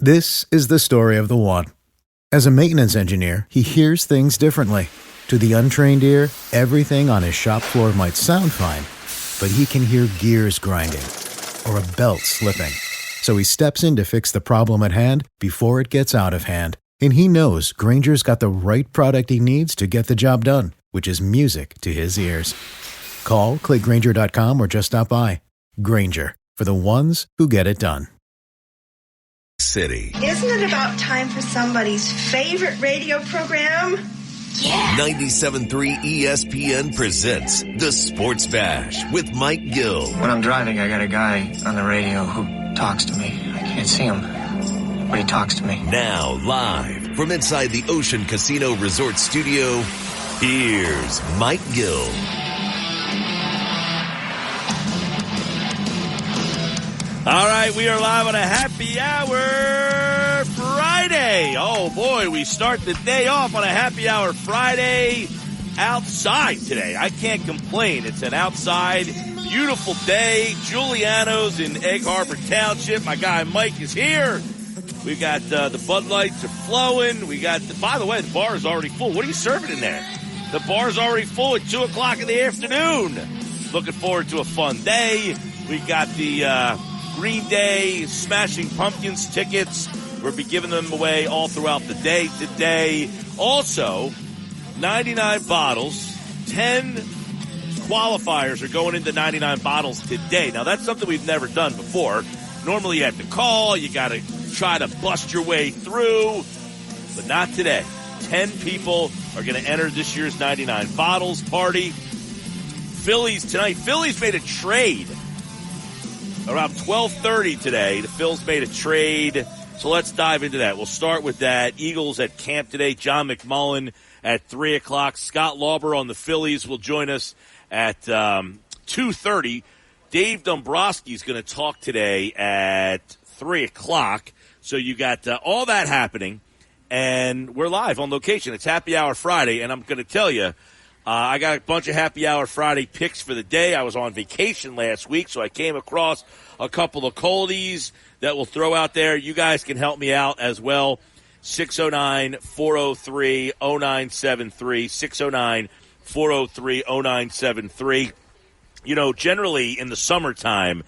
This is the story of the one. As a maintenance engineer, he hears things differently. To the untrained ear, everything on his shop floor might sound fine, but he can hear gears grinding or a belt slipping. So he steps in to fix the problem at hand before it gets out of hand. And he knows Grainger's got the right product he needs to get the job done, which is music to his ears. Call, click Grainger.com, or just stop by. Grainger, for the ones who get it done. City. Isn't it about time for somebody's favorite radio program? Yeah. 97.3 ESPN presents The Sports Bash with Mike Gill. When I'm driving, I got a guy on the radio who talks to me. I can't see him, but he talks to me. Now, live from inside the Ocean Casino Resort Studio, here's Mike Gill. All right, we are live on a happy hour Friday. Oh, boy, we start the day off on a happy hour Friday outside today. I can't complain. It's an outside, beautiful day. Giuliano's in Egg Harbor Township. My guy Mike is here. We got the Bud Lights are flowing. We got, by the way, the bar is already full. What are you serving in there? The bar's already full at 2 o'clock in the afternoon. Looking forward to a fun day. We got the Green Day Smashing Pumpkins tickets. We'll be giving them away all throughout the day today. Also, 99 bottles, 10 qualifiers are going into 99 bottles today. Now, that's something we've never done before. Normally, you have to call. You got to try to bust your way through. But not today. 10 people are going to enter this year's 99 bottles party. Phillies tonight. Phillies made a trade. Around 12:30 today, the Phils made a trade. So let's dive into that. We'll start with that. Eagles at camp today. John McMullen at 3 o'clock. Scott Lauber on the Phillies will join us at 2:30. Dave Dombrowski is going to talk today at 3 o'clock. So you got all that happening, and we're live on location. It's Happy Hour Friday, and I'm going to tell you, I got a bunch of Happy Hour Friday picks for the day. I was on vacation last week, so I came across a couple of coldies that we'll throw out there. You guys can help me out as well. 609-403-0973, 609-403-0973. You know, generally in the summertime,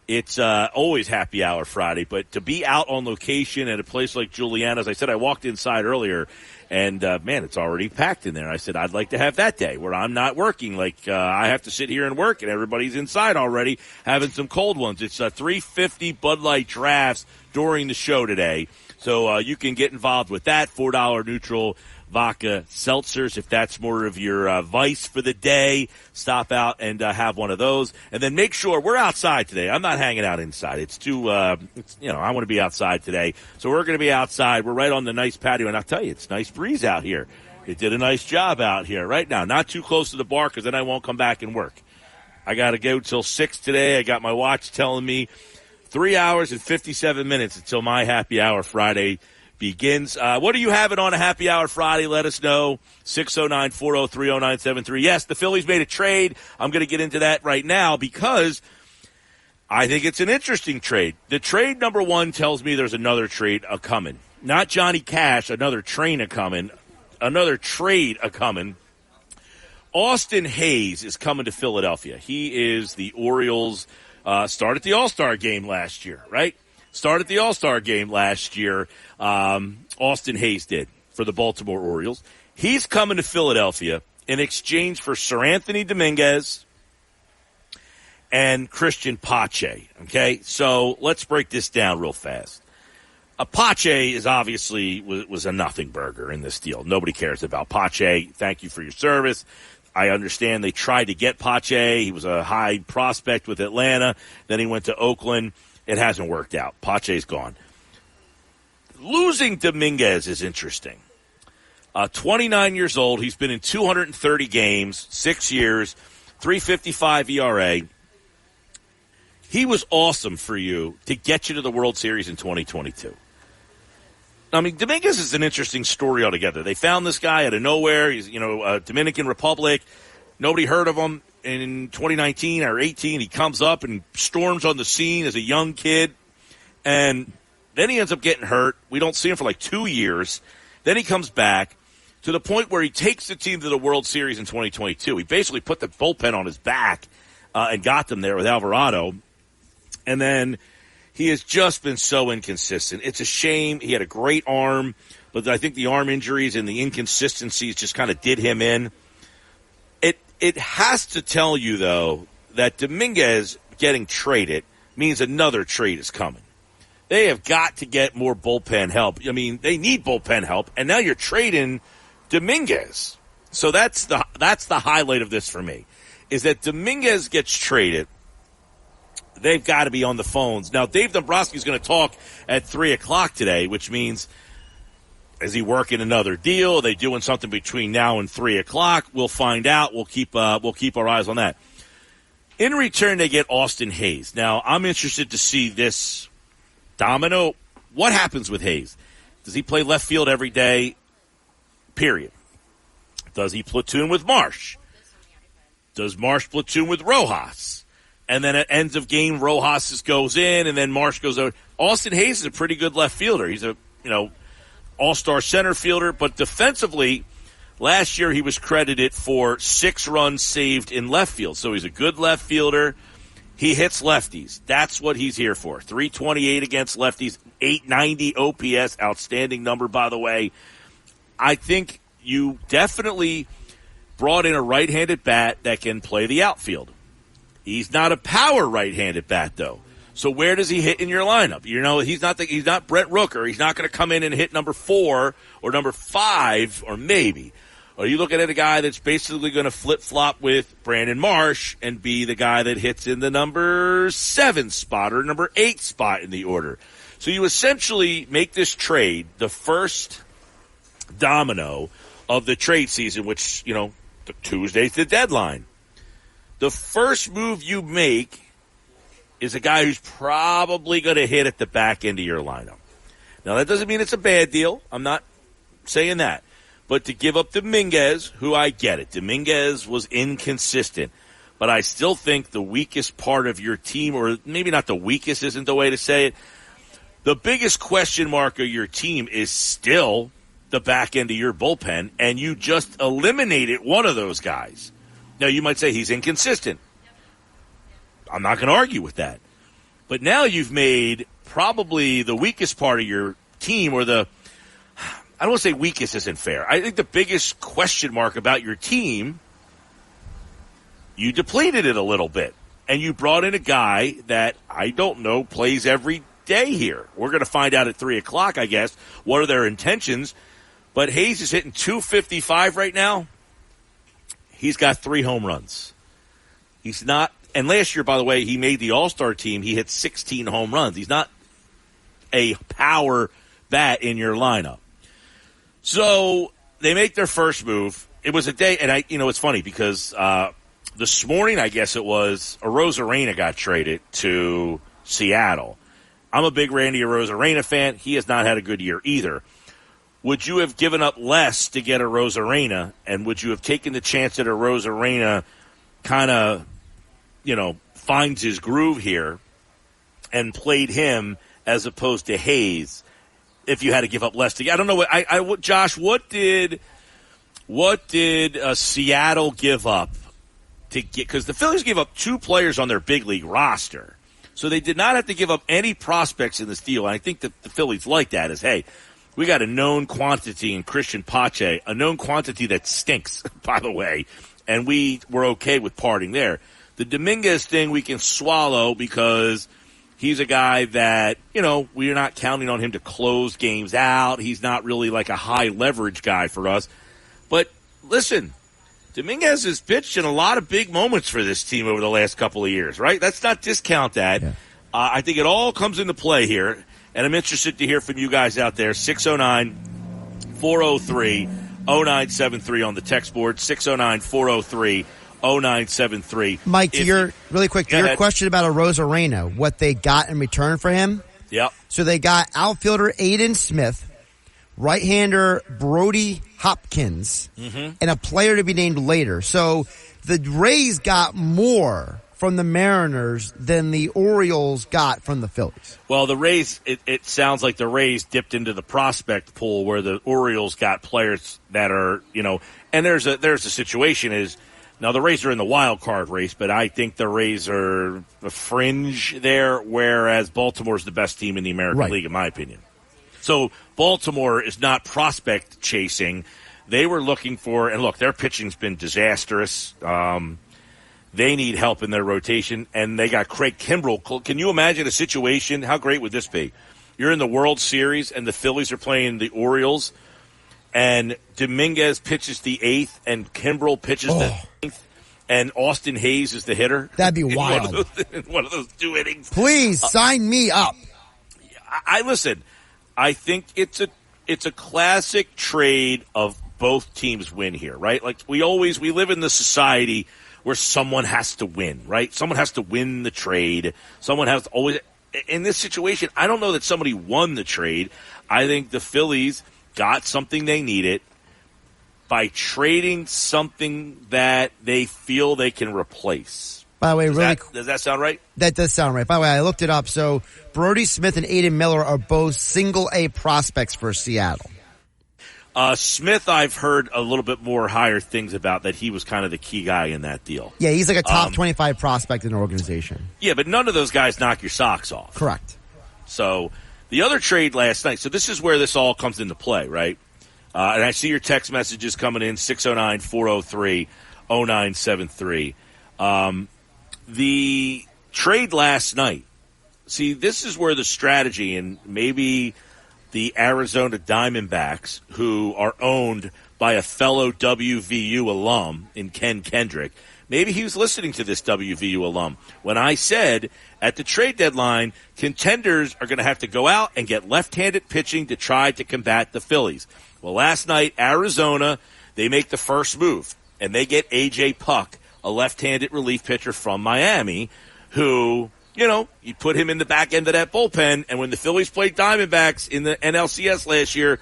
it's always Happy Hour Friday, but to be out on location at a place like Giuliano's, I said I walked inside earlier, and, man, it's already packed in there. I said I'd like to have that day where I'm not working. Like, I have to sit here and work, and everybody's inside already having some cold ones. It's $3.50 Bud Light drafts during the show today. So you can get involved with that. $4 neutral vodka seltzers, if that's more of your vice for the day. Stop out and have one of those. And then make sure we're outside today. I'm not hanging out inside. It's too, I want to be outside today. So we're going to be outside. We're right on the nice patio. And I'll tell you, it's a nice breeze out here. They did a nice job out here right now. Not too close to the bar because then I won't come back and work. I got to go till 6 today. I got my watch telling me 3 hours and 57 minutes until my Happy Hour Friday begins. What are you having on a Happy Hour Friday? Let us know. 609-403-0973. Yes, the Phillies made a trade. I'm going to get into that right now because I think it's an interesting trade. The trade number one tells me there's another trade a-coming. Not Johnny Cash, another train a-coming. Another trade a-coming. Austin Hayes is coming to Philadelphia. He is the Orioles' started the All-Star game last year, right? Started the All-Star game last year. Austin Hayes did for the Baltimore Orioles. He's coming to Philadelphia in exchange for Sir Anthony Dominguez and Christian Pache. Okay, so let's break this down real fast. Pache is obviously was a nothing burger in this deal. Nobody cares about Pache. Thank you for your service. I understand they tried to get Pache. He was a high prospect with Atlanta. Then he went to Oakland. It hasn't worked out. Pache's gone. Losing Dominguez is interesting. 29 years old. He's been in 230 games, 6 years, 3.55 ERA. He was awesome for you to get you to the World Series in 2022. I mean, Dominguez is an interesting story altogether. They found this guy out of nowhere. He's, Dominican Republic. Nobody heard of him. In 2019 or 18, he comes up and storms on the scene as a young kid. And Then he ends up getting hurt. We don't see him for like 2 years. Then he comes back to the point where he takes the team to the World Series in 2022. He basically put the bullpen on his back and got them there with Alvarado. And then he has just been so inconsistent. It's a shame. He had a great arm, but I think the arm injuries and the inconsistencies just kind of did him in. It has to tell you, though, that Dominguez getting traded means another trade is coming. They have got to get more bullpen help. I mean, they need bullpen help, and now you're trading Dominguez. So that's the highlight of this for me, is that Dominguez gets traded. They've got to be on the phones. Now, Dave Dombrowski is going to talk at 3 o'clock today, which means, is he working another deal? Are they doing something between now and 3 o'clock? We'll find out. We'll keep our eyes on that. In return, they get Austin Hayes. Now, I'm interested to see this domino. What happens with Hayes? Does he play left field every day? Period. Does he platoon with Marsh? Does Marsh platoon with Rojas? And then at ends of game, Rojas goes in, and then Marsh goes over. Austin Hayes is a pretty good left fielder. He's a, all-star center fielder, but defensively, last year he was credited for 6 runs saved in left field. So he's a good left fielder. He hits lefties. That's what he's here for. 328 against lefties, 890 OPS, outstanding number, by the way. I think you definitely brought in a right-handed bat that can play the outfield. He's not a power right-handed bat, though. So where does he hit in your lineup? He's not Brent Rooker. He's not going to come in and hit number 4 or number 5 or maybe. Are you looking at a guy that's basically going to flip-flop with Brandon Marsh and be the guy that hits in the number 7 spot or number 8 spot in the order? So you essentially make this trade the first domino of the trade season, which, the Tuesday's the deadline. The first move you make is a guy who's probably going to hit at the back end of your lineup. Now, that doesn't mean it's a bad deal. I'm not saying that. But to give up Dominguez, who I get it. Dominguez was inconsistent. But I still think the weakest part of your team, or maybe not the weakest isn't the way to say it, the biggest question mark of your team is still the back end of your bullpen, and you just eliminated one of those guys. Now, you might say he's inconsistent. I'm not going to argue with that. But now you've made probably the weakest part of your team, or I don't want to say weakest isn't fair. I think the biggest question mark about your team, you depleted it a little bit. And you brought in a guy that, I don't know, plays every day here. We're going to find out at 3 o'clock, I guess, what are their intentions. But Hayes is hitting .255 right now. He's got 3 home runs. He's not. And last year, by the way, he made the All-Star team. He hit 16 home runs. He's not a power bat in your lineup. So they make their first move. It was a day, and it's funny because this morning, I guess it was, Arozarena got traded to Seattle. I'm a big Randy Arozarena fan. He has not had a good year either. Would you have given up less to get Arozarena, and would you have taken the chance that Arozarena kind of finds his groove here and played him as opposed to Hayes if you had to give up less to get? I don't know Josh, what did Seattle give up to get, because the Phillies gave up 2 players on their big league roster. So they did not have to give up any prospects in this deal. And I think that the Phillies like that is, hey, we got a known quantity in Christian Pache, a known quantity that stinks, by the way, and we were okay with parting there. The Dominguez thing we can swallow because he's a guy that, we're not counting on him to close games out. He's not really like a high leverage guy for us. But listen, Dominguez has pitched in a lot of big moments for this team over the last couple of years, right? Let's not discount that. Yeah. I think it all comes into play here, and I'm interested to hear from you guys out there. 609-403-0973 on the text board, 609-403-0973. Mike, really quick, to your question about Arozarena, what they got in return for him? Yep. So they got outfielder Aiden Smith, right-hander Brody Hopkins, and a player to be named later. So the Rays got more from the Mariners than the Orioles got from the Phillies. Well, the Rays, it sounds like the Rays dipped into the prospect pool where the Orioles got players that are, and there's a situation is, now the Rays are in the wild card race, but I think the Rays are a fringe there, whereas Baltimore's the best team in the American League, in my opinion. So Baltimore is not prospect chasing. They were looking for, and look, their pitching's been disastrous. They need help in their rotation, and they got Craig Kimbrell. Can you imagine a situation? How great would this be? You're in the World Series, and the Phillies are playing the Orioles, and Dominguez pitches the 8th, and Kimbrell pitches the 9th, and Austin Hayes is the hitter. That'd be wild. In one of those 2 innings. Please sign me up. I listen. I think it's a classic trade of both teams win here, right? Like we live in the society where someone has to win, right? Someone has to win the trade. Someone has to always. In this situation, I don't know that somebody won the trade. I think the Phillies got something they needed by trading something that they feel they can replace. By the way, does that sound right? That does sound right. By the way, I looked it up. So Brody Smith and Aiden Miller are both single-A prospects for Seattle. Smith, I've heard a little bit more higher things about that he was kind of the key guy in that deal. Yeah, he's like a top 25 prospect in the organization. Yeah, but none of those guys knock your socks off. Correct. So the other trade last night, so this is where this all comes into play, right? And I see your text messages coming in, 609-403-0973. The trade last night, see, this is where the strategy and maybe the Arizona Diamondbacks, who are owned by a fellow WVU alum in Ken Kendrick, maybe he was listening to this WVU alum when I said at the trade deadline, contenders are going to have to go out and get left-handed pitching to try to combat the Phillies. Well, last night, Arizona, they make the first move, and they get A.J. Puck, a left-handed relief pitcher from Miami, who, you put him in the back end of that bullpen, and when the Phillies played Diamondbacks in the NLCS last year,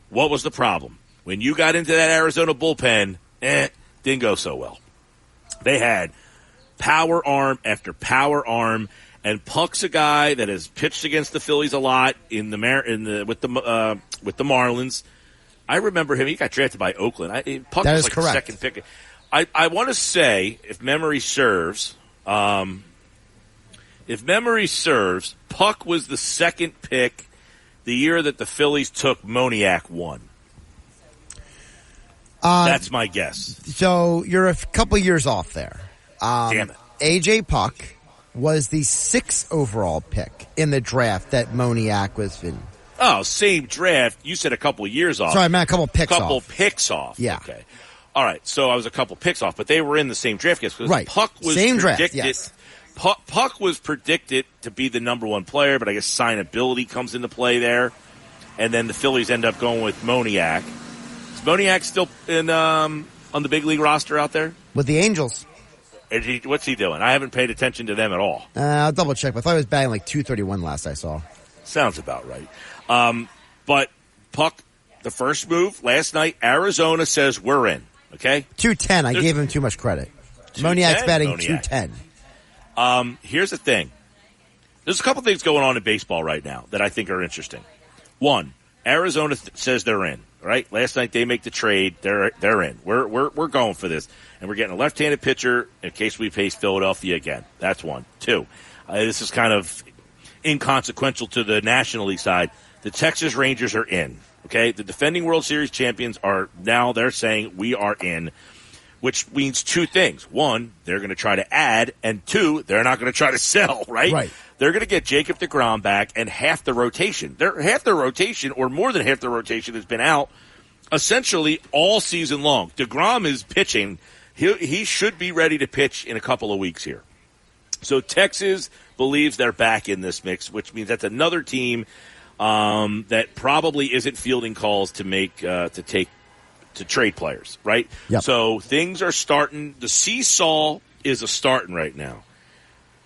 what was the problem? When you got into that Arizona bullpen, didn't go so well. They had power arm after power arm, and Puck's a guy that has pitched against the Phillies a lot with the Marlins. I remember him. He got drafted by Oakland. Puck was like the second pick. I want to say, if memory serves, Puck was the second pick the year that the Phillies took Moniak 1. That's my guess. So you're a couple years off there. Damn it. A.J. Puck was the 6th overall pick in the draft that Moniak was in. Oh, same draft. You said a couple years off. Sorry, I meant a couple picks off. Picks off. Yeah. Okay. All right. So I was a couple picks off, but they were in the same draft. Right. Puck was same predicted, draft, yes. Puck was predicted to be the number 1 player, but I guess signability comes into play there. And then the Phillies end up going with Moniak. Is Moniak still on the big league roster out there? With the Angels. What's he doing? I haven't paid attention to them at all. I'll double check, but I thought he was batting like .231 last I saw. Sounds about right. But Puck, the first move last night, Arizona says we're in. Okay? 210. I gave him too much credit. Moniak's batting 210. Here's the thing. There's a couple things going on in baseball right now that I think are interesting. One, Arizona says they're in. Right? Last night they make the trade. They're in. We're going for this, and we're getting a left-handed pitcher in case we face Philadelphia again. That's one. 2, this is kind of inconsequential to the National League side. The Texas Rangers are in. Okay, the defending World Series champions are now. They're saying we are in, which means 2 things. 1, they're going to try to add, and 2, they're not going to try to sell. Right? Right. They're going to get Jacob deGrom back and half the rotation. Half the rotation, or more than half the rotation, has been out essentially all season long. deGrom is pitching. He should be ready to pitch in a couple of weeks here. So Texas believes they're back in this mix, which means that's another team that probably isn't fielding calls to make to trade players, right? Yep. So things are starting. The seesaw is starting right now.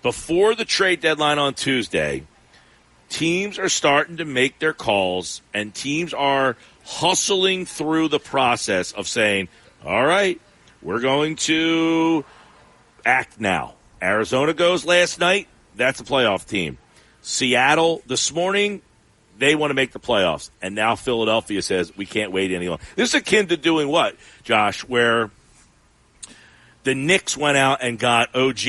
Before the trade deadline on Tuesday, teams are starting to make their calls, and teams are hustling through the process of saying, all right, we're going to act now. Arizona goes last night. That's a playoff team. Seattle this morning, they want to make the playoffs. And now Philadelphia says we can't wait any longer. This is akin to doing what, Josh, where the Knicks went out and got OG,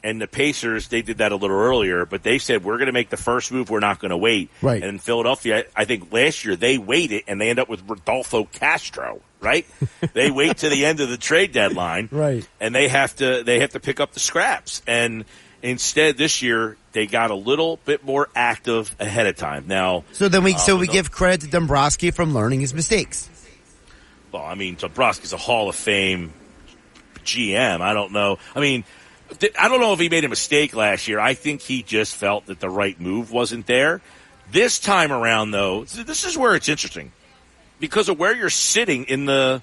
and the Pacers, they did that a little earlier, but they said, we're going to make the first move, we're not going to wait. Right. And in Philadelphia, I think last year they waited, and they end up with Rodolfo Castro, right? They wait to the end of the trade deadline. Right. And they have to pick up the scraps. And instead, this year, they got a little bit more active ahead of time. Now, So we give credit to Dombrowski from learning his mistakes. Well, I mean, Dombrowski's a Hall of Fame GM. I don't know. I mean, I don't know if he made a mistake last year. I think he just felt that the right move wasn't there. This time around, though, this is where it's interesting because of where you're sitting in the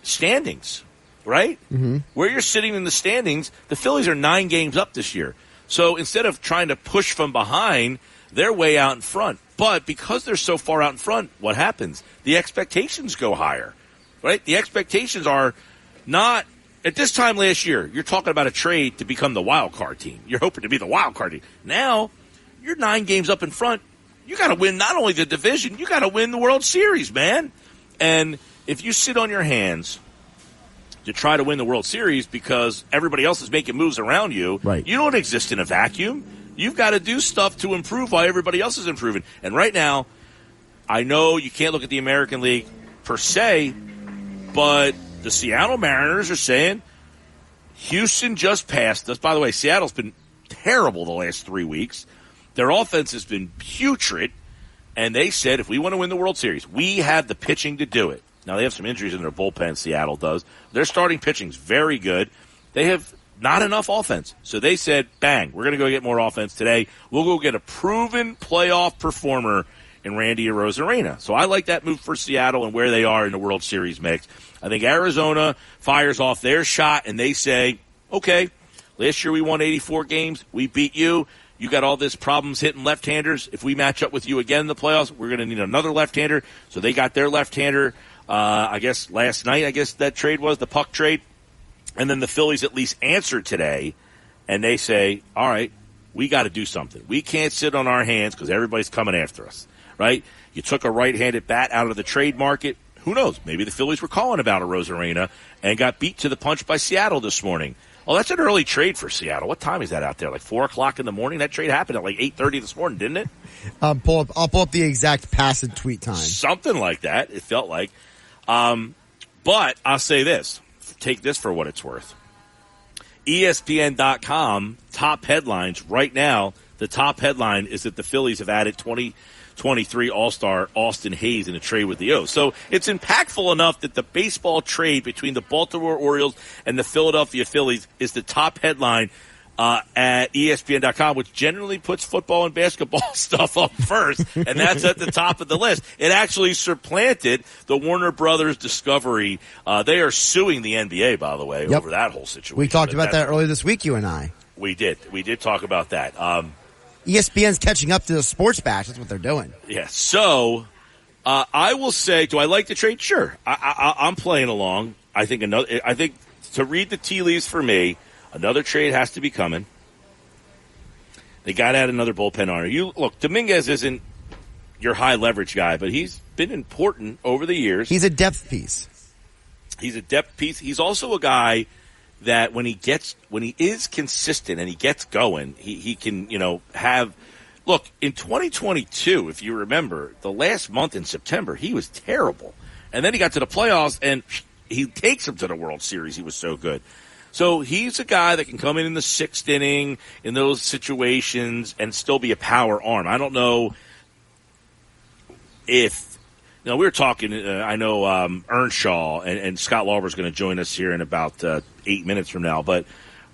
standings, right? Mm-hmm. Where you're sitting in the standings, the Phillies are 9 games up this year. So instead of trying to push from behind, they're way out in front. But because they're so far out in front, what happens? The expectations go higher, right? The expectations are not – at this time last year, you're talking about a trade to become the wild card team. You're hoping to be the wild card team. Now, you're 9 games up in front. You got to win not only the division, you got to win the World Series, man. And if you sit on your hands to try to win the World Series because everybody else is making moves around you, right, you don't exist in a vacuum. You've got to do stuff to improve while everybody else is improving. And right now, I know you can't look at the American League per se, but the Seattle Mariners are saying Houston just passed us. By the way, Seattle's been terrible the last 3 weeks. Their offense has been putrid, and they said if we want to win the World Series, we have the pitching to do it. Now, they have some injuries in their bullpen, Seattle does. Their starting pitching's very good. They have not enough offense. So they said, bang, we're going to go get more offense today. We'll go get a proven playoff performer in Randy Arozarena. So I like that move for Seattle and where they are in the World Series mix. I think Arizona fires off their shot, and they say, okay, last year we won 84 games. We beat you. You got all this problems hitting left-handers. If we match up with you again in the playoffs, we're going to need another left-hander. So they got their left-hander, I guess, last night, that trade was, the puck trade. And then the Phillies at least answered today, and they say, all right, we got to do something. We can't sit on our hands because everybody's coming after us, right? You took a right-handed bat out of the trade market. Who knows? Maybe the Phillies were calling about Arozarena and got beat to the punch by Seattle this morning. Oh, that's an early trade for Seattle. What time is that out there? Like 4 o'clock in the morning? That trade happened at like 8:30 this morning, didn't it? I'll pull up the exact pass and tweet time. Something like that, it felt like. But I'll say this. Take this for what it's worth. ESPN.com, top headlines right now. The top headline is that the Phillies have added 2023 All-Star Austin Hayes in a trade with the O's. So it's impactful enough that the baseball trade between the Baltimore Orioles and the Philadelphia Phillies is the top headline at ESPN.com, which generally puts football and basketball stuff up first, and that's at the top of the list. It actually supplanted the Warner Brothers Discovery. They are suing the NBA, by the way, over that whole situation. We talked about that earlier this week, you and I. We did. We did talk about that. ESPN's catching up to the sports bash. That's what they're doing. Yeah. So I will say, do I like the trade? Sure. I'm playing along. I think to read the tea leaves for me, another trade has to be coming. They got to add another bullpen arm. Look, Dominguez isn't your high leverage guy, but he's been important over the years. He's a depth piece. He's a depth piece. He's also a guy that when he is consistent and he gets going, he can, have. Look, in 2022, if you remember, the last month in September, he was terrible. And then he got to the playoffs and he takes him to the World Series. He was so good. So he's a guy that can come in the 6th inning in those situations and still be a power arm. I don't know if we were talking. I know Earnshaw and Scott Lauber's going to join us here in about 8 minutes from now. But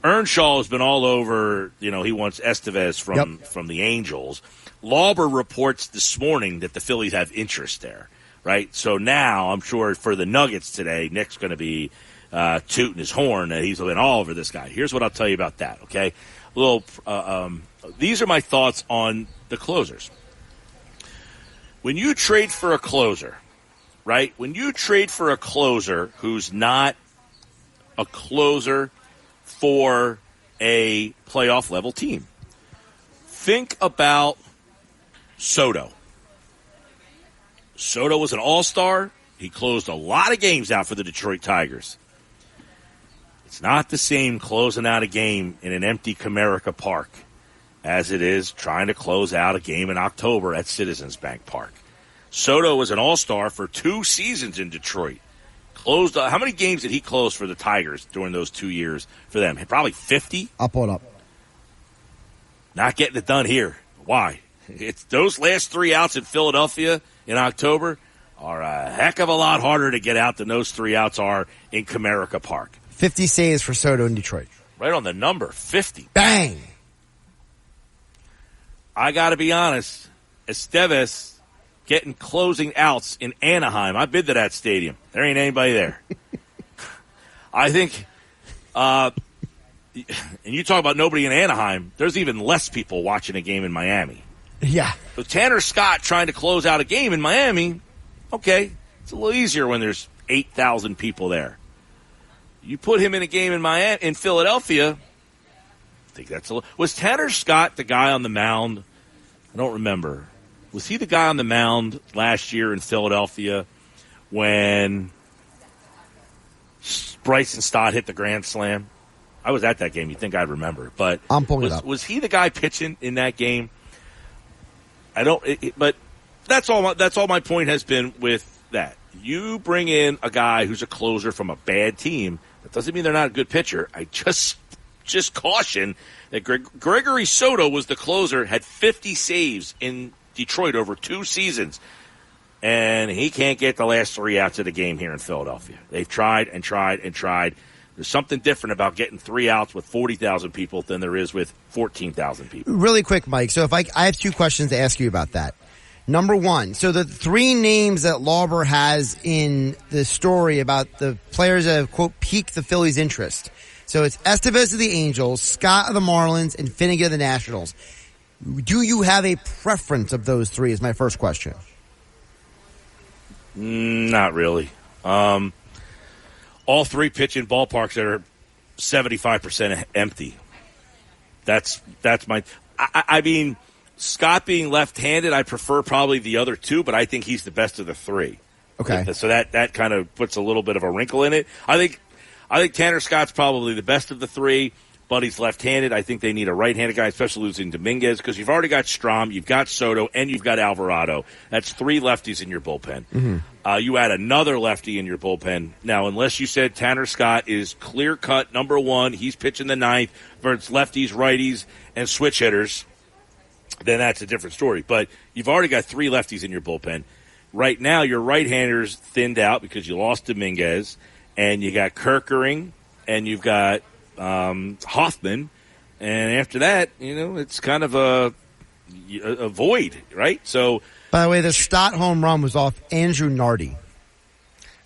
Earnshaw has been all over. He wants Estevez from the Angels. Lauber reports this morning that the Phillies have interest there. Right. So now I'm sure for the Nuggets today, Nick's going to be tooting his horn that he's been all over this guy. Here's what I'll tell you about that, okay? These are my thoughts on the closers. When you trade for a closer, right? When you trade for a closer who's not a closer for a playoff level team. Think about Soto. Soto was an all-star. He closed a lot of games out for the Detroit Tigers. It's not the same closing out a game in an empty Comerica Park as it is trying to close out a game in October at Citizens Bank Park. Soto was an all-star for 2 seasons in Detroit. Closed. How many games did he close for the Tigers during those 2 years for them? Probably 50? I'll pull it up. Not getting it done here. Why? It's those last 3 outs in Philadelphia in October are a heck of a lot harder to get out than those 3 outs are in Comerica Park. 50 saves for Soto in Detroit. Right on the number, 50. Bang! I got to be honest, Estevez getting closing outs in Anaheim. I've been to that stadium. There ain't anybody there. I think, and you talk about nobody in Anaheim, there's even less people watching a game in Miami. Yeah. So Tanner Scott trying to close out a game in Miami, okay, it's a little easier when there's 8,000 people there. You put him in a game in Philadelphia, I think that's a little. Was Tanner Scott the guy on the mound? I don't remember. Was he the guy on the mound last year in Philadelphia when Bryson Stott hit the grand slam? I was at that game. You'd think I'd remember. But I'm pulling it up. Was he the guy pitching in that game? I don't. But that's all. That's all my point has been with that. You bring in a guy who's a closer from a bad team. That doesn't mean they're not a good pitcher. I just caution that Gregory Soto was the closer, had 50 saves in Detroit over 2 seasons, and he can't get the last 3 outs of the game here in Philadelphia. They've tried and tried and tried. There's something different about getting 3 outs with 40,000 people than there is with 14,000 people. Really quick, Mike. So if I have 2 questions to ask you about that. Number 1, so the 3 names that Lauber has in the story about the players that have, quote, piqued the Phillies' interest. So it's Estevez of the Angels, Scott of the Marlins, and Finnegan of the Nationals. Do you have a preference of those 3 is my first question. Not really. All 3 pitch in ballparks that are 75% empty. That's my. I mean, Scott being left-handed, I prefer probably the other 2, but I think he's the best of the 3. Okay. So that kind of puts a little bit of a wrinkle in it. I think Tanner Scott's probably the best of the 3. But he's left-handed. I think they need a right-handed guy, especially losing Dominguez, because you've already got Strahm, you've got Soto, and you've got Alvarado. That's 3 lefties in your bullpen. Mm-hmm. You add another lefty in your bullpen. Now, unless you said Tanner Scott is clear-cut number 1, he's pitching the 9th versus lefties, righties, and switch hitters, then that's a different story. But you've already got 3 lefties in your bullpen. Right now, your right-handers thinned out because you lost Dominguez, and you got Kerkering, and you've got Hoffman, and after that, it's kind of a void, right? So, by the way, the Stott home run was off Andrew Nardi.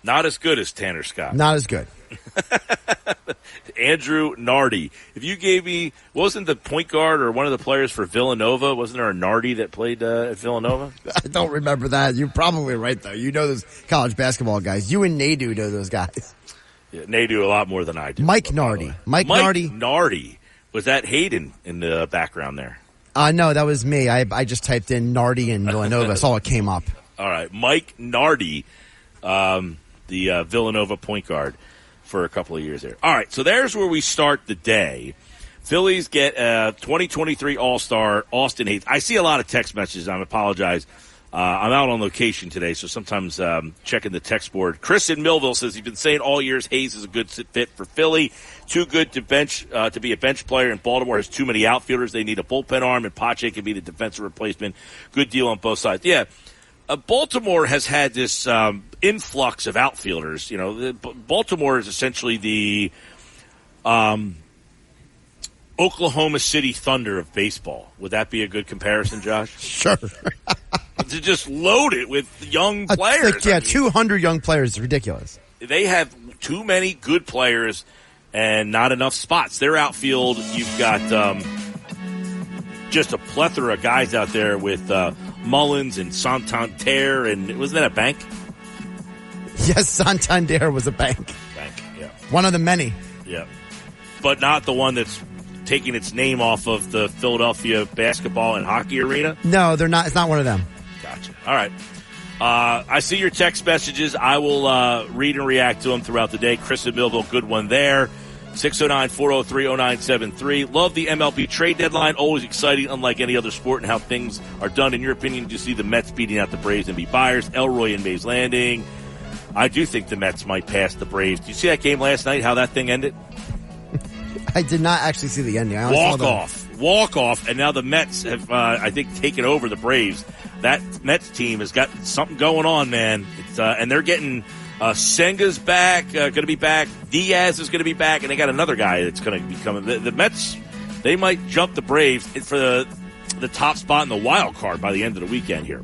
Not as good as Tanner Scott. Not as good. Andrew Nardi. If you gave me, wasn't the point guard or one of the players for Villanova, wasn't there a Nardi that played at Villanova? I don't remember that. You're probably right, though. You know those college basketball guys. You and Nadu know those guys. Yeah, they do a lot more than I do. Mike Nardi. Mike Nardi. Was that Hayden in the background there? No, that was me. I just typed in Nardi and Villanova. Saw it came up. All right. Mike Nardi, the Villanova point guard for a couple of years there. All right. So there's where we start the day. Phillies get 2023 All-Star Austin Hayes. I see a lot of text messages. I apologize. I'm out on location today, so sometimes checking the text board. Chris in Millville says he's been saying all years Hayes is a good fit for Philly. Too good to be a bench player, and Baltimore has too many outfielders. They need a bullpen arm, and Pache can be the defensive replacement. Good deal on both sides. Yeah, Baltimore has had this influx of outfielders. Baltimore is essentially the Oklahoma City Thunder of baseball. Would that be a good comparison, Josh? Sure. To just load it with young players. 200 young players is ridiculous. They have too many good players and not enough spots. Their outfield, you've got just a plethora of guys out there with Mullins and Santander, and wasn't that a bank? Yes, Santander was a bank. Bank, yeah. One of the many. Yeah. But not the one that's taking its name off of the Philadelphia basketball and hockey arena? No, they're not. It's not one of them. Gotcha. All right. I see your text messages. I will read and react to them throughout the day. Chris in Millville, good one there. 609-403-0973. Love the MLB trade deadline. Always exciting, unlike any other sport, and how things are done. In your opinion, do you see the Mets beating out the Braves and be buyers? Elroy in Mays Landing. I do think the Mets might pass the Braves. Do you see that game last night, how that thing ended? I did not actually see the ending. Walk off, and now the Mets have, I think, taken over the Braves. That Mets team has got something going on, man. And they're getting Senga's back, going to be back. Diaz is going to be back, and they got another guy that's going to be coming. The Mets, they might jump the Braves for the top spot in the wild card by the end of the weekend here.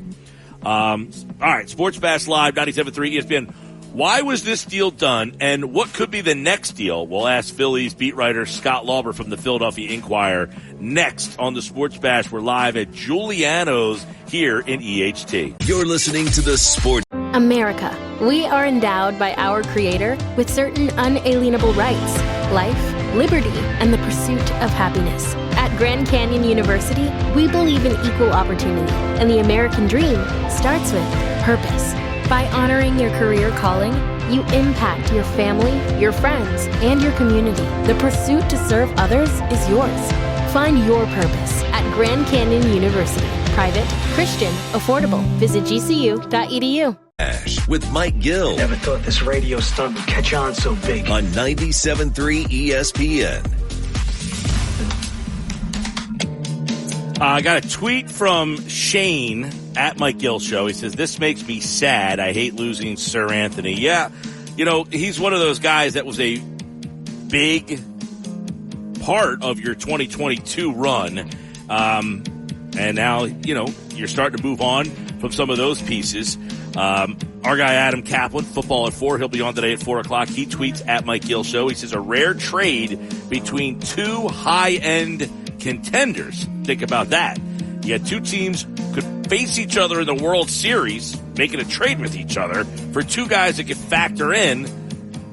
All right, Sports Bash Live, 97.3 ESPN. Why was this deal done, and what could be the next deal? We'll ask Phillies beat writer Scott Lauber from the Philadelphia Inquirer next on the Sports Bash. We're live at Giuliano's here in EHT. You're listening to the Sports. America. We are endowed by our Creator with certain unalienable rights: life, liberty, and the pursuit of happiness. At Grand Canyon University, we believe in equal opportunity, and the American dream starts with purpose. By honoring your career calling, you impact your family, your friends, and your community. The pursuit to serve others is yours. Find your purpose at Grand Canyon University. Private, Christian, affordable. Visit gcu.edu. With Mike Gill. Never thought this radio stunt would catch on so big. On 97.3 ESPN. I got a tweet from Shane at Mike Gill Show. He says, "This makes me sad. I hate losing Sir Anthony." Yeah, he's one of those guys that was a big part of your 2022 run. And now, you're starting to move on from some of those pieces. Our guy Adam Kaplan, Football at 4, he'll be on today at 4 o'clock. He tweets at Mike Gill Show. He says, "A rare trade between two high-end contenders." Think about that. You had two teams could face each other in the World Series, making a trade with each other for two guys that could factor in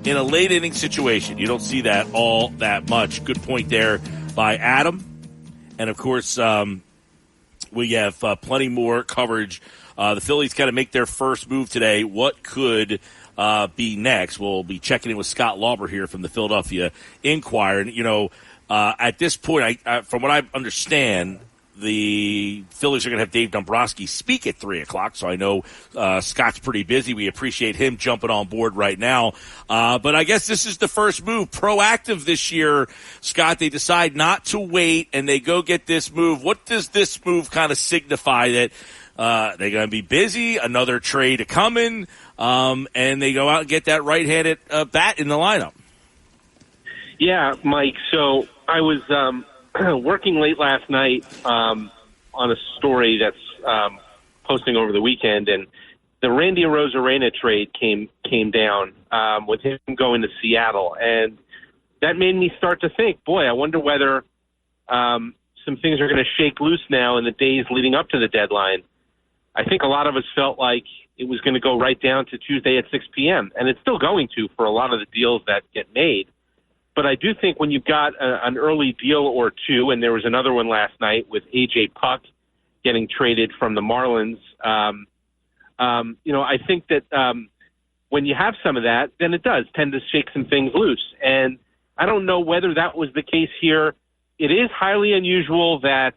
a late inning situation. You don't see that all that much. Good point there by Adam. And of course, we have plenty more coverage. The Phillies kind of make their first move today. What could be next? We'll be checking in with Scott Lauber here from the Philadelphia Inquirer. And, at this point, from what I understand, the Phillies are going to have Dave Dombrowski speak at 3 o'clock, so I know Scott's pretty busy. We appreciate him jumping on board right now. But I guess this is the first move. Proactive this year, Scott. They decide not to wait, and they go get this move. What does this move kind of signify? That they're going to be busy, another trade coming, and they go out and get that right-handed bat in the lineup? Yeah, Mike, so I was working late last night on a story that's posting over the weekend, and the Randy Arozarena trade came down with him going to Seattle, and that made me start to think, boy, I wonder whether some things are going to shake loose now in the days leading up to the deadline. I think a lot of us felt like it was going to go right down to Tuesday at 6 p.m., and it's still going to for a lot of the deals that get made. But I do think when you've got an early deal or two, and there was another one last night with A.J. Puck getting traded from the Marlins, I think that when you have some of that, then it does tend to shake some things loose. And I don't know whether that was the case here. It is highly unusual that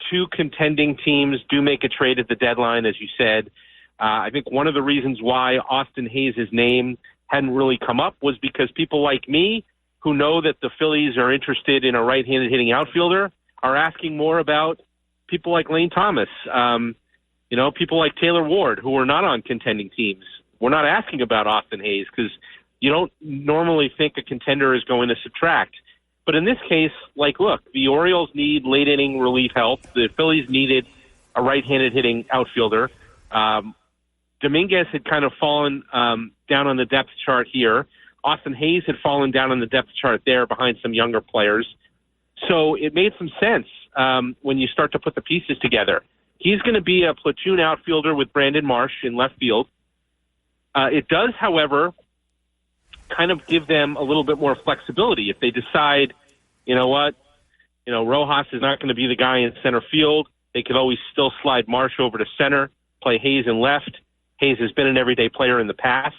two contending teams do make a trade at the deadline, as you said. I think one of the reasons why Austin Hayes' name hadn't really come up was because people like me, who know that the Phillies are interested in a right-handed hitting outfielder, are asking more about people like Lane Thomas, people like Taylor Ward, who are not on contending teams. We're not asking about Austin Hayes because you don't normally think a contender is going to subtract. But in this case, look, the Orioles need late-inning relief help. The Phillies needed a right-handed hitting outfielder. Dominguez had kind of fallen down on the depth chart here. Austin Hayes had fallen down on the depth chart there behind some younger players. So it made some sense when you start to put the pieces together. He's going to be a platoon outfielder with Brandon Marsh in left field. It does, however, kind of give them a little bit more flexibility. If they decide, you know what, Rojas is not going to be the guy in center field. They could always still slide Marsh over to center, play Hayes in left. Hayes has been an everyday player in the past.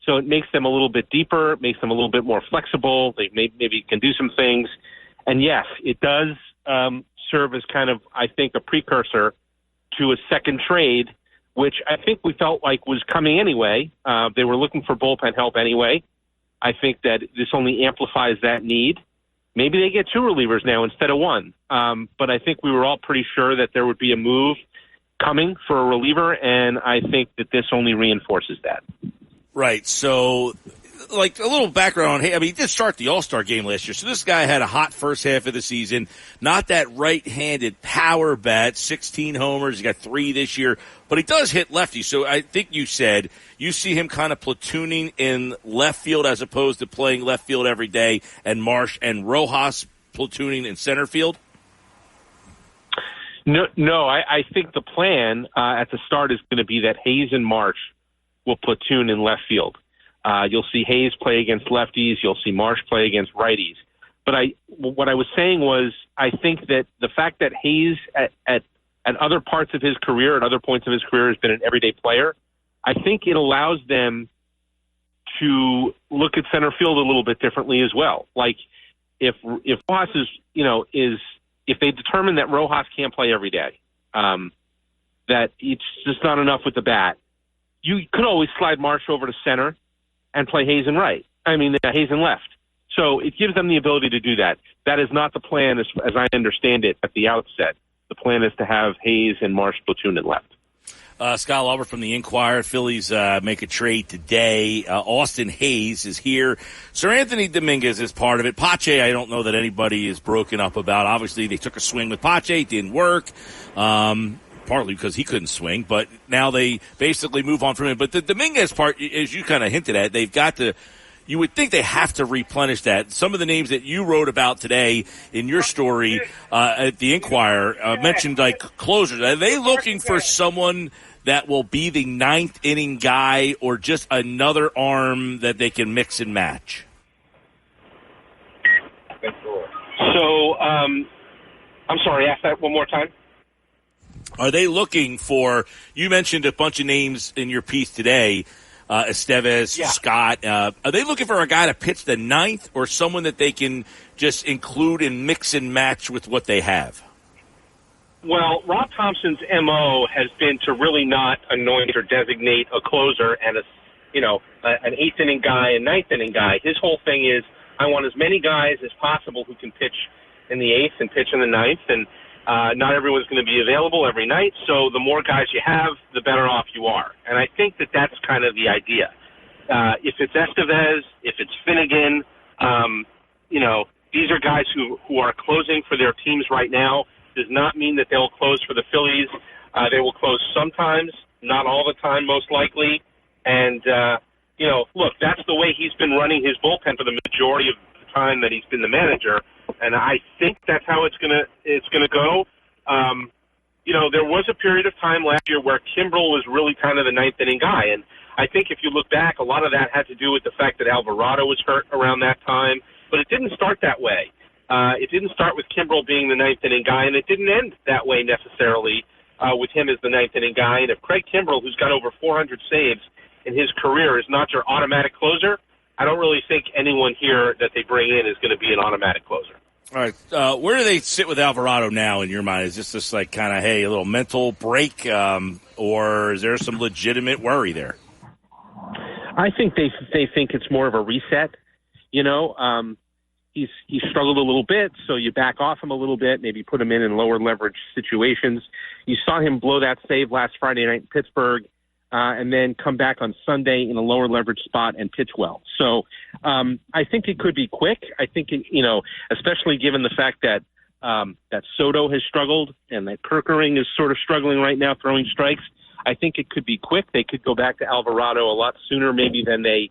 So it makes them a little bit deeper, makes them a little bit more flexible. They maybe can do some things. And yes, it does serve as kind of, I think, a precursor to a second trade, which I think we felt like was coming anyway. They were looking for bullpen help anyway. I think that this only amplifies that need. Maybe they get 2 relievers now instead of 1. But I think we were all pretty sure that there would be a move coming for a reliever, and I think that this only reinforces that. Right. So, like, a little background on, he did start the All-Star game last year. So this guy had a hot first half of the season. Not that right-handed power bat, 16 homers. He got 3 this year. But he does hit lefty. So I think you said you see him kind of platooning in left field as opposed to playing left field every day, and Marsh and Rojas platooning in center field? No, I think the plan at the start is going to be that Hayes and Marsh will platoon in left field. You'll see Hayes play against lefties. You'll see Marsh play against righties. But what I was saying was I think that the fact that Hayes at other parts of his career, at other points of his career, has been an everyday player, I think it allows them to look at center field a little bit differently as well. Like if Rojas is if they determine that Rojas can't play every day, that it's just not enough with the bat, you could always slide Marsh over to center and play Hayes in Hayes in left. So it gives them the ability to do that. That is not the plan as I understand it at the outset. The plan is to have Hayes and Marsh platoon in left. Scott Lauber from the Inquirer. Phillies make a trade today. Austin Hayes is here. Sir Anthony Dominguez is part of it. Pache, I don't know that anybody is broken up about. Obviously, they took a swing with Pache. It didn't work. Partly because he couldn't swing, but now they basically move on from him. But the Dominguez part, as you kind of hinted at, they've got to, you would think they have to replenish that. Some of the names that you wrote about today in your story at the Inquirer mentioned like closers. Are they looking for someone that will be the 9th inning guy or just another arm that they can mix and match? So, I'm sorry, ask that one more time. Are they looking for, you mentioned a bunch of names in your piece today, Estevez, yeah. Scott. Are they looking for a guy to pitch the 9th or someone that they can just include and mix and match with what they have? Well, Rob Thompson's MO has been to really not anoint or designate a closer and an 8th inning guy and 9th inning guy. His whole thing is, I want as many guys as possible who can pitch in the 8th and pitch in the 9th, and not everyone's going to be available every night, so the more guys you have, the better off you are. And I think that that's kind of the idea. If it's Estevez, if it's Finnegan, these are guys who are closing for their teams right now. Does not mean that they'll close for the Phillies. They will close sometimes, not all the time, most likely. And, look, that's the way he's been running his bullpen for the majority of the time that he's been the manager. And I think that's how it's gonna go. There was a period of time last year where Kimbrel was really kind of the 9th inning guy, and I think if you look back, a lot of that had to do with the fact that Alvarado was hurt around that time. But it didn't start that way. It didn't start with Kimbrel being the 9th inning guy, and it didn't end that way necessarily with him as the 9th inning guy. And if Craig Kimbrel, who's got over 400 saves in his career, is not your automatic closer, I don't really think anyone here that they bring in is going to be an automatic closer. All right. Where do they sit with Alvarado now in your mind? Is this just like kind of, hey, a little mental break, or is there some legitimate worry there? I think they think it's more of a reset. He's struggled a little bit, so you back off him a little bit, maybe put him in lower leverage situations. You saw him blow that save last Friday night in Pittsburgh, and then come back on Sunday in a lower leverage spot and pitch well. So I think it could be quick. I think, especially given the fact that that Soto has struggled and that Kerkering is sort of struggling right now throwing strikes, I think it could be quick. They could go back to Alvarado a lot sooner maybe than they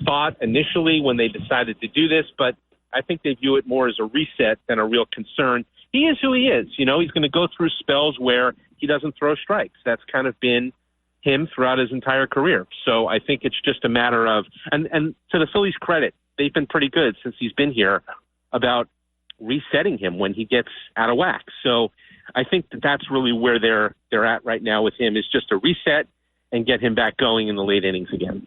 thought initially when they decided to do this, but I think they view it more as a reset than a real concern. He is who he is. He's going to go through spells where he doesn't throw strikes. That's kind of been him throughout his entire career. So I think it's just a matter of, and to the Phillies' credit, they've been pretty good since he's been here about resetting him when he gets out of whack. So I think that's really where they're at right now with him, is just a reset and get him back going in the late innings again.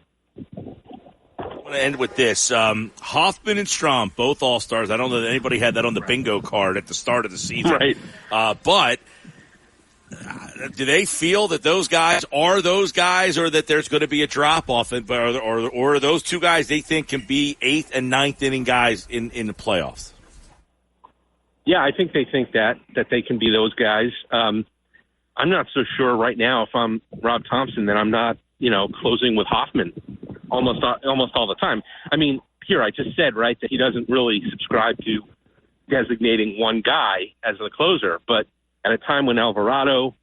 I want to end with this. Hoffman and Strom, both All-Stars. I don't know that anybody had that on the bingo card at the start of the season. Right. But do they feel that those guys are those guys, or that there's going to be a drop-off? Or are those two guys they think can be 8th and 9th inning guys in the playoffs? Yeah, I think they think that they can be those guys. I'm not so sure right now if I'm Rob Thompson that I'm not, closing with Hoffman almost all the time. I mean, here I just said, right, that he doesn't really subscribe to designating one guy as the closer, but at a time when Alvarado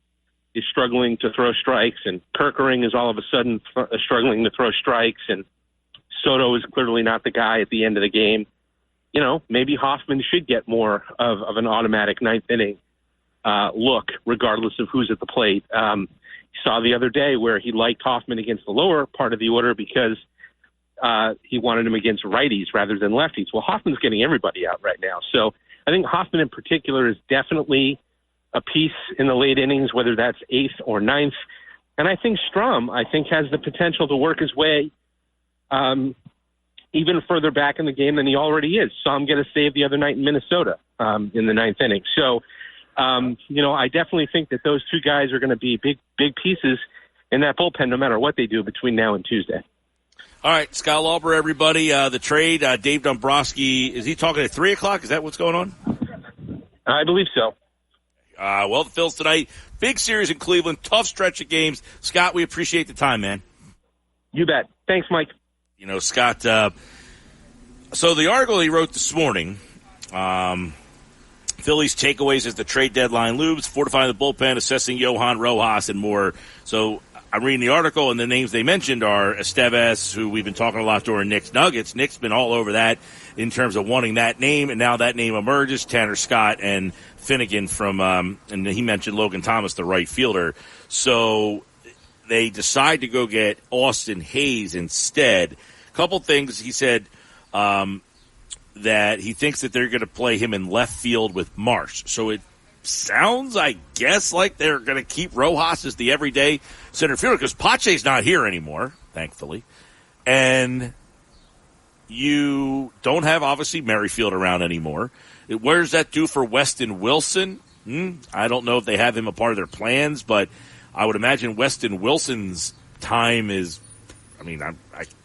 is struggling to throw strikes and Kerkering is all of a sudden struggling to throw strikes and Soto is clearly not the guy at the end of the game, maybe Hoffman should get more of an automatic 9th inning look, regardless of who's at the plate. You saw the other day where he liked Hoffman against the lower part of the order because he wanted him against righties rather than lefties. Well, Hoffman's getting everybody out right now. So I think Hoffman in particular is definitely a piece in the late innings, whether that's 8th or 9th. And I think Strom, has the potential to work his way even further back in the game than he already is. Saw him get a save the other night in Minnesota in the 9th inning. So, I definitely think that those two guys are going to be big pieces in that bullpen no matter what they do between now and Tuesday. All right, Scott Lauber, everybody. The trade, Dave Dombrowski, is he talking at 3 o'clock? Is that what's going on? I believe so. The Phils tonight, big series in Cleveland, tough stretch of games. Scott, we appreciate the time, man. You bet. Thanks, Mike. Scott, so the article he wrote this morning, Phillies takeaways as the trade deadline looms, fortifying the bullpen, assessing Johan Rojas, and more. So I'm reading the article, and the names they mentioned are Estevez, who we've been talking a lot during Nick's Nuggets. Nick's been all over that in terms of wanting that name, and now that name emerges, Tanner Scott and Finnegan from, and he mentioned Logan Thomas, the right fielder. So they decide to go get Austin Hayes instead. A couple things he said, that he thinks that they're going to play him in left field with Marsh. So it sounds, I guess, like they're going to keep Rojas as the everyday center fielder because Pache's not here anymore, thankfully. And you don't have, obviously, Merrifield around anymore. Where does that do for Weston Wilson? I don't know if they have him a part of their plans, but I would imagine Weston Wilson's time is, I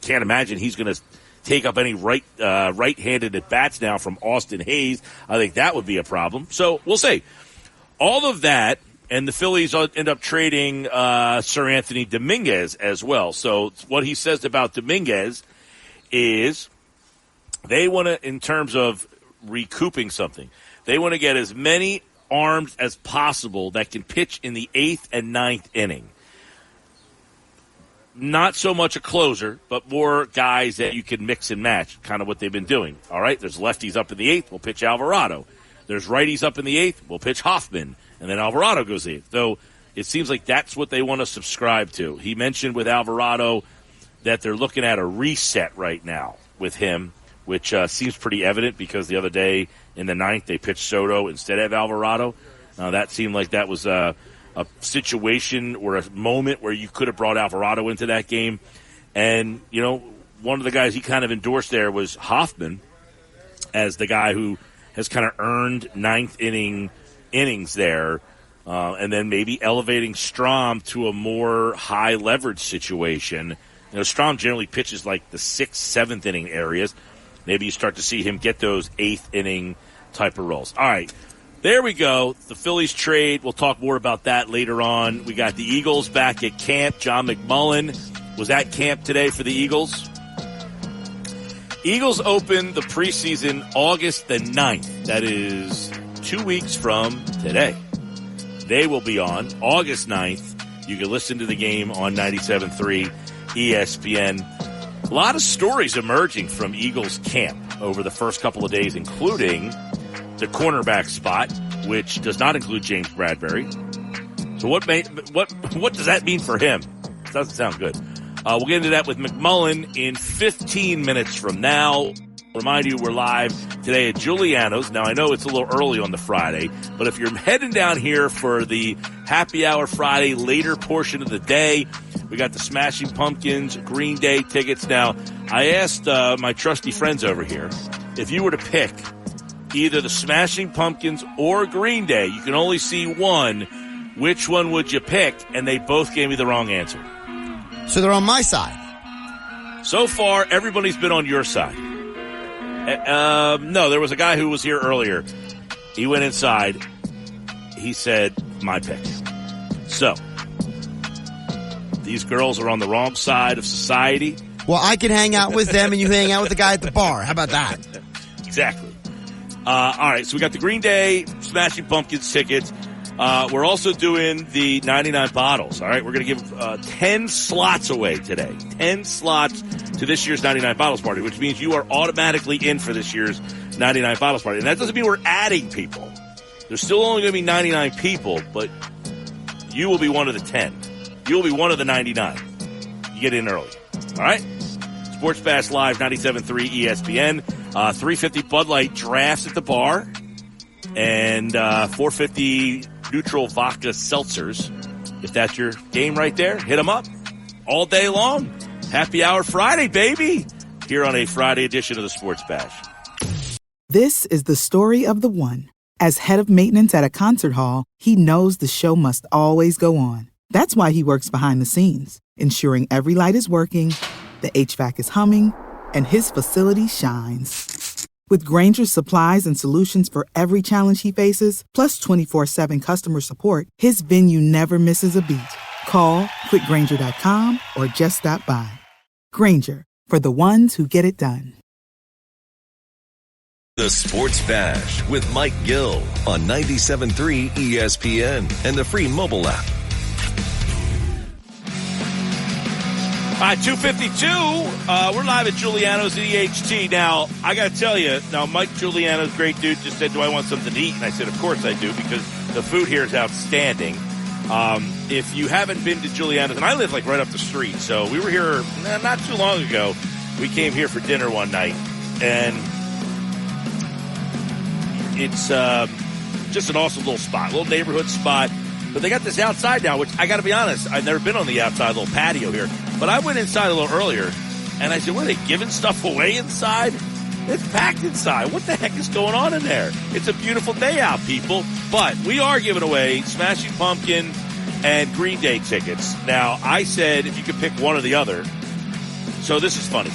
can't imagine he's going to take up any right-handed at-bats now from Austin Hayes. I think that would be a problem. So we'll see. All of that, and the Phillies end up trading Sir Anthony Dominguez as well. So what he says about Dominguez is they want to, in terms of recouping something, they want to get as many arms as possible that can pitch in the 8th and 9th inning. Not so much a closer, but more guys that you can mix and match, kind of what they've been doing. All right, there's lefties up in the 8th, we'll pitch Alvarado. There's righties up in the 8th, we'll pitch Hoffman, and then Alvarado goes 8th. So it seems like that's what they want to subscribe to. He mentioned with Alvarado that they're looking at a reset right now with him, which seems pretty evident because the other day in the 9th they pitched Soto instead of Alvarado. That seemed like that was a situation or a moment where you could have brought Alvarado into that game. And, one of the guys he kind of endorsed there was Hoffman as the guy who has kind of earned 9th innings there. And then maybe elevating Strom to a more high leverage situation. Strom generally pitches like the 6th, 7th inning areas. Maybe you start to see him get those 8th inning type of roles. All right. There we go. The Phillies trade. We'll talk more about that later on. We got the Eagles back at camp. John McMullen was at camp today for the Eagles. Eagles open the preseason August the 9th. That is 2 weeks from today. They will be on August 9th. You can listen to the game on 97.3 ESPN. A lot of stories emerging from Eagles camp over the first couple of days, including the cornerback spot, which does not include James Bradbury. So what does that mean for him? Doesn't sound good. We'll get into that with McMullen in 15 minutes from now. Remind you, we're live today at Giuliano's. Now, I know it's a little early on the Friday, but if you're heading down here for the Happy Hour Friday later portion of the day, we got the Smashing Pumpkins Green Day tickets. Now, I asked my trusty friends over here, if you were to pick either the Smashing Pumpkins or Green Day, you can only see one, which one would you pick? And they both gave me the wrong answer. So they're on my side. So far, everybody's been on your side. No, there was a guy who was here earlier. He went inside. He said, my pick. So, these girls are on the wrong side of society. Well, I can hang out with them and you hang out with the guy at the bar. How about that? Exactly. All right, so we got the Green Day Smashing Pumpkins tickets. We're also doing the 99 bottles. All right, we're going to give 10 slots away today. 10 slots to this year's 99 bottles party, which means you are automatically in for this year's 99 bottles party. And that doesn't mean we're adding people. There's still only going to be 99 people, but you will be one of the 10. You will be one of the 99. You get in early. All right? Sports Bash Live, 97.3 ESPN. 350 Bud Light drafts at the bar. And 450 neutral vodka seltzers. If that's your game right there, hit them up all day long. Happy Hour Friday, baby. Here on a Friday edition of the Sports Bash. This is the story of the one. As head of maintenance at a concert hall, he knows the show must always go on. That's why he works behind the scenes, ensuring every light is working, the HVAC is humming, and his facility shines. With Grainger's supplies and solutions for every challenge he faces, plus 24/7 customer support, his venue never misses a beat. Call quickgrainger.com or just stop by. Grainger, for the ones who get it done. The Sports Bash with Mike Gill on 97.3 ESPN and the free mobile app. All right, 2:52. We're live at Giuliano's at EHT. Now, I got to tell you, Mike Giuliano's great dude, just said, do I want something to eat? And I said, of course I do, because the food here is outstanding. If you haven't been to Giuliano's, and I live like right up the street, so we were here not too long ago. We came here for dinner one night, and it's just an awesome little spot, little neighborhood spot. But they got this outside now, which I got to be honest, I've never been on the outside little patio here. But I went inside a little earlier, and I said, what, are they giving stuff away inside? It's packed inside. What the heck is going on in there? It's a beautiful day out, people. But we are giving away Smashing Pumpkin and Green Day tickets. Now, I said if you could pick one or the other. So this is funny.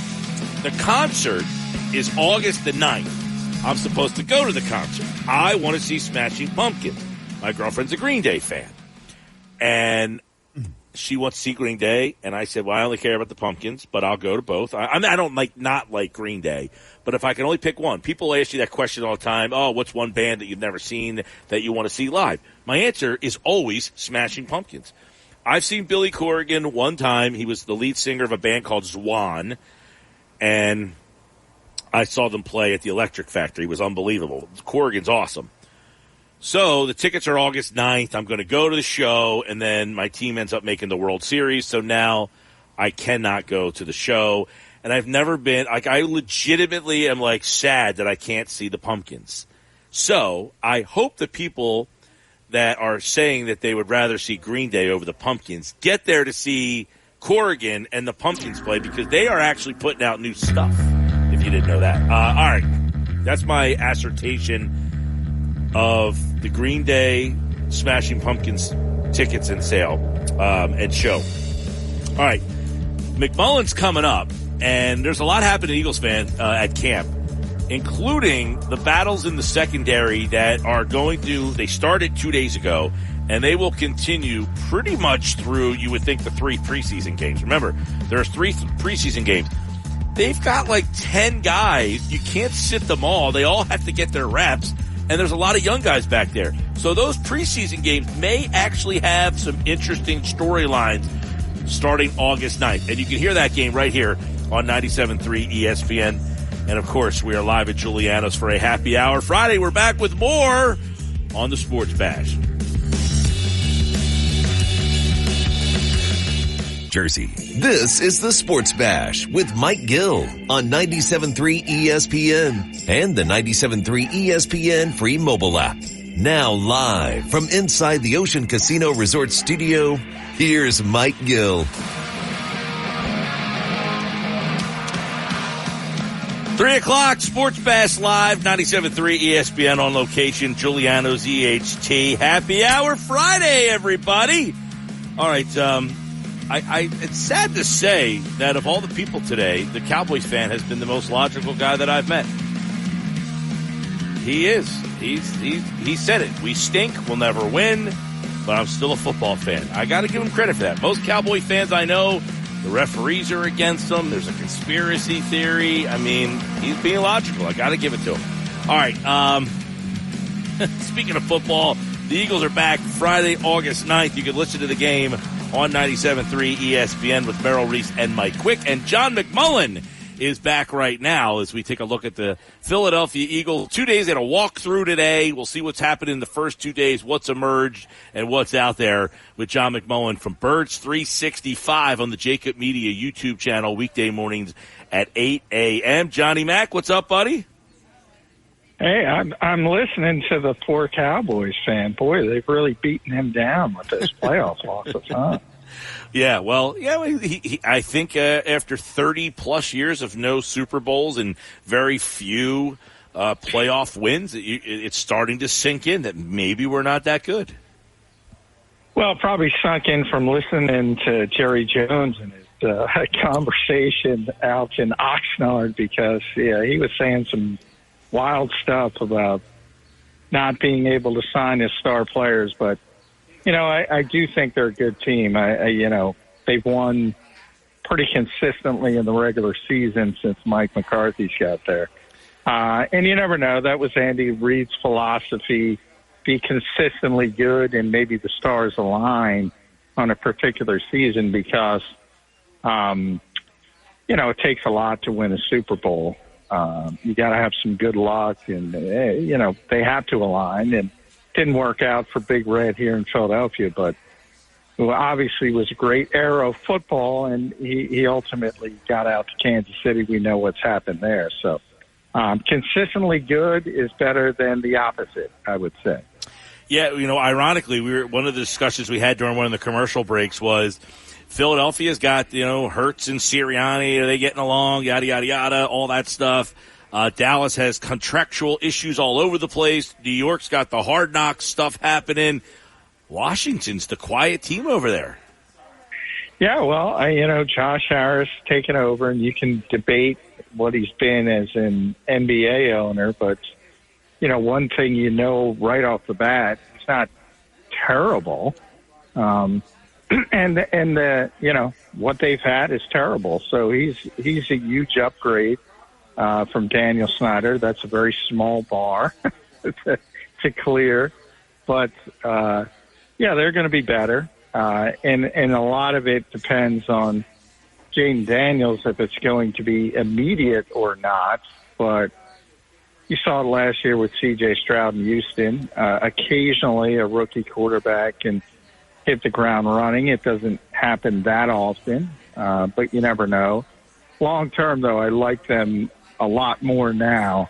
The concert is August the 9th. I'm supposed to go to the concert. I want to see Smashing Pumpkins. My girlfriend's a Green Day fan. And she wants to see Green Day. And I said, well, I only care about the Pumpkins, but I'll go to both. I don't not like Green Day. But if I can only pick one, people ask you that question all the time. Oh, what's one band that you've never seen that you want to see live? My answer is always Smashing Pumpkins. I've seen Billy Corgan one time. He was the lead singer of a band called Zwan. And I saw them play at the Electric Factory. It was unbelievable. Corgan's awesome. So the tickets are August 9th. I'm going to go to the show, and then my team ends up making the World Series. So now I cannot go to the show. And I've never been, I legitimately am sad that I can't see the Pumpkins. So I hope the people that are saying that they would rather see Green Day over the Pumpkins get there to see Corgan and the Pumpkins play, because they are actually putting out new stuff, if you didn't know that. All right. That's my assertion of the Green Day Smashing Pumpkins tickets and sale and show. All right. McMullen's coming up, and there's a lot happening, Eagles fan, at camp, including the battles in the secondary that are they started 2 days ago, and they will continue pretty much through, you would think, the 3 preseason games. Remember, there's 3 preseason games. They've got 10 guys. You can't sit them all. They all have to get their reps. And there's a lot of young guys back there. So those preseason games may actually have some interesting storylines starting August 9th. And you can hear that game right here on 97.3 ESPN. And, of course, we are live at Giuliano's for a Happy Hour Friday. We're back with more on the Sports Bash. Jersey. This is the Sports Bash with Mike Gill on 97.3 ESPN and the 97.3 ESPN free mobile app. Now live from inside the Ocean Casino Resort Studio, here's Mike Gill. 3 o'clock, Sports Bash Live, 97.3 ESPN on location, Giuliano's EHT. Happy Hour Friday, everybody. All right, it's sad to say that of all the people today, the Cowboys fan has been the most logical guy that I've met. He is. He said it. We stink. We'll never win. But I'm still a football fan. I got to give him credit for that. Most Cowboy fans I know, the referees are against them. There's a conspiracy theory. I mean, he's being logical. I got to give it to him. All right. Speaking of football, the Eagles are back Friday, August 9th. You can listen to the game on 97.3 ESPN with Merrill Reese and Mike Quick. And John McMullen is back right now as we take a look at the Philadelphia Eagles. 2 days, they had a walkthrough today. We'll see what's happened in the first 2 days, what's emerged, and what's out there with John McMullen from Birds 365 on the Jacob Media YouTube channel, weekday mornings at 8 a.m. Johnny Mac, what's up, buddy? Hey, I'm listening to the poor Cowboys fan. Boy, they've really beaten him down with those playoff losses, huh? Yeah, well, I think after 30-plus years of no Super Bowls and very few playoff wins, it's starting to sink in that maybe we're not that good. Well, it probably sunk in from listening to Jerry Jones and his conversation out in Oxnard because, he was saying some wild stuff about not being able to sign his star players, but I do think they're a good team. They've won pretty consistently in the regular season since Mike McCarthy's got there. And you never know. That was Andy Reid's philosophy, be consistently good and maybe the stars align on a particular season because, it takes a lot to win a Super Bowl. You got to have some good luck and, they have to align and didn't work out for Big Red here in Philadelphia, but obviously was a great era of football, and he ultimately got out to Kansas City. We know what's happened there. So consistently good is better than the opposite, I would say. Yeah, ironically, one of the discussions we had during one of the commercial breaks was Philadelphia's got, Hurts and Sirianni. Are they getting along? Yada, yada, yada, all that stuff. Dallas has contractual issues all over the place. New York's got the hard knock stuff happening. Washington's the quiet team over there. Yeah, well, Josh Harris taking over, and you can debate what he's been as an NBA owner, but, one thing right off the bat, it's not terrible. And what they've had is terrible. So he's a huge upgrade. From Daniel Snyder. That's a very small bar to clear. But, they're going to be better. And a lot of it depends on Jaden Daniels, if it's going to be immediate or not. But you saw it last year with C.J. Stroud in Houston. Occasionally a rookie quarterback can hit the ground running. It doesn't happen that often, but you never know. Long term, though, I like them a lot more now.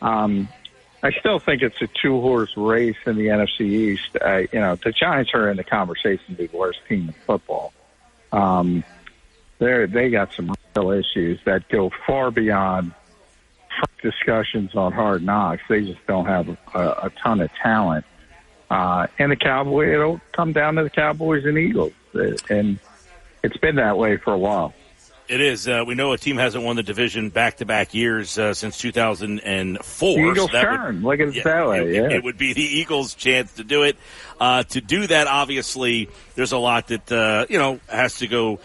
I still think it's a two-horse race in the NFC East. The Giants are in the conversation to be the worst team in football. They got some real issues that go far beyond discussions on Hard Knocks. They just don't have a ton of talent. And the Cowboys, it'll come down to the Cowboys and Eagles. And it's been that way for a while. It is. We know a team hasn't won the division back-to-back years since 2004. The Eagles turn. Look at it that way. It would be the Eagles' chance to do it. To do that, obviously, there's a lot that, has to go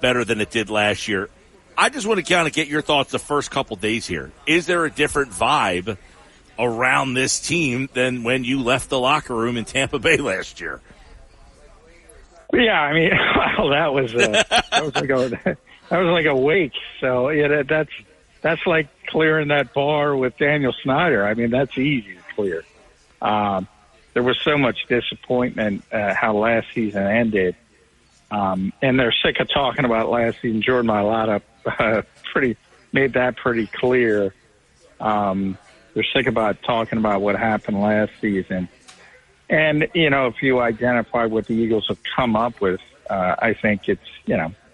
better than it did last year. I just want to kind of get your thoughts the first couple days here. Is there a different vibe around this team than when you left the locker room in Tampa Bay last year? Yeah, I mean, well, that was like a wake. So that's like clearing that bar with Daniel Snyder. I mean, that's easy to clear. There was so much disappointment how last season ended. And they're sick of talking about last season. Jordan Mailata made that pretty clear. They're sick about talking about what happened last season. And, if you identify what the Eagles have come up with, I think it's,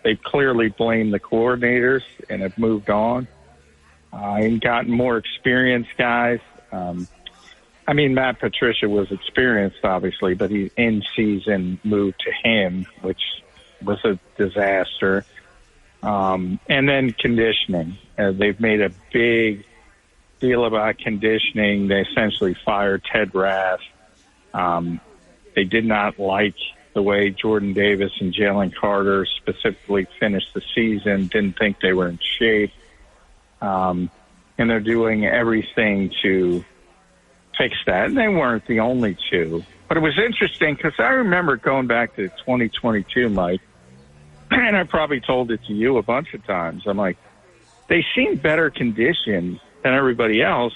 they've clearly blamed the coordinators and have moved on and gotten more experienced guys. Matt Patricia was experienced, obviously, but he in-season moved to him, which was a disaster. And then conditioning. They've made a big deal about conditioning. They essentially fired Ted Rath. They did not like the way Jordan Davis and Jalen Carter specifically finished the season, didn't think they were in shape. And they're doing everything to fix that. And they weren't the only two. But it was interesting because I remember going back to 2022, Mike, and I probably told it to you a bunch of times. I'm like, they seem better conditioned than everybody else,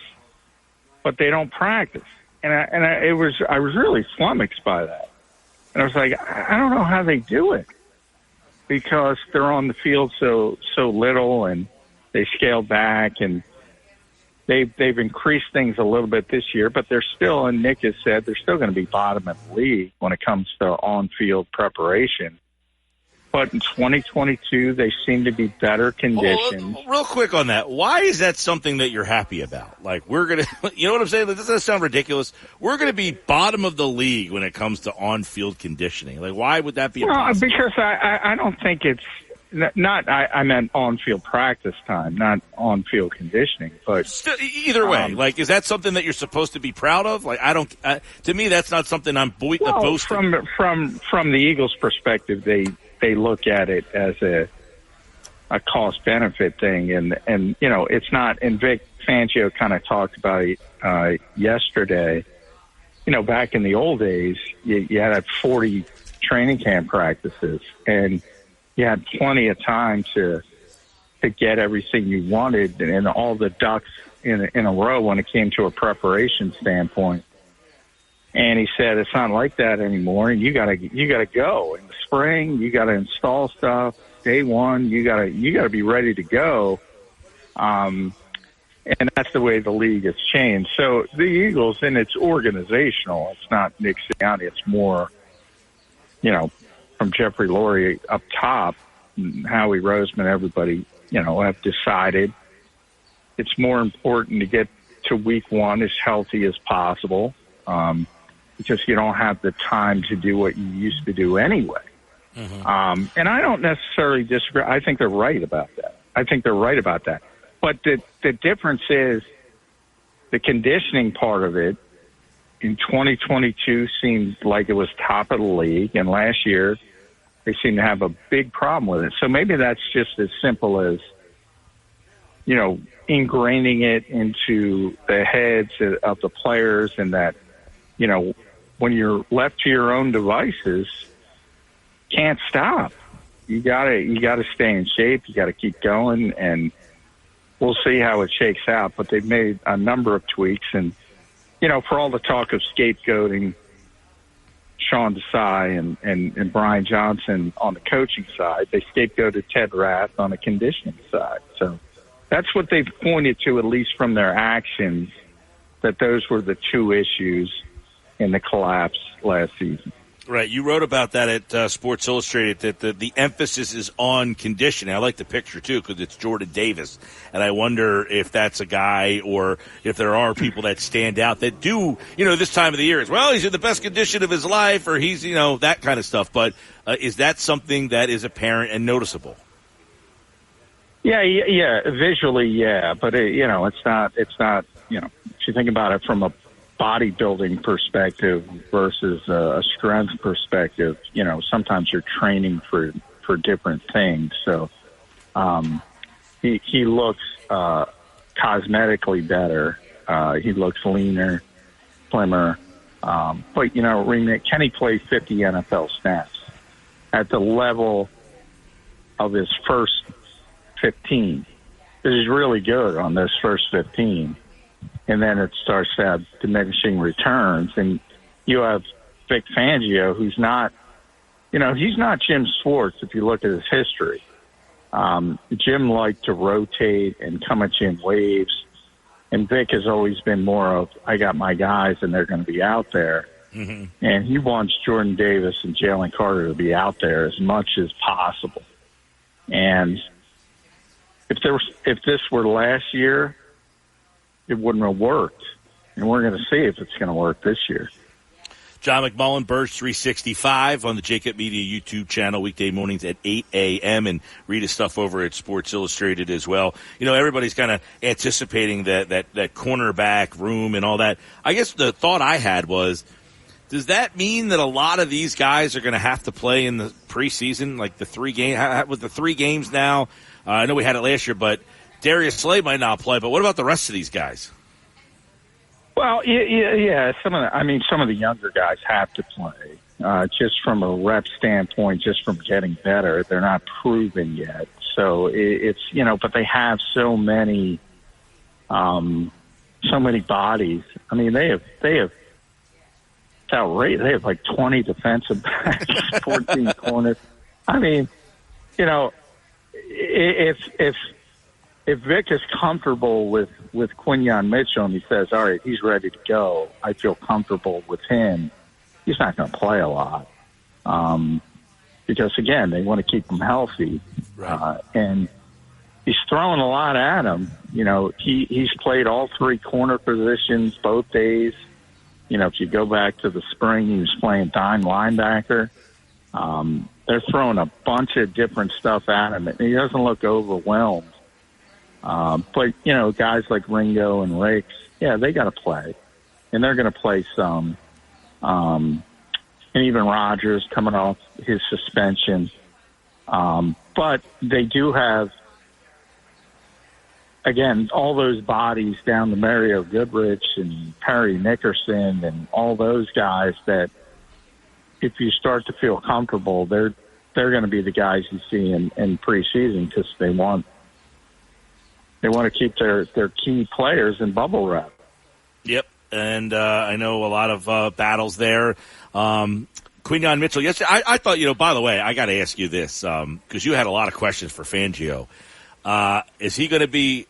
but they don't practice. And I was really flummoxed by that. And I was like, I don't know how they do it because they're on the field so little, and they scaled back, and they've increased things a little bit this year, but they're still, and Nick has said, they're still going to be bottom of the league when it comes to on-field preparation. But in 2022, they seem to be better conditioned. Well, real quick on that, why is that something that you're happy about? Like, we're going to, you know what I'm saying? This doesn't sound ridiculous. We're going to be bottom of the league when it comes to on-field conditioning. Like, why would that be impossible? Because I don't think it's not, I meant on-field practice time, not on-field conditioning. But still, either way, like, is that something that you're supposed to be proud of? Like, to me, that's not something I'm boasting. From the Eagles' perspective, they look at it as a cost-benefit thing. And it's not, and Vic Fangio kind of talked about it yesterday. Back in the old days, you had 40 training camp practices, and you had plenty of time to get everything you wanted and all the ducks in a row when it came to a preparation standpoint. And he said it's not like that anymore. And you gotta go in the spring. You gotta install stuff day one. You gotta be ready to go. And that's the way the league has changed. So the Eagles, and it's organizational. It's not Nick Sirianni. It's more, from Jeffrey Lurie up top, Howie Roseman, everybody, have decided it's more important to get to week one as healthy as possible. Because you don't have the time to do what you used to do anyway. Mm-hmm. And I don't necessarily disagree. I think they're right about that. But the difference is the conditioning part of it in 2022 seemed like it was top of the league. And last year, they seemed to have a big problem with it. So maybe that's just as simple as, ingraining it into the heads of the players, and that, when you're left to your own devices, can't stop. You gotta stay in shape. You gotta keep going, and we'll see how it shakes out. But they've made a number of tweaks, and for all the talk of scapegoating Sean Desai and Brian Johnson on the coaching side, they scapegoated Ted Rath on the conditioning side. So that's what they've pointed to, at least from their actions, that those were the two issues in the collapse last season. Right. You wrote about that at Sports Illustrated, that the emphasis is on conditioning. I like the picture, too, because it's Jordan Davis. And I wonder if that's a guy, or if there are people that stand out that do, this time of the year, he's in the best condition of his life, or he's, that kind of stuff. But is that something that is apparent and noticeable? Yeah, visually, yeah. But, it's not, if you think about it from a bodybuilding perspective versus a strength perspective, sometimes you're training for different things. So he looks cosmetically better. He looks leaner, slimmer. But, can he play 50 NFL snaps at the level of his first 15? Because he's really good on those first 15. And then it starts to have diminishing returns. And you have Vic Fangio, who's not, he's not Jim Schwartz if you look at his history. Jim liked to rotate and come at you in waves. And Vic has always been more of, I got my guys and they're going to be out there. Mm-hmm. And he wants Jordan Davis and Jalen Carter to be out there as much as possible. And if this were last year, it wouldn't have worked. And we're going to see if it's going to work this year. John McMullen, Birds 365 on the Jacob Media YouTube channel, weekday mornings at 8 a.m. and read his stuff over at Sports Illustrated as well. Everybody's kind of anticipating that cornerback room and all that. I guess the thought I had was, does that mean that a lot of these guys are going to have to play in the preseason, like the 3 games? With the 3 games now, I know we had it last year, but Darius Slay might not play. But what about the rest of these guys? Well, yeah. Some of the younger guys have to play, just from a rep standpoint, just from getting better. They're not proven yet, so it's but they have so many bodies. I mean, they have it's outrageous. They have like 20 defensive backs, 14 corners. I mean, if Vic is comfortable with Quinyon Mitchell and he says, all right, he's ready to go, I feel comfortable with him, he's not going to play a lot. Because, again, they want to keep him healthy. Right. And he's throwing a lot at him. He's played all 3 corner positions both days. If you go back to the spring, he was playing dime linebacker. They're throwing a bunch of different stuff at him, and he doesn't look overwhelmed. But, guys like Ringo and Ricks, yeah, they got to play. And they're going to play some. And even Rodgers coming off his suspension. But they do have, again, all those bodies down to Mario Goodrich and Perry Nickerson and all those guys that if you start to feel comfortable, they're going to be the guys you see in preseason because they want to keep their key players in bubble wrap. Yep, and I know a lot of battles there. Quinyon Mitchell, yesterday, I thought, by the way, I got to ask you this, because you had a lot of questions for Fangio. Is he going to be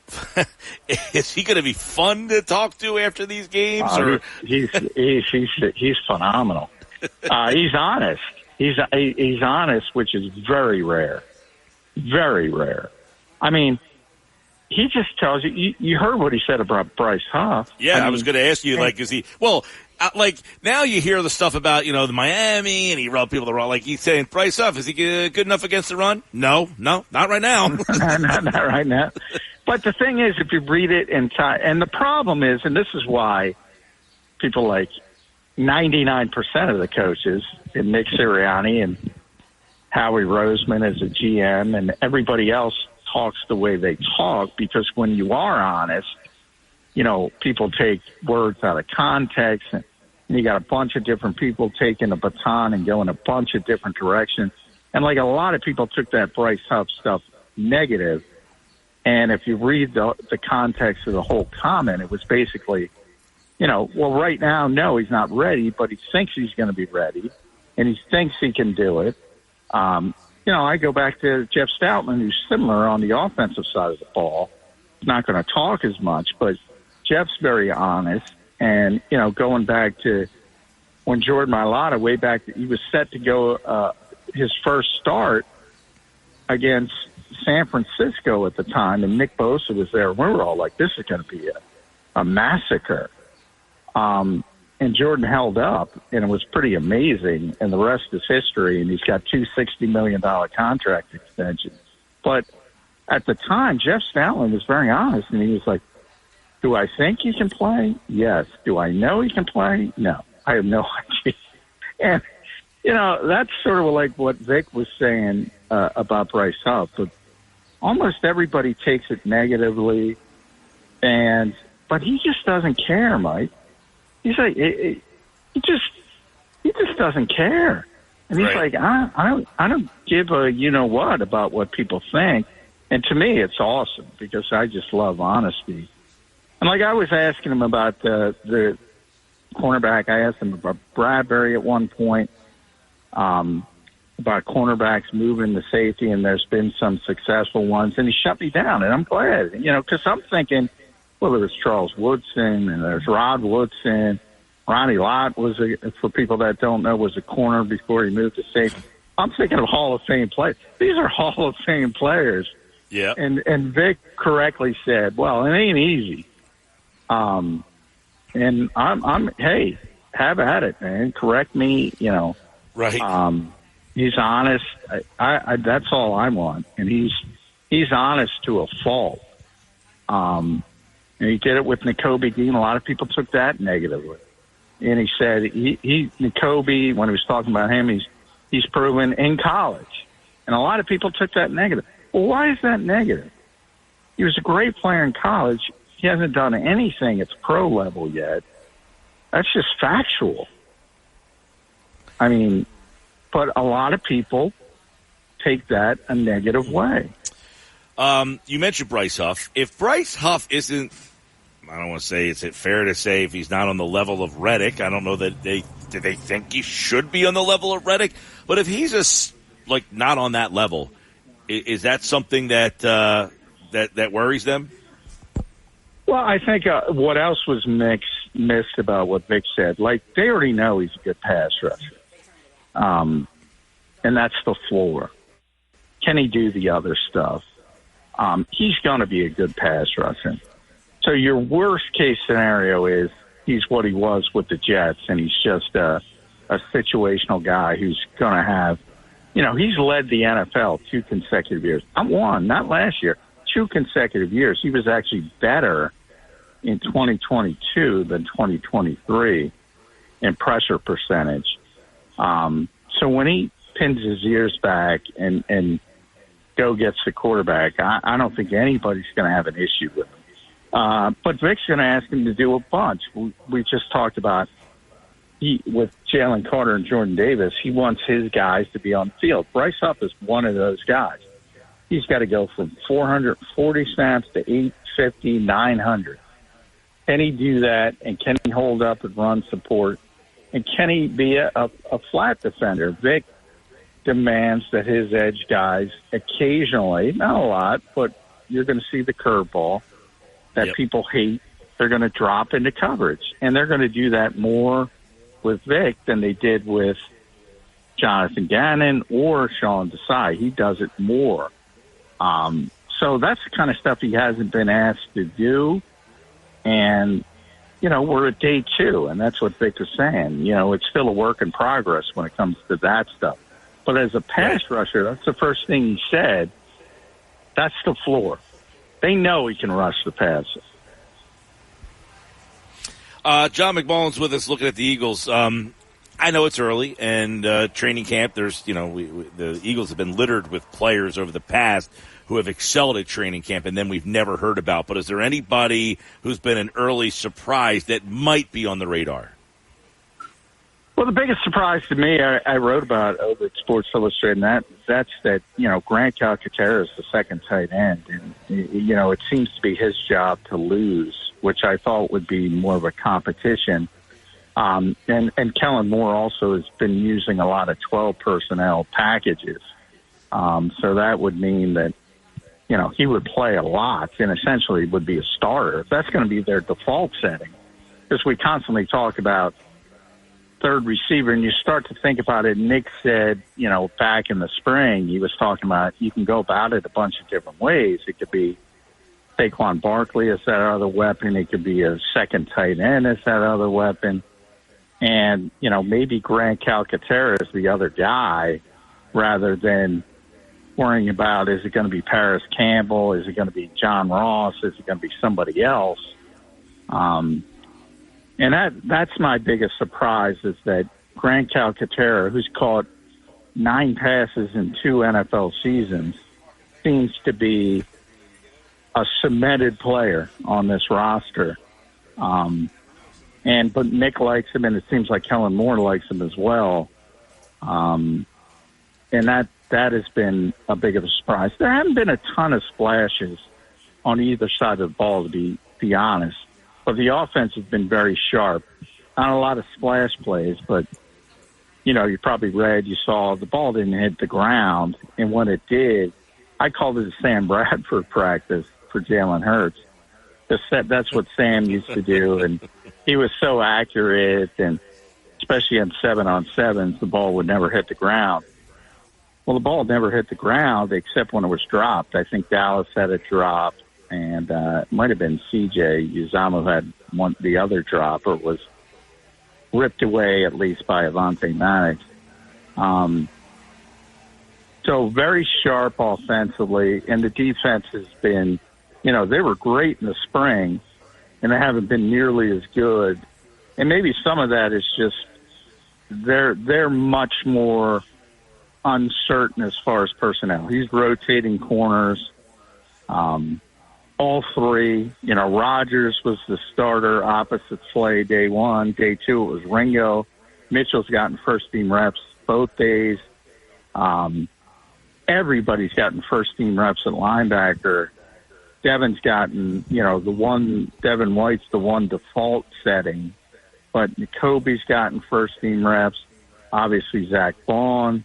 fun to talk to after these games? Or he's phenomenal. He's honest. He's honest, which is very rare. Very rare. I mean, he just tells you. You heard what he said about Bryce Huff. Yeah, I was going to ask you, is he? Well, now you hear the stuff about the Miami, and he rubbed people the wrong. Like he's saying, Bryce Huff, is he good enough against the run? No, not right now. not right now. But the thing is, if you read it and the problem is, and this is why people like 99% of the coaches, and Nick Sirianni and Howie Roseman as a GM, and everybody else talks the way they talk, because when you are honest, people take words out of context, and you got a bunch of different people taking a baton and going a bunch of different directions. And like a lot of people took that Bryce Huff stuff negative. And if you read the context of the whole comment, it was basically, well, right now, no, he's not ready, but he thinks he's going to be ready, and he thinks he can do it. I go back to Jeff Stoutland, who's similar on the offensive side of the ball. He's not going to talk as much, but Jeff's very honest. And, going back to when Jordan Mailata, way back, he was set to go his first start against San Francisco at the time, and Nick Bosa was there. We were all like, this is going to be a massacre. And Jordan held up, and it was pretty amazing, and the rest is history, and he's got 2 $60 million contract extensions. But at the time, Jeff Stoutland was very honest, and he was like, do I think he can play? Yes. Do I know he can play? No. I have no idea. And, that's sort of like what Vic was saying about Bryce Huff. But almost everybody takes it negatively, but he just doesn't care, Mike. He's like, he just doesn't care. And he's right. like, I don't give a what about what people think. And to me, it's awesome because I just love honesty. And like I was asking him about the cornerback, I asked him about Bradbury at one point. about cornerbacks moving to safety, and there's been some successful ones, and he shut me down, and I'm glad, because I'm thinking, well, there was Charles Woodson, and there's Rod Woodson. Ronnie Lott was, for people that don't know, was a corner before he moved to safety. I'm thinking of Hall of Fame players. These are Hall of Fame players. Yeah. And Vic correctly said, well, it ain't easy. And I'm hey, have at it, man. Correct me, Right. He's honest. I that's all I want. And he's honest to a fault. And he did it with Nakobe Dean. A lot of people took that negatively. And he said Nakobe, when he was talking about him, he's proven in college. And a lot of people took that negative. Well, why is that negative? He was a great player in college. He hasn't done anything at the pro level yet. That's just factual. I mean, but a lot of people take that a negative way. You mentioned Bryce Huff. If Bryce Huff isn't, I don't want to say, is it fair to say if he's not on the level of Reddick? I don't know that do they think he should be on the level of Reddick? But if he's just not on that level, is that something that that worries them? Well, I think what else was missed about what Vic said, they already know he's a good pass rusher. And that's the floor. Can he do the other stuff? He's going to be a good pass rusher. So your worst case scenario is he's what he was with the Jets, and he's just a situational guy who's going to have, he's led the NFL 2 consecutive years. Not last year, 2 consecutive years. He was actually better in 2022 than 2023 in pressure percentage. So when he pins his ears back and go gets the quarterback, I don't think anybody's going to have an issue with him. But Vic's going to ask him to do a bunch. We just talked about with Jalen Carter and Jordan Davis, he wants his guys to be on the field. Bryce Huff is one of those guys. He's got to go from 440 snaps to 850, 900. Can he do that, and can he hold up and run support? And can he be a flat defender? Vic demands that his edge guys occasionally, not a lot, but you're going to see the curveball that people hate. They're going to drop into coverage, and they're going to do that more with Vic than they did with Jonathan Gannon or Sean Desai. He does it more. So that's the kind of stuff he hasn't been asked to do. And, we're at day 2, and that's what Vic is saying. It's still a work in progress when it comes to that stuff. But as a pass rusher, that's the first thing he said. That's the floor. They know he can rush the passer. John McMullen's with us looking at the Eagles. I know it's early, and training camp, there's, the Eagles have been littered with players over the past who have excelled at training camp, and then we've never heard about. But is there anybody who's been an early surprise that might be on the radar? Well, the biggest surprise to me, I wrote about over at Sports Illustrated, and that's that, Grant Calcaterra is the second tight end. And, it seems to be his job to lose, which I thought would be more of a competition. And Kellen Moore also has been using a lot of 12 personnel packages. So that would mean that, he would play a lot and essentially would be a starter. That's going to be their default setting, because we constantly talk about third receiver, and you start to think about it. Nick said, back in the spring, he was talking about you can go about it a bunch of different ways. It could be Saquon Barkley as that other weapon. It could be a second tight end as that other weapon. And, maybe Grant Calcaterra is the other guy rather than worrying about, is it going to be Paris Campbell? Is it going to be John Ross? Is it going to be somebody else? And that's my biggest surprise, is that Grant Calcaterra, who's caught 9 passes in 2 NFL seasons, seems to be a cemented player on this roster. But Nick likes him, and it seems like Kellen Moore likes him as well. And that has been a big of a surprise. There haven't been a ton of splashes on either side of the ball, to be honest. But the offense has been very sharp. Not a lot of splash plays, but you probably read, you saw the ball didn't hit the ground. And when it did, I called it a Sam Bradford practice for Jalen Hurts. That's what Sam used to do. And he was so accurate, and especially on 7-on-7s, the ball would never hit the ground. Well, the ball never hit the ground except when it was dropped. I think Dallas had it dropped, and it might have been C.J. Uzomah had the other drop, or was ripped away at least by Avonte Maddox. So very sharp offensively, and the defense has been, they were great in the spring, and they haven't been nearly as good. And maybe some of that is just they're much more uncertain as far as personnel. He's rotating corners. All three, Rodgers was the starter opposite Slay day one. Day two, it was Ringo. Mitchell's gotten first-team reps both days. Everybody's gotten first-team reps at linebacker. Devin's gotten, Devin White's the one default setting. But Jacoby's gotten first-team reps. Obviously, Zach Vaughn.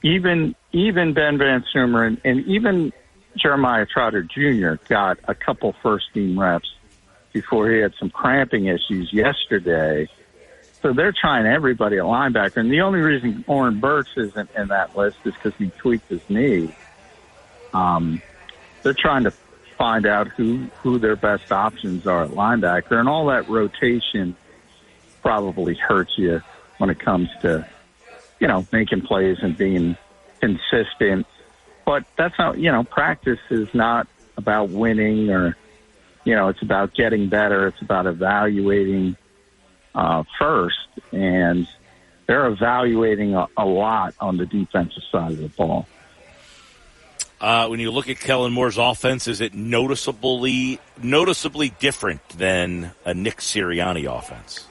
Even Ben Van Sumer and even Jeremiah Trotter Jr. got a couple first-team reps before he had some cramping issues yesterday. So they're trying everybody at linebacker. And the only reason Oren Burks isn't in that list is because he tweaked his knee. They're trying to find out who their best options are at linebacker. And all that rotation probably hurts you when it comes to, making plays and being consistent. But that's not, practice is not about winning or, it's about getting better. It's about evaluating first. And they're evaluating a lot on the defensive side of the ball. When you look at Kellen Moore's offense, is it noticeably different than a Nick Sirianni offense?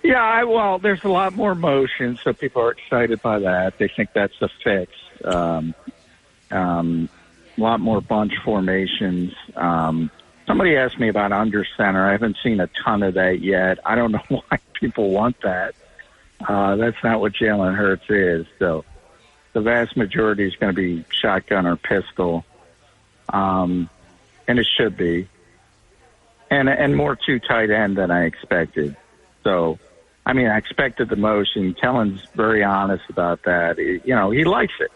Yeah, well, there's a lot more motion, so people are excited by that. They think that's a fix. A lot more bunch formations. Somebody asked me about under center. I haven't seen a ton of that yet. I don't know why people want that. That's not what Jalen Hurts is. So the vast majority is going to be shotgun or pistol, and it should be. And more two tight end than I expected. So, I expected the motion. Kellen's very honest about that. He likes it.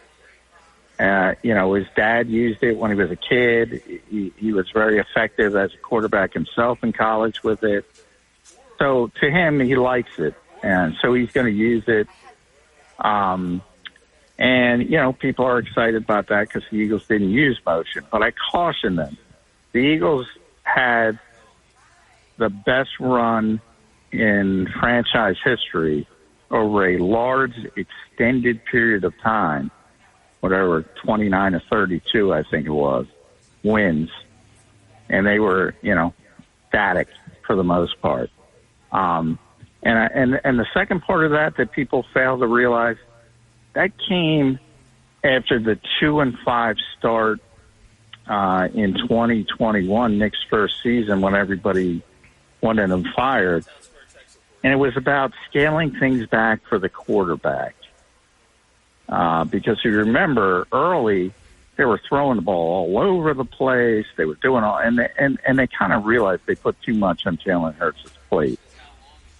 His dad used it when he was a kid. He was very effective as a quarterback himself in college with it. So to him, he likes it. And so he's going to use it. And, people are excited about that because the Eagles didn't use motion. But I caution them. The Eagles had the best run in franchise history over a large, extended period of time, whatever, 29 or 32, I think it was, wins. And they were, static for the most part. And the second part of that people fail to realize, that came after the 2-5 start in 2021, Nick's first season, when everybody wanted him fired. And it was about scaling things back for the quarterback. Because you remember early, they were throwing the ball all over the place. They were doing all, and they kind of realized they put too much on Jalen Hurts' plate.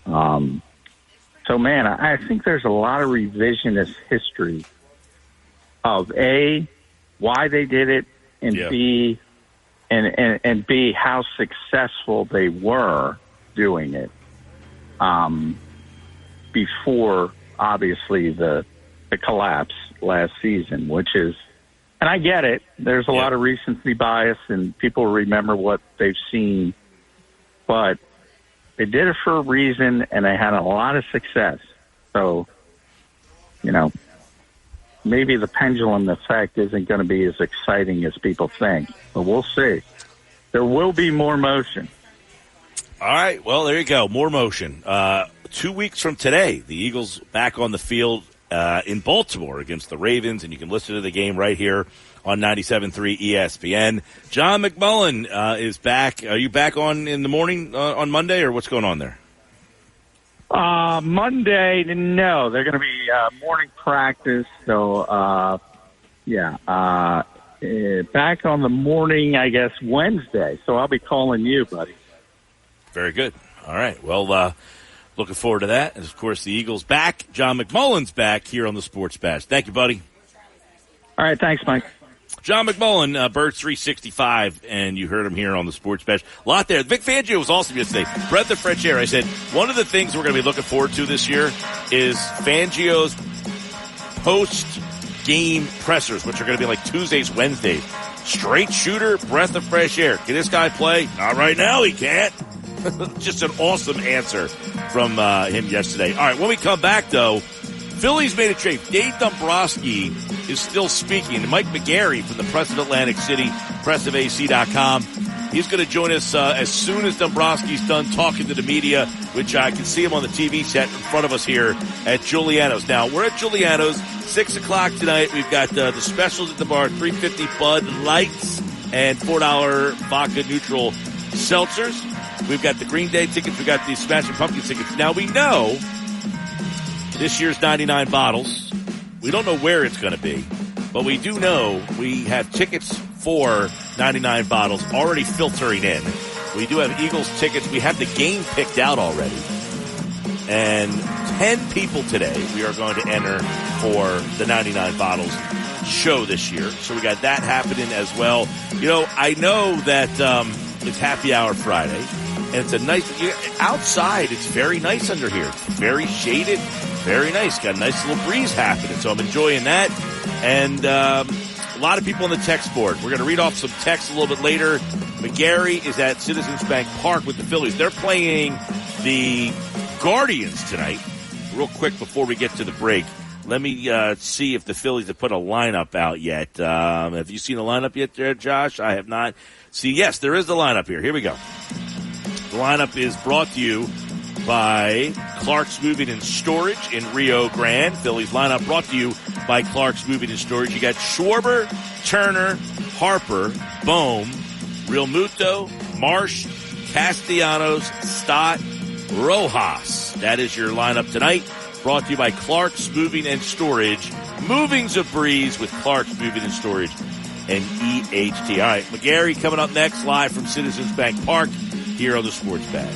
So, man, I think there's a lot of revisionist history of A, why they did it, and B, and B, how successful they were doing it before, obviously, the collapse last season, which is, and I get it, there's a lot of recency bias and people remember what they've seen, but they did it for a reason and they had a lot of success. So, maybe the pendulum effect isn't going to be as exciting as people think, but we'll see. There will be more motion. All right, well, there you go, more motion. 2 weeks from today, the Eagles back on the field in Baltimore against the Ravens, and you can listen to the game right here on 97.3 ESPN. John McMullen is back. Are you back on in the morning on Monday, or what's going on there? Monday, no. They're going to be morning practice. So, back on the morning, I guess, Wednesday. So I'll be calling you, buddy. Very good. All right. Well, looking forward to that. And, of course, the Eagles back. John McMullen's back here on the Sports Bash. Thank you, buddy. All right. Thanks, Mike. John McMullen, Birds 365, and you heard him here on the Sports Bash. A lot there. Vic Fangio was awesome yesterday. Breath of fresh air. I said, one of the things we're going to be looking forward to this year is Fangio's post-game pressers, which are going to be like Tuesdays, Wednesdays. Straight shooter, breath of fresh air. Can this guy play? Not right now, he can't. Just an awesome answer from him yesterday. All right, when we come back, though, Phillies made a trade. Dave Dombrowski is still speaking. Mike McGarry from the Press of Atlantic City, pressofac.com. He's going to join us as soon as Dombrowski's done talking to the media, which I can see him on the TV set in front of us here at Giuliano's. Now, we're at Giuliano's, 6 o'clock tonight. We've got the specials at the bar, $3.50 Bud Lights and $4 vodka neutral seltzers. We've got the Green Day tickets. We've got the Smashing Pumpkins tickets. Now, we know this year's 99 bottles. We don't know where it's going to be, but we do know we have tickets for 99 bottles already filtering in. We do have Eagles tickets. We have the game picked out already. And 10 people today we are going to enter for the 99 bottles show this year. So we got that happening as well. You know, I know that it's Happy Hour Friday, and it's a nice, outside it's very nice under here. It's very shaded. Very nice. Got a nice little breeze happening, so I'm enjoying that. And a lot of people on the text board. We're going to read off some text a little bit later. McGarry is at Citizens Bank Park with the Phillies. They're playing the Guardians tonight. Real quick before we get to the break, let me see if the Phillies have put a lineup out yet. Have you seen the lineup yet there, Josh? I have not. See, yes, there is the lineup here. Here we go. The lineup is brought to you by Clark's Moving and Storage in Rio Grande. Phillies lineup brought to you by Clark's Moving and Storage. You got Schwarber, Turner, Harper, Bohm, Real Muto, Marsh, Castellanos, Stott, Rojas. That is your lineup tonight. Brought to you by Clark's Moving and Storage. Moving's a breeze with Clark's Moving and Storage and EHT. All right, McGarry coming up next, live from Citizens Bank Park here on the Sports Bash.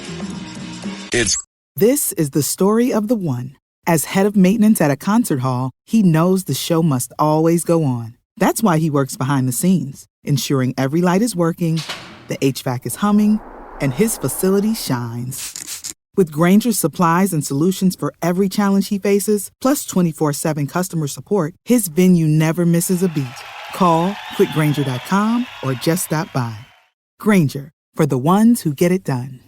This is the story of the one. As head of maintenance at a concert hall, he knows the show must always go on. That's why he works behind the scenes, ensuring every light is working, the HVAC is humming, and his facility shines. With Grainger's supplies and solutions for every challenge he faces, plus 24/7 customer support, his venue never misses a beat. Call quickgrainger.com or just stop by. Grainger, for the ones who get it done.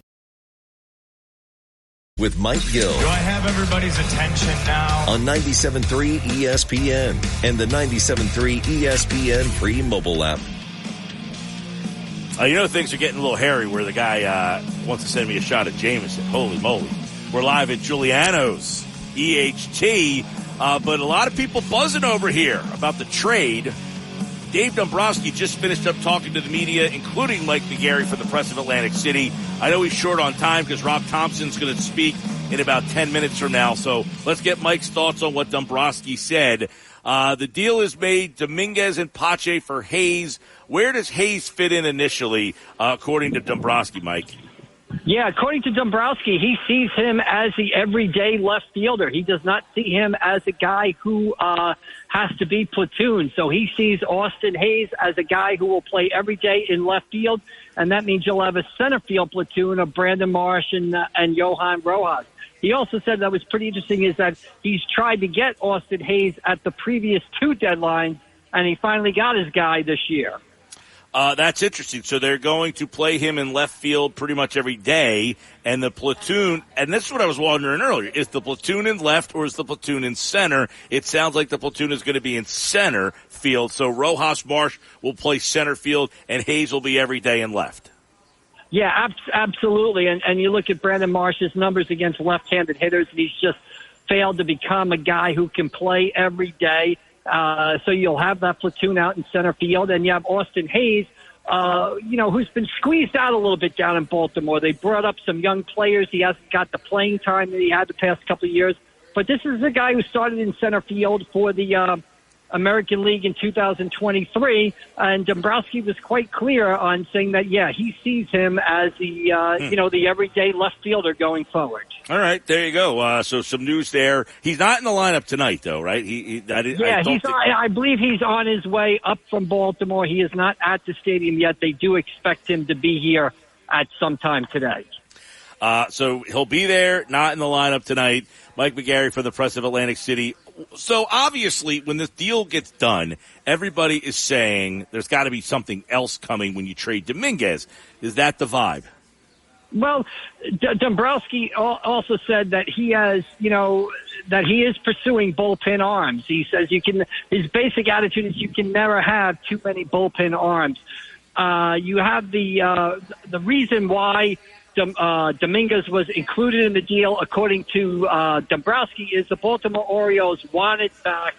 With Mike Gill. Do I have everybody's attention now? On 97.3 ESPN and the 97.3 ESPN free mobile app. You know, things are getting a little hairy where the guy wants to send me a shot at Jameson. Holy moly. We're live at Giuliano's EHT, but a lot of people buzzing over here about the trade. Dave Dombrowski just finished up talking to the media, including Mike McGarry from the Press of Atlantic City. I know he's short on time because Rob Thompson's going to speak in about 10 minutes from now. So let's get Mike's thoughts on what Dombrowski said. The deal is made, Dominguez and Pache for Hayes. Where does Hayes fit in initially, according to Dombrowski, Mike? Yeah, according to Dombrowski, he sees him as the everyday left fielder. He does not see him as a guy who has to be platoon. So he sees Austin Hayes as a guy who will play every day in left field, and that means you'll have a center field platoon of Brandon Marsh and Johan Rojas. He also said that was pretty interesting is that he's tried to get Austin Hayes at the previous two deadlines, and he finally got his guy this year. That's interesting. So they're going to play him in left field pretty much every day, and the platoon, and this is what I was wondering earlier, is the platoon in left or is the platoon in center? It sounds like the platoon is going to be in center field, so Rojas Marsh will play center field, and Hayes will be every day in left. Yeah, absolutely. And you look at Brandon Marsh's numbers against left-handed hitters, and he's just failed to become a guy who can play every day. So you'll have that platoon out in center field, and you have Austin Hayes, who's been squeezed out a little bit down in Baltimore. They brought up some young players. He hasn't got the playing time that he had the past couple of years. But this is a guy who started in center field for the American League in 2023, and Dombrowski was quite clear on saying that, he sees him as the, the everyday left fielder going forward. All right, there you go. So some news there. He's not in the lineup tonight, though, right? I believe he's on his way up from Baltimore. He is not at the stadium yet. They do expect him to be here at some time today. So he'll be there, not in the lineup tonight. Mike McGarry from the Press of Atlantic City. So obviously, when this deal gets done, everybody is saying there's got to be something else coming when you trade Dominguez. Is that the vibe? Well, Dombrowski also said that he has, that he is pursuing bullpen arms. He says his basic attitude is you can never have too many bullpen arms. You have the reason why Dominguez was included in the deal, according to Dombrowski, is the Baltimore Orioles wanted back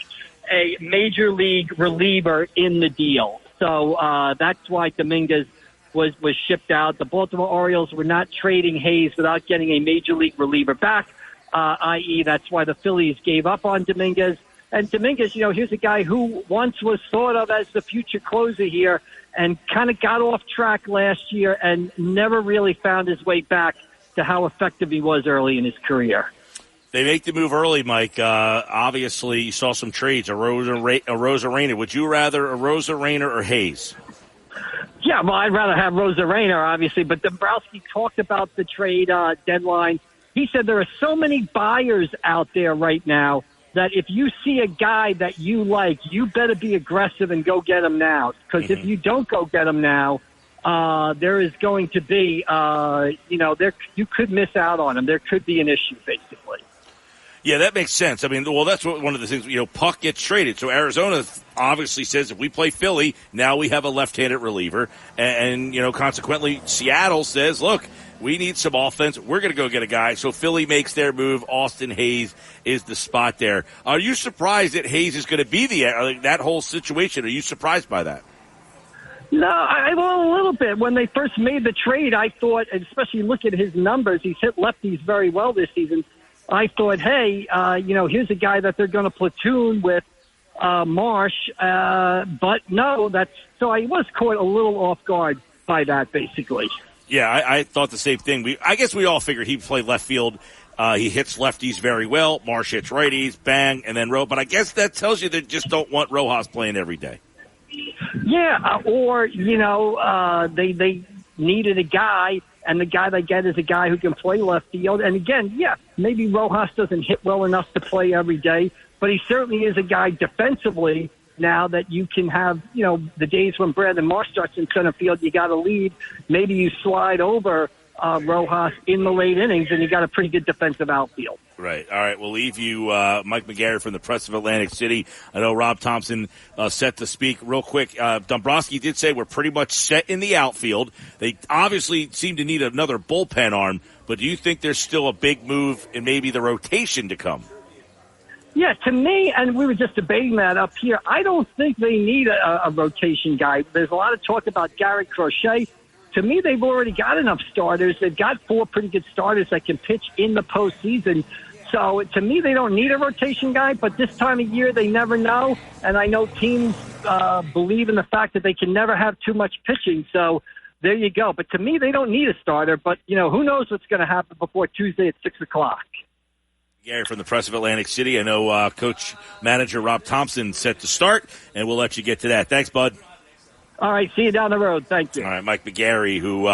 a major league reliever in the deal. So that's why Dominguez was shipped out. The Baltimore Orioles were not trading Hayes without getting a major league reliever back, i.e. that's why the Phillies gave up on Dominguez. And Dominguez, here's a guy who once was thought of as the future closer here and kind of got off track last year and never really found his way back to how effective he was early in his career. They make the move early, Mike. Obviously, you saw some trades, Arozarena. Would you rather Arozarena or Hayes? Yeah, well, I'd rather have Arozarena, obviously, but Dombrowski talked about the trade deadline. He said there are so many buyers out there right now that if you see a guy that you like, you better be aggressive and go get him now. Because if you don't go get him now, there is going to be, you could miss out on him. There could be an issue, basically. Yeah, that makes sense. I mean, well, that's one of the things, Puck gets traded. So Arizona obviously says if we play Philly, now we have a left-handed reliever. And consequently, Seattle says, look, we need some offense. We're going to go get a guy. So Philly makes their move. Austin Hayes is the spot there. Are you surprised that Hayes is going to be that whole situation? Are you surprised by that? No, a little bit. When they first made the trade, I thought, especially look at his numbers, he's hit lefties very well this season. I thought, hey, here's a guy that they're going to platoon with Marsh. But no, so I was caught a little off guard by that, basically. Yeah, I thought the same thing. I guess we all figured he'd play left field. He hits lefties very well. Marsh hits righties, bang, and then But I guess that tells you they just don't want Rojas playing every day. Yeah, or, they needed a guy, and the guy they get is a guy who can play left field. And again, maybe Rojas doesn't hit well enough to play every day, but he certainly is a guy defensively now that you can have, the days when Brandon Marsh starts in center field, you got a lead. Maybe you slide over Rojas in the late innings, and you got a pretty good defensive outfield. Right. All right. We'll leave you, Mike McGarry from the Press of Atlantic City. I know Rob Thompson set to speak real quick. Dombrowski did say we're pretty much set in the outfield. They obviously seem to need another bullpen arm, but do you think there's still a big move in maybe the rotation to come? Yeah, to me, and we were just debating that up here, I don't think they need a rotation guy. There's a lot of talk about Garrett Crochet. To me, they've already got enough starters. They've got 4 pretty good starters that can pitch in the postseason. So to me, they don't need a rotation guy, but this time of year, they never know. And I know teams believe in the fact that they can never have too much pitching. So there you go. But to me, they don't need a starter. But, who knows what's going to happen before Tuesday at 6 o'clock. Gary from the Press of Atlantic City. I know Coach Manager Rob Thompson set to start, and we'll let you get to that. Thanks, bud. All right, see you down the road. Thank you. All right, Mike McGarry, who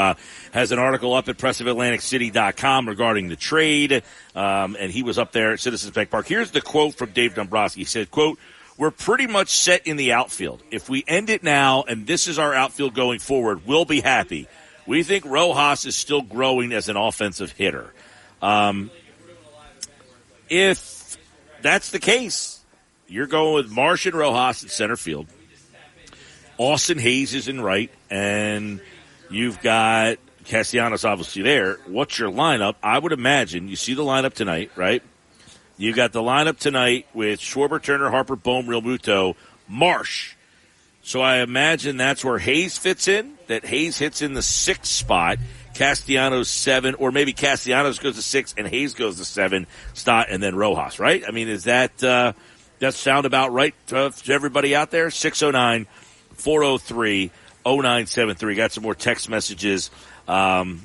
has an article up at pressofatlanticcity.com regarding the trade, and he was up there at Citizens Bank Park. Here's the quote from Dave Dombrowski. He said, quote, "We're pretty much set in the outfield. If we end it now and this is our outfield going forward, we'll be happy. We think Rojas is still growing as an offensive hitter." If that's the case, you're going with Marsh and Rojas at center field. Austin Hayes is in right, and you've got Castellanos obviously there. What's your lineup? I would imagine you see the lineup tonight, right? You got the lineup tonight with Schwarber, Turner, Harper, Bohm, Realmuto, Marsh, So I imagine that's where Hayes fits in, that Hayes hits in the 6th spot, Castellanos 7, or maybe Castellanos goes to 6 and Hayes goes to 7, Stott, and then Rojas, right? I mean, is that sound about right to everybody out there? 609-403-0973. Got some more text messages on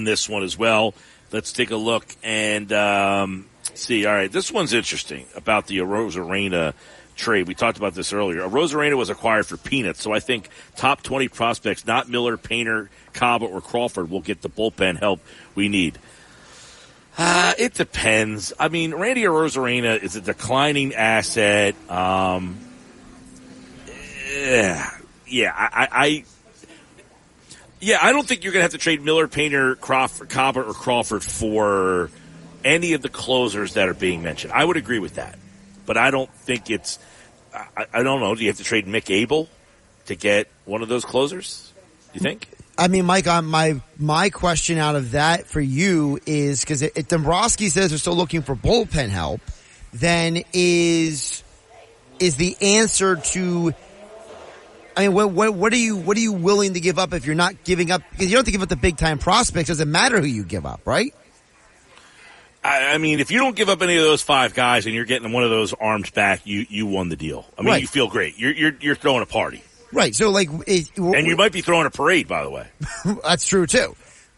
this one as well. Let's take a look and see. All right, this one's interesting about the Arozarena trade. We talked about this earlier. Arozarena was acquired for peanuts, so I think top 20 prospects, not Miller, Painter, Caba, or Crawford, will get the bullpen help we need. It depends. I mean, Randy Arozarena is a declining asset. I don't think you're going to have to trade Miller, Painter, Crawford, Caba, or Crawford for any of the closers that are being mentioned. I would agree with that. But I don't think it's I don't know. Do you have to trade Mick Abel to get one of those closers? You think? I mean, Mike, my question out of that for you is, because if Dombrowski says they're still looking for bullpen help, then is the answer to, I mean, what are you willing to give up if you're not giving up? Because you don't have to give up the big time prospects. It doesn't matter who you give up, right? I mean, if you don't give up any of those 5 guys and you're getting one of those arms back, you won the deal. I mean, right. You feel great. You're throwing a party. Right. So and you might be throwing a parade, by the way. That's true too.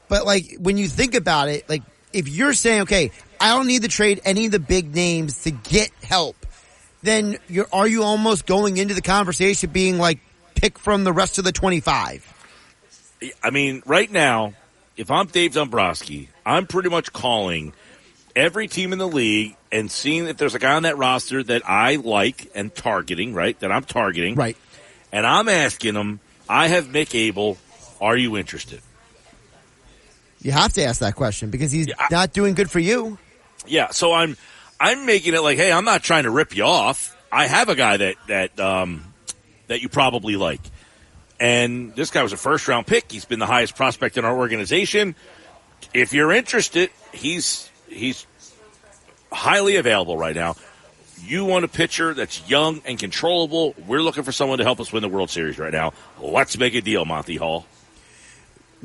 But when you think about it, if you're saying, okay, I don't need to trade any of the big names to get help, then are you almost going into the conversation being pick from the rest of the 25? I mean, right now, if I'm Dave Dombrowski, I'm pretty much calling every team in the league and seeing if there's a guy on that roster that I like and targeting, right, that I'm targeting. Right. And I'm asking them, I have Mick Abel, are you interested? You have to ask that question because he's not doing good for you. Yeah, so I'm making it hey, I'm not trying to rip you off. I have a guy that you probably like. And this guy was a first-round pick. He's been the highest prospect in our organization. If you're interested, he's highly available right now. You want a pitcher that's young and controllable. We're looking for someone to help us win the World Series right now. Let's make a deal, Monty Hall.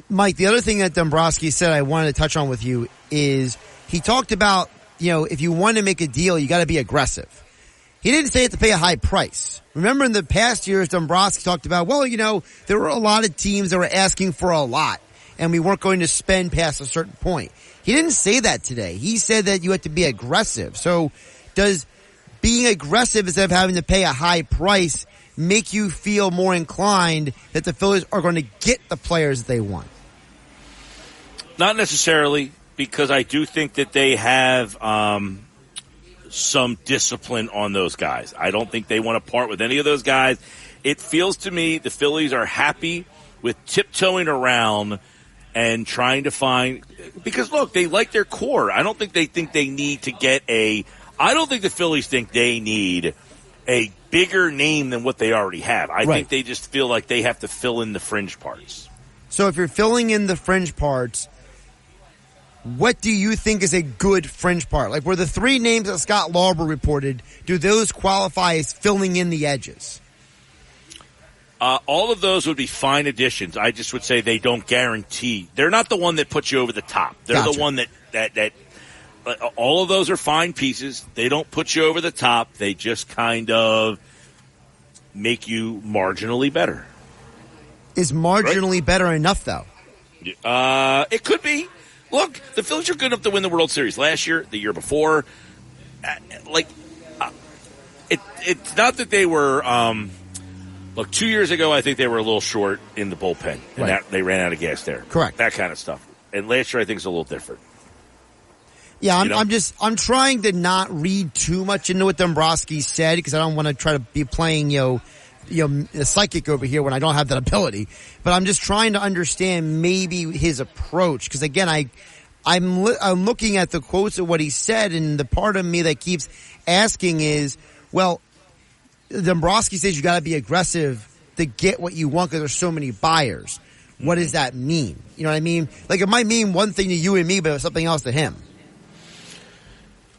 Mike, the other thing that Dombrowski said I wanted to touch on with you is he talked about, if you want to make a deal, you got to be aggressive. He didn't say you have to pay a high price. Remember in the past years, Dombrowski talked about, there were a lot of teams that were asking for a lot, and we weren't going to spend past a certain point. He didn't say that today. He said that you have to be aggressive. So does being aggressive instead of having to pay a high price make you feel more inclined that the Phillies are going to get the players that they want? Not necessarily, because I do think that they have some discipline on those guys. I don't think they want to part with any of those guys. It feels to me the Phillies are happy with tiptoeing around and trying to find, because look, they like their core. I don't think they think they need to get I don't think the Phillies think they need a bigger name than what they already have. I think they just feel like they have to fill in the fringe parts. So if you're filling in the fringe parts, what do you think is a good fringe part? Were the 3 names that Scott Lauber reported, do those qualify as filling in the edges? All of those would be fine additions. I just would say they don't guarantee. They're not the one that puts you over the top. They're the one that all of those are fine pieces. They don't put you over the top. They just kind of make you marginally better. Is marginally better enough, though? It could be. Look, the Phillies are good enough to win the World Series last year, the year before. It's not that they were. Look, 2 years ago, I think they were a little short in the bullpen, and they ran out of gas there. Correct. That kind of stuff. And last year, I think it's a little different. Yeah, I'm trying to not read too much into what Dombrowski said because I don't want to try to be playing, a psychic over here when I don't have that ability. But I'm just trying to understand maybe his approach because again, I'm looking at the quotes of what he said, and the part of me that keeps asking is, well, Dombrowski says you got to be aggressive to get what you want because there's so many buyers. What does that mean? You know what I mean? It might mean one thing to you and me, but something else to him.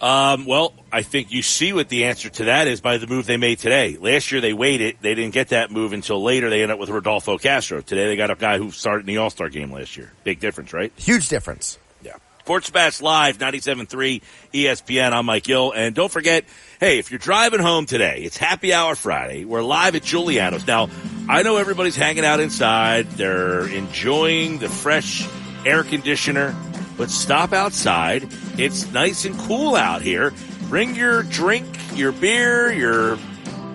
Well, I think you see what the answer to that is by the move they made today. Last year they waited. They didn't get that move until later. They ended up with Rodolfo Castro. Today they got a guy who started in the All-Star game last year. Big difference, right? Huge difference. Yeah. Sports Bash Live, 97.3 ESPN. I'm Mike Gill. And don't forget, hey, if you're driving home today, it's Happy Hour Friday. We're live at Giuliano's. Now, I know everybody's hanging out inside. They're enjoying the fresh air conditioner. But stop outside. It's nice and cool out here. Bring your drink, your beer, your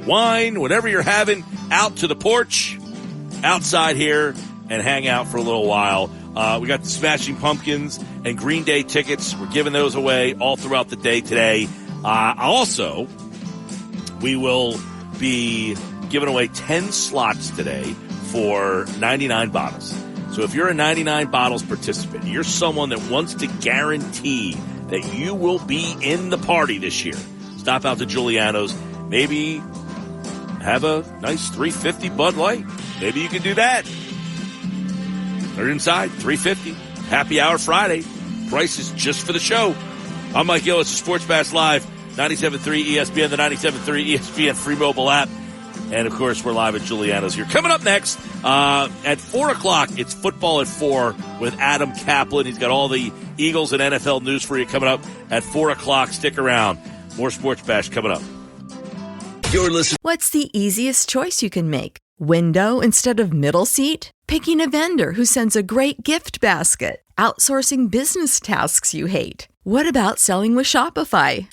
wine, whatever you're having, out to the porch outside here and hang out for a little while. We got the Smashing Pumpkins and Green Day tickets. We're giving those away all throughout the day today. Also, we will be giving away 10 slots today for 99 bottles. So if you're a 99 bottles participant, you're someone that wants to guarantee that you will be in the party this year, stop out to Giuliano's. Maybe have a nice $3.50 Bud Light. Maybe you can do that. They're inside, $3.50. Happy Hour Friday. Prices just for the show. I'm Mike Gill. It's Sports Bash Live, 97.3 ESPN, the 97.3 ESPN free mobile app. And, of course, we're live at Giuliano's here. Coming up next, at 4 o'clock, it's Football at 4 with Adam Kaplan. He's got all the Eagles and NFL news for you coming up at 4 o'clock. Stick around. More Sports Bash coming up. You're listening. What's the easiest choice you can make? Window instead of middle seat? Picking a vendor who sends a great gift basket? Outsourcing business tasks you hate? What about selling with Shopify?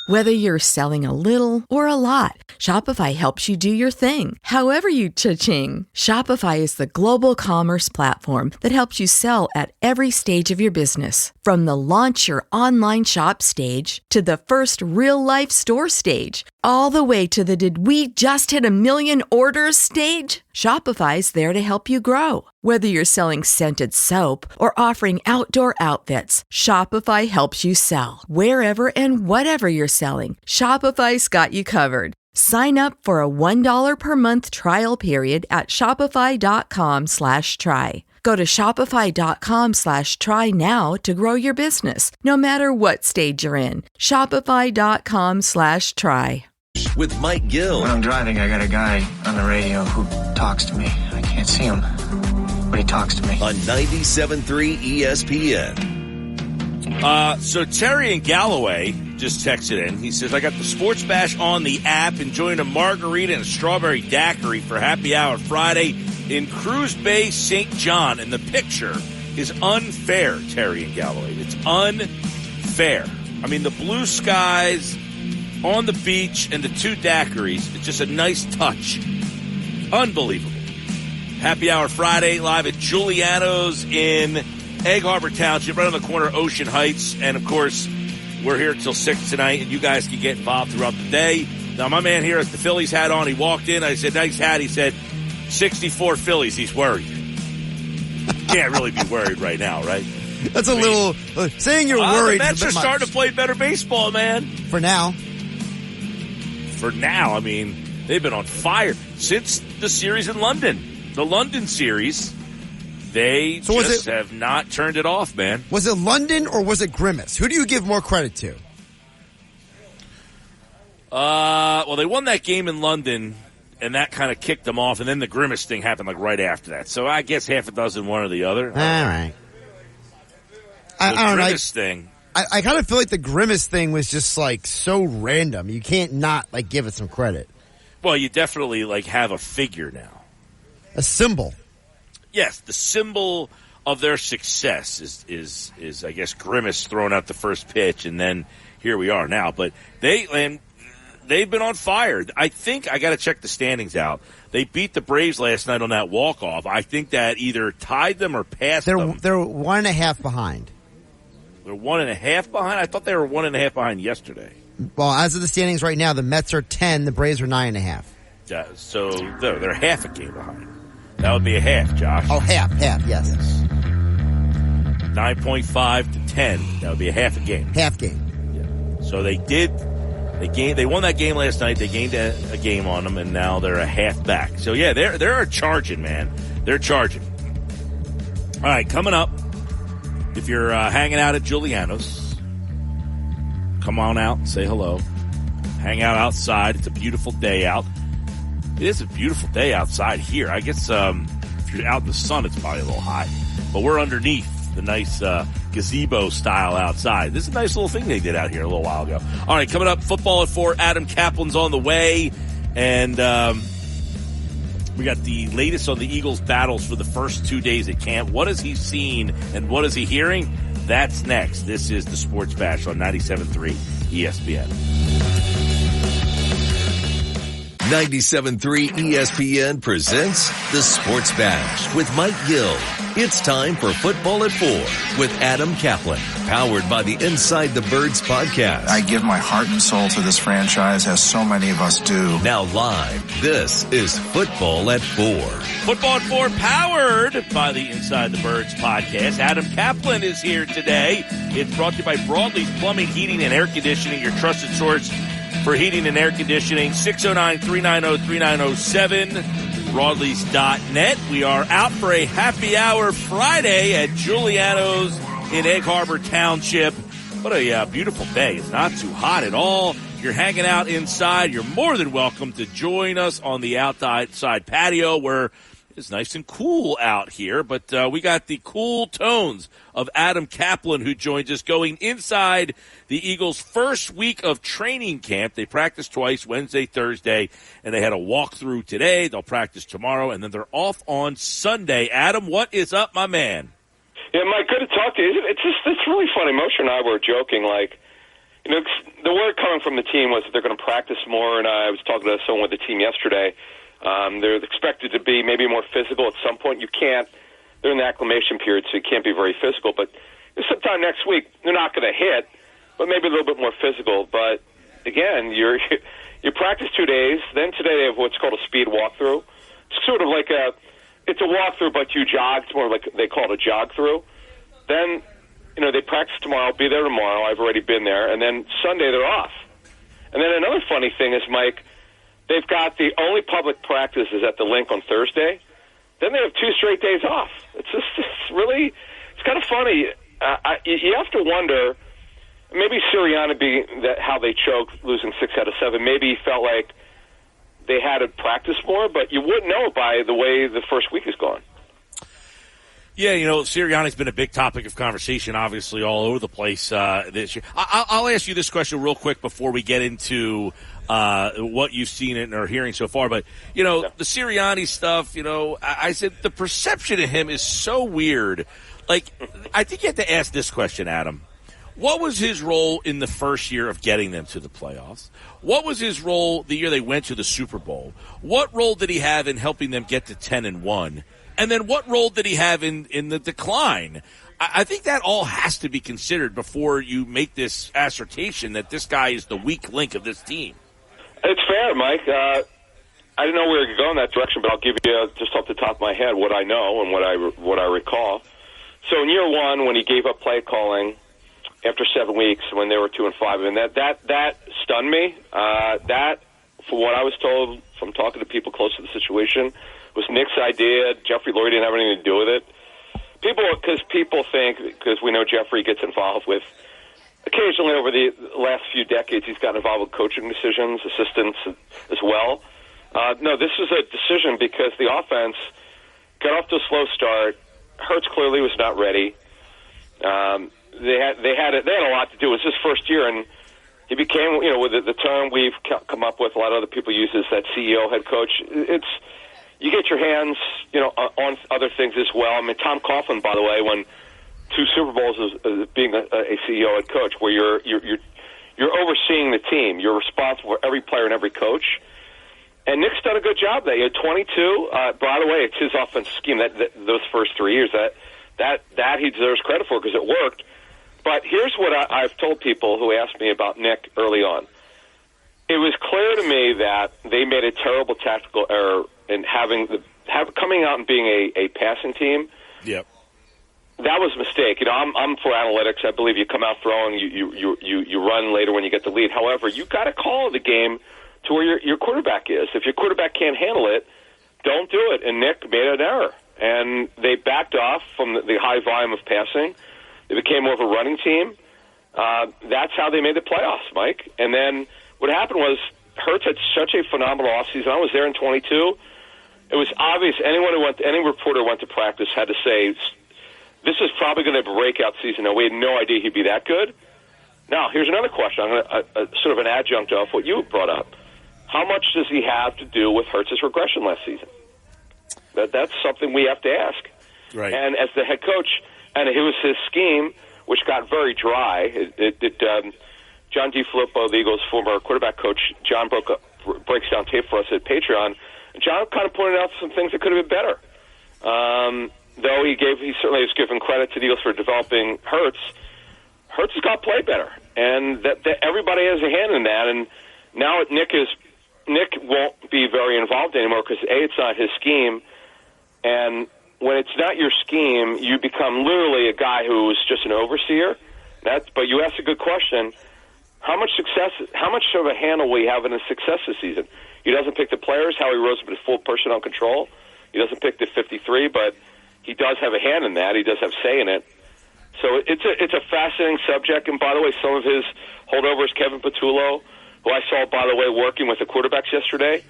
Whether you're selling a little or a lot, Shopify helps you do your thing, however you cha-ching. Shopify is the global commerce platform that helps you sell at every stage of your business. From the launch your online shop stage to the first real-life store stage, all the way to the did we just hit 1 million orders stage. Shopify's there to help you grow. Whether you're selling scented soap or offering outdoor outfits, Shopify helps you sell. Wherever and whatever you're selling, Shopify's got you covered. Sign up for a $1 per month trial period at shopify.com/try. Go to shopify.com/try now to grow your business, no matter what stage you're in. Shopify.com/try. With Mike Gill. When I'm driving, I got a guy on the radio who talks to me. I can't see him, but he talks to me. On 97.3 ESPN. So Terry in Galloway just texted in. He says, I got the Sports Bash on the app, enjoying a margarita and a strawberry daiquiri for Happy Hour Friday in Cruz Bay, St. John. And the picture is unfair, Terry in Galloway. It's unfair. I mean, the blue skies on the beach and the 2 daiquiris. It's just a nice touch. Unbelievable. Happy Hour Friday live at Giuliano's in Egg Harbor Township, right on the corner of Ocean Heights. And, of course, we're here till 6 tonight, and you guys can get involved throughout the day. Now, my man here has the Phillies hat on. He walked in. I said, nice hat. He said, 64 Phillies. He's worried. Can't really be worried right now, right? That's a little saying you're worried. The Mets are starting to play better baseball, man. For now. For now, I mean, they've been on fire since the series in London. The London series, they have not turned it off, man. Was it London or was it Grimace? Who do you give more credit to? Well, they won that game in London, and that kind of kicked them off, and then the Grimace thing happened like right after that. So I guess half a dozen, one or the other. All right. I don't know. Grimace thing. I kind of feel like the Grimace thing was just like so random. You can't not like give it some credit. Well, you definitely like have a figure now. A symbol. Yes, the symbol of their success is I guess Grimace throwing out the first pitch, and then here we are now. But they've been on fire. I think I got to check the standings out. They beat the Braves last night on that walk-off. I think that either tied them or passed them. They're 1.5 behind. They're 1.5 behind? I thought they were 1.5 behind yesterday. Well, as of the standings right now, the Mets are 10, the Braves are 9.5. Yeah, so they're half a game behind. That would be a half, Josh. Oh, half, yes. 9.5 to 10. That would be a half a game. Half game. Yeah. So they won that game last night. They gained a game on them, and now they're a half back. So, yeah, they're charging, man. They're charging. All right, coming up, if you're hanging out at Giuliano's, come on out and say hello. Hang out outside. It's a beautiful day out. It is a beautiful day outside here. I guess if you're out in the sun, it's probably a little hot. But we're underneath the nice gazebo style outside. This is a nice little thing they did out here a little while ago. All right, coming up, football at 4. Adam Kaplan's on the way. And we got the latest on the Eagles' battles for the first 2 days at camp. What has he seen and what is he hearing? That's next. This is the Sports Bash on 97.3 ESPN. 97.3 ESPN presents the Sports Bash with Mike Gill. It's time for Football at 4 with Adam Kaplan, powered by the Inside the Birds podcast. I give my heart and soul to this franchise, as so many of us do. Now live, this is Football at 4. Football at 4, powered by the Inside the Birds podcast. Adam Kaplan is here today. It's brought to you by Broadleaf Plumbing, Heating, and Air Conditioning, your trusted source for heating and air conditioning. 609-390-3907, Broadleaf.net. We are out for a happy hour Friday at Giuliano's in Egg Harbor Township. What a beautiful day. It's not too hot at all. You're hanging out inside. You're more than welcome to join us on the outside patio where it's nice and cool out here. But we got the cool tones of Adam Kaplan, who joins us, going inside the Eagles' first week of training camp. They practiced twice, Wednesday, Thursday, and they had a walkthrough today. They'll practice tomorrow, and then they're off on Sunday. Adam, what is up, my man? Yeah, Mike, good to talk to you. It's really funny. Moshe and I were joking, like, you know, the word coming from the team was that they're going to practice more, and I was talking to someone with the team yesterday. They're expected to be maybe more physical at some point. You can't. They're in the acclimation period, so you can't be very physical. But sometime next week, they're not going to hit, but maybe a little bit more physical. But again, you practice 2 days. Then today they have what's called a speed walkthrough. It's sort of like it's a walkthrough, but you jog. It's more like they call it a jog through. Then, you know, they practice tomorrow. Be there tomorrow. I've already been there. And then Sunday they're off. And then another funny thing is, Mike, they've got the only public practice is at the Link on Thursday. Then they have 2 straight days off. It's kind of funny. You have to wonder, maybe Sirianni being how they choked, losing 6 out of 7, maybe he felt like they had to practice more, but you wouldn't know by the way the first week is gone. Yeah, you know, Sirianni's been a big topic of conversation, obviously, all over the place this year. I'll ask you this question real quick before we get into what you've seen and are hearing so far. But, you know, the Sirianni stuff, you know, I said the perception of him is so weird. Like, I think you have to ask this question, Adam. What was his role in the first year of getting them to the playoffs? What was his role the year they went to the Super Bowl? What role did he have in helping them get to 10-1? And then what role did he have in the decline? I think that all has to be considered before you make this assertion that this guy is the weak link of this team. It's fair, Mike. I didn't know we were going to go in that direction, but I'll give you just off the top of my head what I know and what I recall. So in year one, when he gave up play calling after 7 weeks, when they were 2-5, and that stunned me. That, from what I was told from talking to people close to the situation, was Nick's idea. Jeffrey Lurie didn't have anything to do with it. People think, because we know Jeffrey gets involved with, occasionally over the last few decades, he's gotten involved with coaching decisions, assistants as well. No, this was a decision because the offense got off to a slow start. Hurts clearly was not ready. They had a lot to do. It was his first year, and he became, you know, with the term we've come up with, a lot of other people use this, that CEO head coach. You get your hands, you know, on other things as well. I mean, Tom Coughlin, by the way, won 2 Super Bowls as being a CEO head coach, where you're overseeing the team. You're responsible for every player and every coach. And Nick's done a good job there. He had 22. By the way, it's his offensive scheme those first 3 years that he deserves credit for because it worked. But here's what I've told people who asked me about Nick early on. It was clear to me that they made a terrible tactical error in coming out and being a passing team. Yep. That was a mistake. You know, I'm for analytics. I believe you come out throwing, you run later when you get the lead. However, you got to call the game to where your quarterback is. If your quarterback can't handle it, don't do it. And Nick made an error, and they backed off from the high volume of passing. They became more of a running team. That's how they made the playoffs, Mike. And then what happened was Hurts had such a phenomenal offseason. I was there in 22. It was obvious any reporter went to practice had to say, this is probably going to be a breakout season. Now, we had no idea he'd be that good. Now, here's another question. I'm going to sort of an adjunct of what you brought up. How much does he have to do with Hurts' regression last season? That's something we have to ask. Right. And as the head coach, and it was his scheme, which got very dry. John DeFilippo, the Eagles' former quarterback coach, John breaks down tape for us at Patreon. John kind of pointed out some things that could have been better. Though he certainly has given credit to the Eagles for developing Hurts. Hurts has got to play better, and that everybody has a hand in that. And now Nick won't be very involved anymore because it's not his scheme, and when it's not your scheme, you become literally a guy who is just an overseer. But you asked a good question. How much of a handle will he have in his success this season? He doesn't pick the players. Howie Roseman has full personnel control. He doesn't pick the 53, but he does have a hand in that. He does have say in it. So it's a fascinating subject. And by the way, some of his holdovers, Kevin Patullo, who I saw, by the way, working with the quarterbacks yesterday,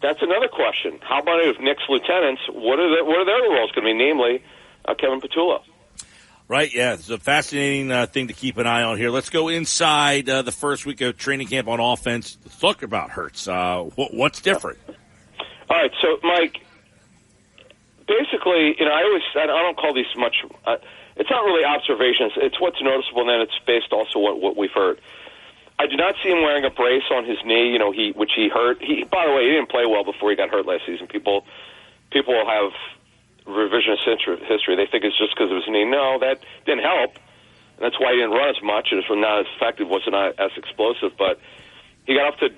that's another question. How about if Nick's lieutenants, what are their roles going to be, namely Kevin Patullo? Right, yeah. It's a fascinating thing to keep an eye on here. Let's go inside the first week of training camp on offense. Let's talk about Hurts. What's different? All right, so, Mike, basically, I don't call these much it's not really observations. It's what's noticeable, and then it's based also what we've heard. I did not see him wearing a brace on his knee, which he hurt. By the way, he didn't play well before he got hurt last season. People will have revisionist history. They think it's just because of his knee. No, that didn't help. And that's why he didn't run as much. It was not as effective, wasn't as explosive. But he got off to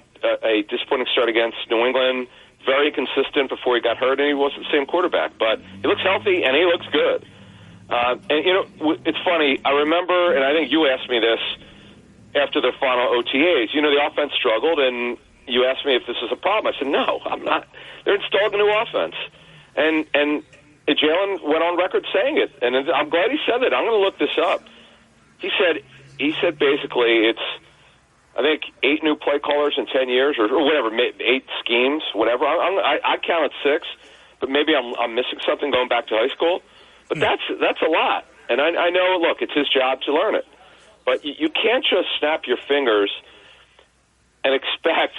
a disappointing start against New England, very consistent before he got hurt, and he wasn't the same quarterback. But he looks healthy, and he looks good. And, it's funny. I remember, and I think you asked me this after the final OTAs. The offense struggled, and you asked me if this is a problem. I said, no, I'm not. They're installing a new offense. And Jalen went on record saying it, and I'm glad he said it. I'm going to look this up. He said basically it's, I think, 8 new play callers in 10 years or whatever, 8 schemes, whatever. I counted 6, but maybe I'm missing something going back to high school. But that's a lot. And I know, look, it's his job to learn it. But you can't just snap your fingers and expect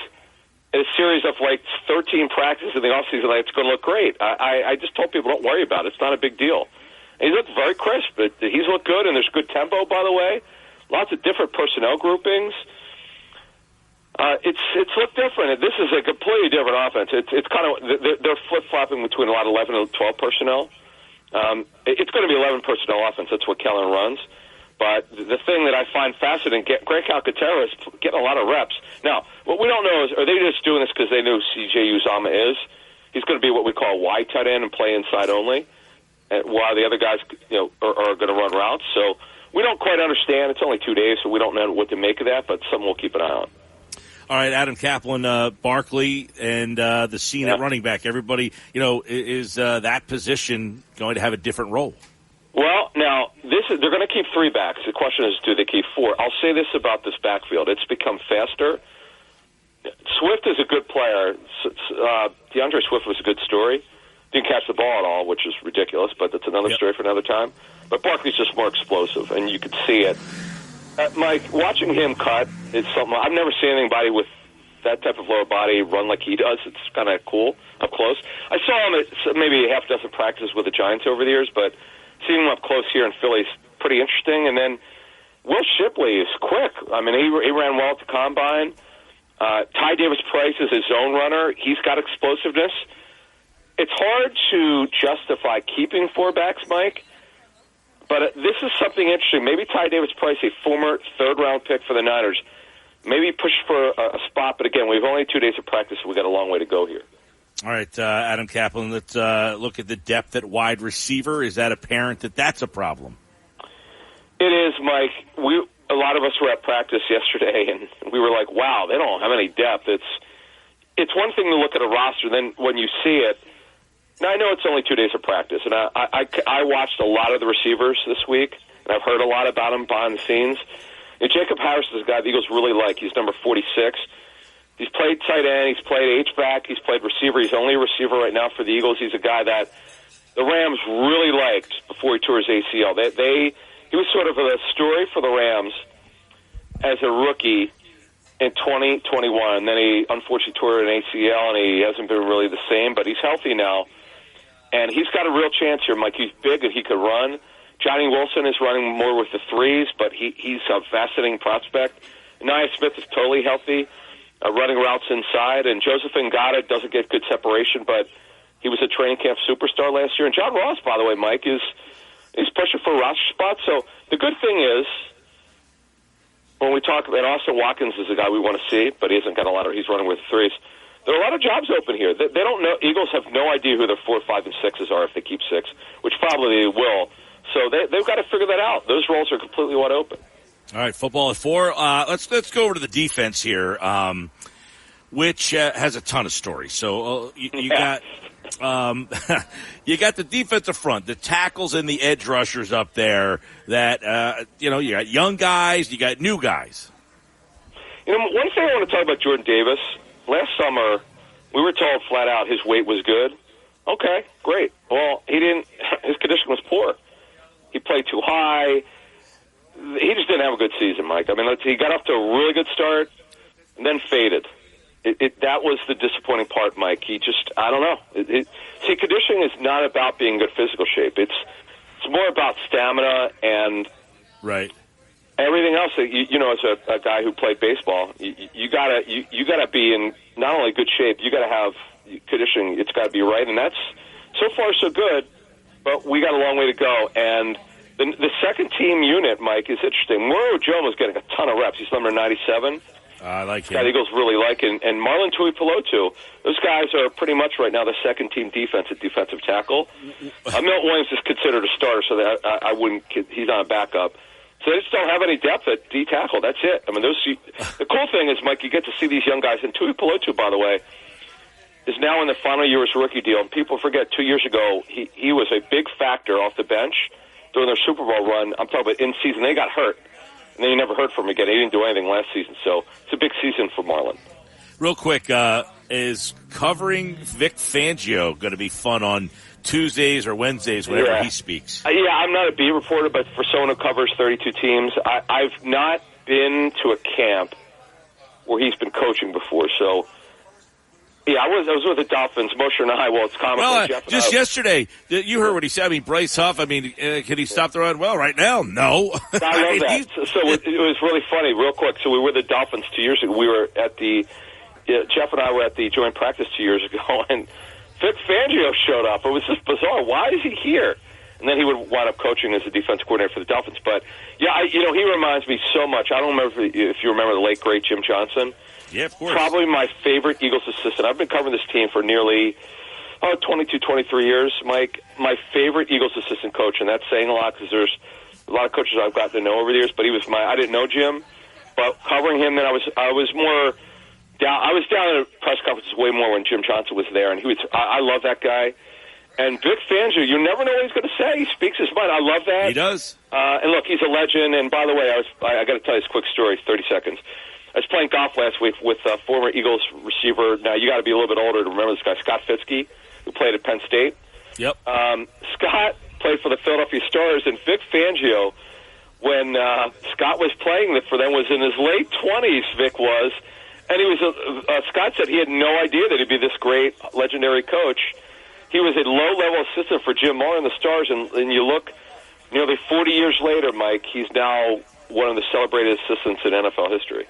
a series of 13 practices in the offseason that it's going to look great. I just told people, don't worry about it. It's not a big deal. And he looked very crisp. He's looked good, and there's good tempo, by the way. Lots of different personnel groupings. It's looked different. This is a completely different offense. It's kind of they're flip-flopping between a lot of 11 and 12 personnel. It's going to be 11 personnel offense. That's what Kellen runs. But the thing that I find fascinating, Greg Calcaterra is getting a lot of reps. Now, what we don't know is, are they just doing this because they know C.J. Uzomah is? He's going to be what we call a wide tight end and play inside only, while the other guys, are going to run routes. So we don't quite understand. It's only 2 days, so we don't know what to make of that, but something we'll keep an eye on. All right, Adam Kaplan, Barkley, and the scene at running back. Everybody, is that position going to have a different role? Well, now, they're going to keep 3 backs. The question is, do they keep 4? I'll say this about this backfield. It's become faster. Swift is a good player. DeAndre Swift was a good story. Didn't catch the ball at all, which is ridiculous, but that's another story for another time. But Barkley's just more explosive, and you could see it. Mike, watching him cut is something. I've never seen anybody with that type of lower body run like he does. It's kind of cool up close. I saw him at maybe a half dozen practices with the Giants over the years, but seeing him up close here in Philly is pretty interesting. And then Will Shipley is quick. I mean, he ran well at the combine. Ty Davis-Price is his zone runner. He's got explosiveness. It's hard to justify keeping 4 backs, Mike, but this is something interesting. Maybe Ty Davis-Price, a former third-round pick for the Niners, maybe push for a spot. But again, we've only 2 days of practice, so we've got a long way to go here. All right, Adam Kaplan, let's look at the depth at wide receiver. Is that apparent that that's a problem? It is, Mike. A lot of us were at practice yesterday, and we were like, wow, they don't have any depth. It's one thing to look at a roster, then when you see it, now I know it's only 2 days of practice, and I watched a lot of the receivers this week, and I've heard a lot about them behind the scenes. Jacob Harris is a guy the Eagles really like. He's number 46. He's played tight end. He's played H-back. He's played receiver. He's only a receiver right now for the Eagles. He's a guy that the Rams really liked before he tore his ACL. He was sort of a story for the Rams as a rookie in 2021. And then he unfortunately tore an ACL, and he hasn't been really the same, but he's healthy now. And he's got a real chance here, Mike. He's big and he could run. Johnny Wilson is running more with the threes, but he's a fascinating prospect. Nia Smith is totally healthy, running routes inside. And Joseph Ngata doesn't get good separation, but he was a training camp superstar last year. And John Ross, by the way, Mike, is pushing for a roster spot. So the good thing is, when we talk about Austin Watkins is a guy we want to see, but he hasn't got a lot of, he's running with threes. There are a lot of jobs open here. They don't know. Eagles have no idea who their 4, 5, and 6s are if they keep 6, which probably they will. So they've got to figure that out. Those roles are completely wide open. All right, football at 4. Let's go over to the defense here, which has a ton of stories. So you got you got the defensive front, the tackles and the edge rushers up there. That you got young guys, you got new guys. One thing I want to talk about Jordan Davis. Last summer, we were told flat out his weight was good. Okay, great. Well, he didn't. His condition was poor. He played too high. He just didn't have a good season, Mike. I mean, he got off to a really good start and then faded. That was the disappointing part, Mike. He just, I don't know. See, conditioning is not about being in good physical shape. It's more about stamina and right. Everything else. As a guy who played baseball, you gotta be in not only good shape. You gotta have conditioning. It's got to be right, and that's so far so good. But we got a long way to go. And the second team unit, Mike, is interesting. Moro Jones is getting a ton of reps. He's number 97. I like him. That Eagles really like. And Marlon Tuipulotu, those guys are pretty much right now the second team defense at defensive tackle. Milt Williams is considered a starter, so that I wouldn't. He's not a backup. So they just don't have any depth at D tackle. That's it. I mean, the cool thing is, Mike, you get to see these young guys. And Tuipulotu, by the way, is now in the final year of his rookie deal. And people forget 2 years ago he was a big factor off the bench during their Super Bowl run. I'm talking about in season. They got hurt, and then you never heard from him again. He didn't do anything last season. So it's a big season for Marlon. Real quick, is covering Vic Fangio going to be fun on Tuesdays or Wednesdays, whenever he speaks? I'm not a beat reporter, but for someone who covers 32 teams, I've not been to a camp where he's been coaching before. So, I was with the Dolphins. Moshe and I, it's comical. Well, Jeff just yesterday, you heard what he said. I mean, Bryce Huff, can he stop the run? Well, right now, no. I love that. So it was really funny, real quick. So we were the Dolphins 2 years ago. We were at Jeff and I were at the joint practice 2 years ago, and Vic Fangio showed up. It was just bizarre. Why is he here? And then he would wind up coaching as a defense coordinator for the Dolphins. But, he reminds me so much. I don't remember if you remember the late, great Jim Johnson. Yeah, of course. Probably my favorite Eagles assistant. I've been covering this team for nearly 22, 23 years, Mike. My favorite Eagles assistant coach, and that's saying a lot because there's a lot of coaches I've gotten to know over the years, but I didn't know Jim. But covering him, then I was more down. I was down at press conferences way more when Jim Johnson was there, and I love that guy. And Vic Fangio, you never know what he's going to say. He speaks his mind. I love that. He does. And look, he's a legend. And by the way, I got to tell you this quick story, 30 seconds. I was playing golf last week with former Eagles receiver. Now, you got to be a little bit older to remember this guy, Scott Fitzke, who played at Penn State. Yep. Scott played for the Philadelphia Stars, and Vic Fangio, when Scott was playing for them, was in his late 20s, Vic was. And he was. Scott said he had no idea that he'd be this great, legendary coach. He was a low-level assistant for Jim Mora and the Stars, and you look nearly 40 years later, Mike, he's now one of the celebrated assistants in NFL history.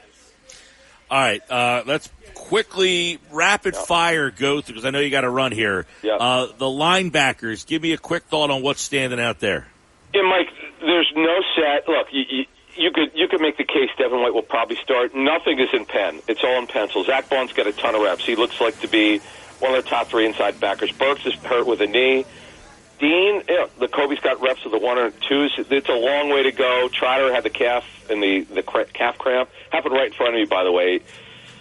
All right, let's quickly rapid-fire go through, because I know you got to run here. Yeah. The linebackers, give me a quick thought on what's standing out there. Yeah, Mike, there's no set. Look, you could make the case Devin White will probably start. Nothing is in pen. It's all in pencil. Zach Bond's got a ton of reps. He looks like to be one of the top 3 inside backers. Burks is hurt with a knee. Dean, the Kobe's got reps with the 1 or 2s. It's a long way to go. Trotter had the calf and the calf cramp. Happened right in front of me, by the way.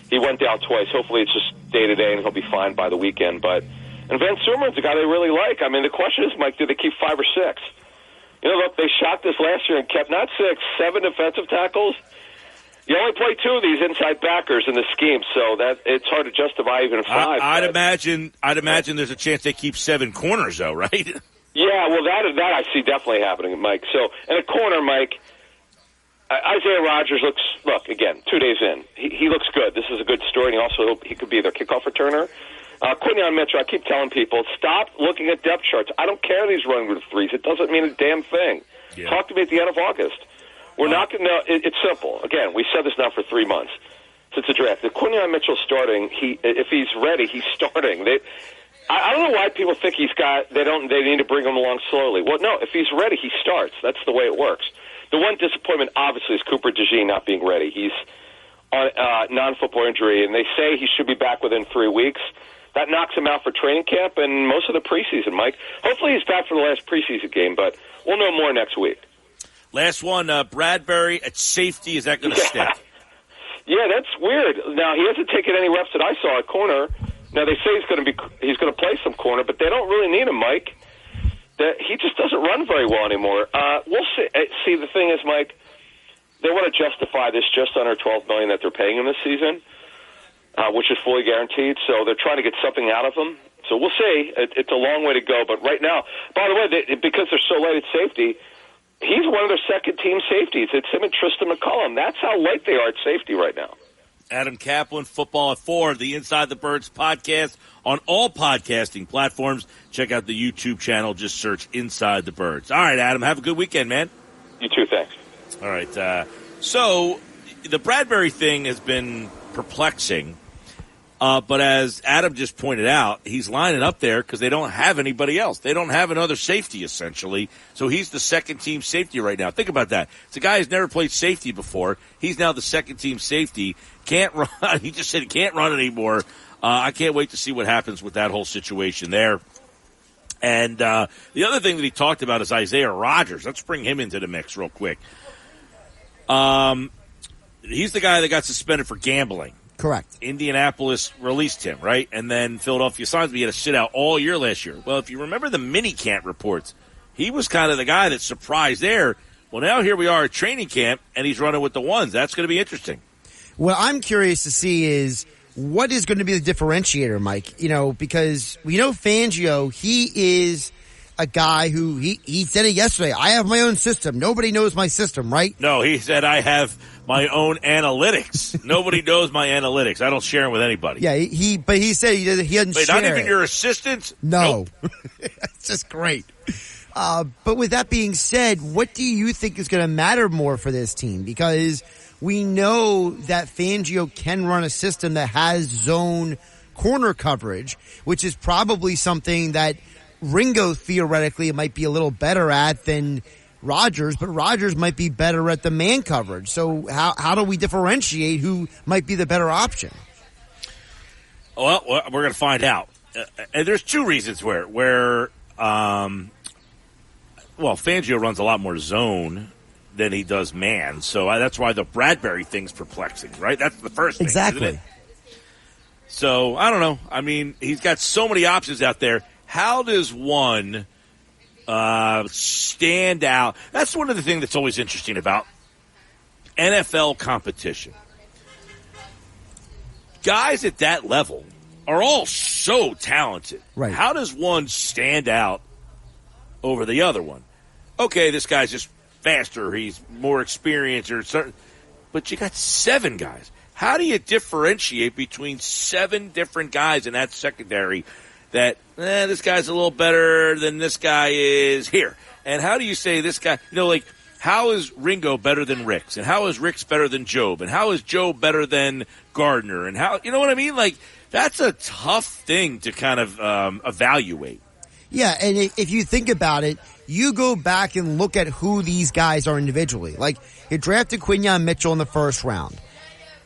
He went down twice. Hopefully it's just day-to-day and he'll be fine by the weekend. And Van Sumer's a guy they really like. I mean, the question is, Mike, do they keep 5 or 6? You know, look, they shot this last year and kept not 6, 7 defensive tackles. You only play 2 of these inside backers in the scheme, so that it's hard to justify even 5. I'd imagine there's a chance they keep 7 corners, though, right? Yeah, well, that I see definitely happening, Mike. So, in a corner, Mike, Isaiah Rodgers look, again, 2 days in. He looks good. This is a good story, and he could be their kickoff returner. Quinyon Mitchell, I keep telling people, stop looking at depth charts. I don't care that he's running with 3s. It doesn't mean a damn thing. Yeah. Talk to me at the end of August. We're not going to. It's simple. Again, we said this now for 3 months since the draft. If Quinyon Mitchell's starting, if he's ready, he's starting. I don't know why people think he's got. They need to bring him along slowly. Well, no. If he's ready, he starts. That's the way it works. The one disappointment, obviously, is Cooper DeJean not being ready. He's on non-football injury, and they say he should be back within 3 weeks. That knocks him out for training camp and most of the preseason, Mike. Hopefully he's back for the last preseason game, but we'll know more next week. Last one, Bradbury at safety. Is that going to stick? Yeah, that's weird. Now, he hasn't taken any reps that I saw at corner. Now, they say he's going to play some corner, but they don't really need him, Mike. He just doesn't run very well anymore. We'll see. See, the thing is, Mike, they want to justify this just under $12 million that they're paying him this season. Which is fully guaranteed, so they're trying to get something out of him. So we'll see. It's a long way to go, but right now, by the way, because they're so late at safety, he's one of their second-team safeties. It's him and Tristan McCullum. That's how late they are at safety right now. Adam Kaplan, Football at 4, the Inside the Birds podcast on all podcasting platforms. Check out the YouTube channel. Just search Inside the Birds. All right, Adam, have a good weekend, man. You too, thanks. All right. So the Bradbury thing has been perplexing. But as Adam just pointed out, he's lining up there because they don't have anybody else. They don't have another safety, essentially. So he's the second-team safety right now. Think about that. It's a guy who's never played safety before. He's now the second-team safety. Can't run. He just said he can't run anymore. I can't wait to see what happens with that whole situation there. And the other thing that he talked about is Isaiah Rodgers. Let's bring him into the mix real quick. He's the guy that got suspended for gambling. Correct. Indianapolis released him, right? And then Philadelphia signs him. He had to sit out all year last year. Well, if you remember the mini-camp reports, he was kind of the guy that surprised there. Well, now here we are at training camp, and he's running with the ones. That's going to be interesting. What I'm curious to see is what is going to be the differentiator, Mike? You know, because we know Fangio, he is a guy who, he said it yesterday, I have my own system. Nobody knows my system, right? No, he said I have my own analytics. Nobody knows my analytics. I don't share them with anybody. Yeah, but he said he doesn't Wait, share not even it. your assistants? No. Nope. It's just great. But with that being said, what do you think is going to matter more for this team? Because we know that Fangio can run a system that has zone corner coverage, which is probably something that Ringo theoretically might be a little better at than Rodgers, but Rodgers might be better at the man coverage. So how do we differentiate who might be the better option? Well, we're going to find out. And there's two reasons where Fangio runs a lot more zone than he does man. So that's why the Bradbury thing's perplexing, right? That's the first thing. Exactly. Isn't it? So I don't know. I mean, he's got so many options out there. How does one stand out? That's one of the things that's always interesting about NFL competition. Guys at that level are all so talented. Right. How does one stand out over the other one? Okay, this guy's just faster. He's more experienced, but you got 7 guys. How do you differentiate between 7 different guys in that secondary that this guy's a little better than this guy is here? And how do you say this guy, how is Ringo better than Ricks? And how is Ricks better than Job? And how is Job better than Gardner? And how, you know what I mean? That's a tough thing to kind of evaluate. Yeah, and if you think about it, you go back and look at who these guys are individually. You drafted Quinyon Mitchell in the first round.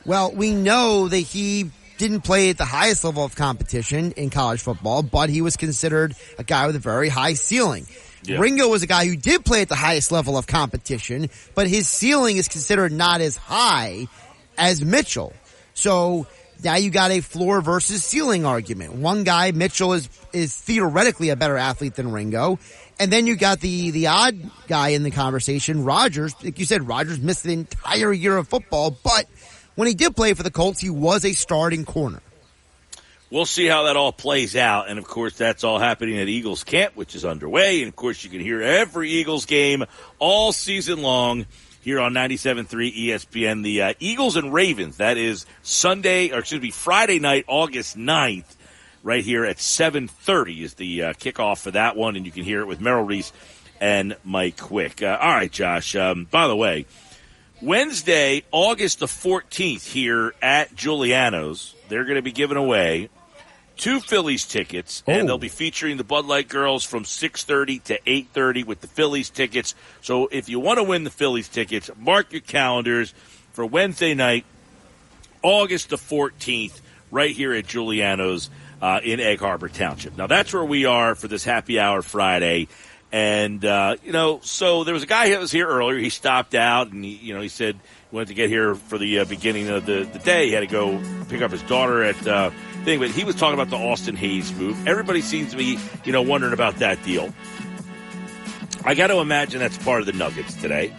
Well, we know that he didn't play at the highest level of competition in college football, but he was considered a guy with a very high ceiling. Yeah. Ringo was a guy who did play at the highest level of competition, but his ceiling is considered not as high as Mitchell. So Now you got a floor versus ceiling argument. One guy, Mitchell, is theoretically a better athlete than Ringo. And then you got the odd guy in the conversation, Rodgers. Like you said, Rodgers missed the entire year of football, but when he did play for the Colts, he was a starting corner. We'll see how that all plays out. And, of course, that's all happening at Eagles camp, which is underway. And, of course, you can hear every Eagles game all season long here on 97.3 ESPN. The Eagles and Ravens, that is Friday night, August 9th, right here at 7:30 is the kickoff for that one. And you can hear it with Merrill Reese and Mike Quick. All right, Josh, by the way, Wednesday, August the 14th here at Giuliano's, they're going to be giving away 2 Phillies tickets, and they'll be featuring the Bud Light Girls from 6:30 to 8:30 with the Phillies tickets. So if you want to win the Phillies tickets, mark your calendars for Wednesday night, August the 14th, right here at Giuliano's in Egg Harbor Township. Now, that's where we are for this Happy Hour Friday. And, so there was a guy that was here earlier. He stopped out, and he said he wanted to get here for the beginning of the day. He had to go pick up his daughter at thing, but he was talking about the Austin Hayes move. Everybody seems to be, wondering about that deal. I got to imagine that's part of the Nuggets today.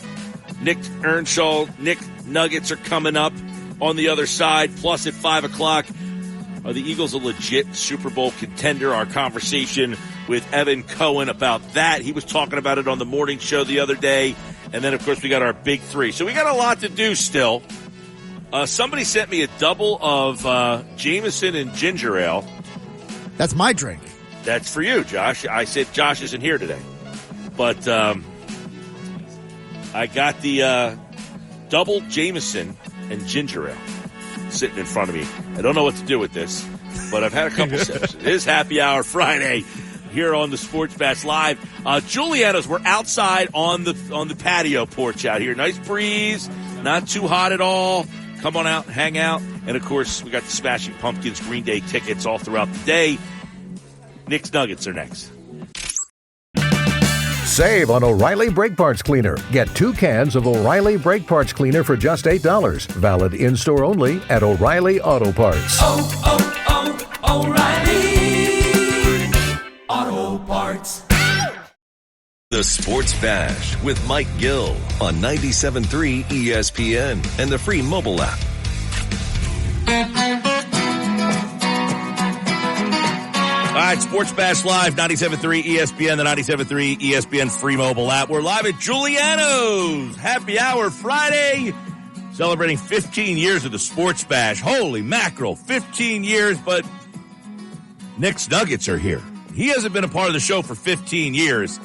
Nick Earnshaw, Nick Nuggets are coming up on the other side. Plus at 5 o'clock, are the Eagles a legit Super Bowl contender? Our conversation with Evan Cohen about that. He was talking about it on the morning show the other day. And then, of course, we got our big 3. So we got a lot to do still. Somebody sent me a double of Jameson and ginger ale. That's my drink. That's for you, Josh. I said Josh isn't here today. But I got the double Jameson and ginger ale sitting in front of me. I don't know what to do with this, but I've had a couple sips. It is Happy Hour Friday here on the Sports Bash Live. Giuliano's, we're outside on the patio porch out here. Nice breeze, not too hot at all. Come on out, hang out. And, of course, we got the Smashing Pumpkins Green Day tickets all throughout the day. Knicks Nuggets are next. Save on O'Reilly Brake Parts Cleaner. Get 2 cans of O'Reilly Brake Parts Cleaner for just $8. Valid in-store only at O'Reilly Auto Parts. O'Reilly Auto Parts. The Sports Bash with Mike Gill on 97.3 ESPN and the free mobile app. All right, Sports Bash Live, 97.3 ESPN, the 97.3 ESPN free mobile app. We're live at Giuliano's Happy Hour Friday, celebrating 15 years of the Sports Bash. Holy mackerel, 15 years, but Knicks Nuggets are here. He hasn't been a part of the show for 15 years,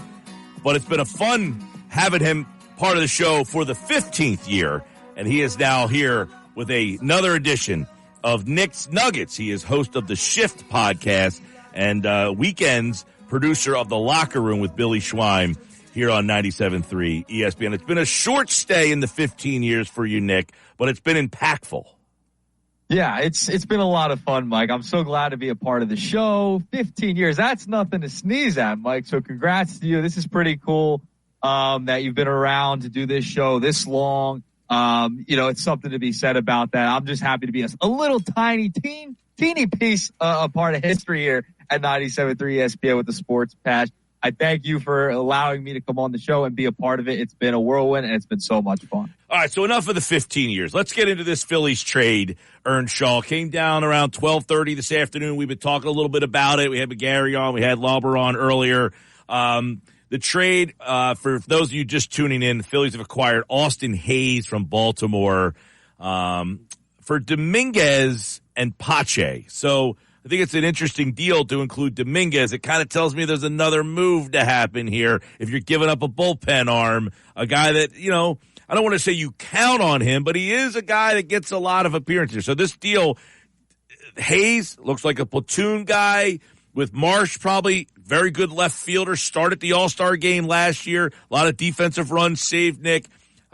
but it's been a fun having him part of the show for the 15th year, and he is now here with another edition of Knicks Nuggets. He is host of the Shift podcast and weekends producer of The Locker Room with Billy Schwein here on 97.3 ESPN. It's been a short stay in the 15 years for you, Nick, but it's been impactful. Yeah, it's been a lot of fun, Mike. I'm so glad to be a part of the show. 15 years, that's nothing to sneeze at, Mike. So congrats to you. This is pretty cool that you've been around to do this show this long. It's something to be said about that. I'm just happy to be a little teeny piece a part of history here at 97.3 ESPN with the Sports Bash. I thank you for allowing me to come on the show and be a part of it. It's been a whirlwind, and it's been so much fun. All right, so enough of the 15 years. Let's get into this Phillies trade. Earnshaw came down around 12:30 this afternoon. We've been talking a little bit about it. We had McGarry on. We had Lauber on earlier. The trade, for those of you just tuning in, the Phillies have acquired Austin Hayes from Baltimore for Dominguez and Pache. So I think it's an interesting deal to include Dominguez. It kind of tells me there's another move to happen here if you're giving up a bullpen arm, a guy that, I don't want to say you count on him, but he is a guy that gets a lot of appearances. So this deal, Hayes looks like a platoon guy with Marsh, probably very good left fielder, started the All-Star game last year. A lot of defensive runs saved, Nick.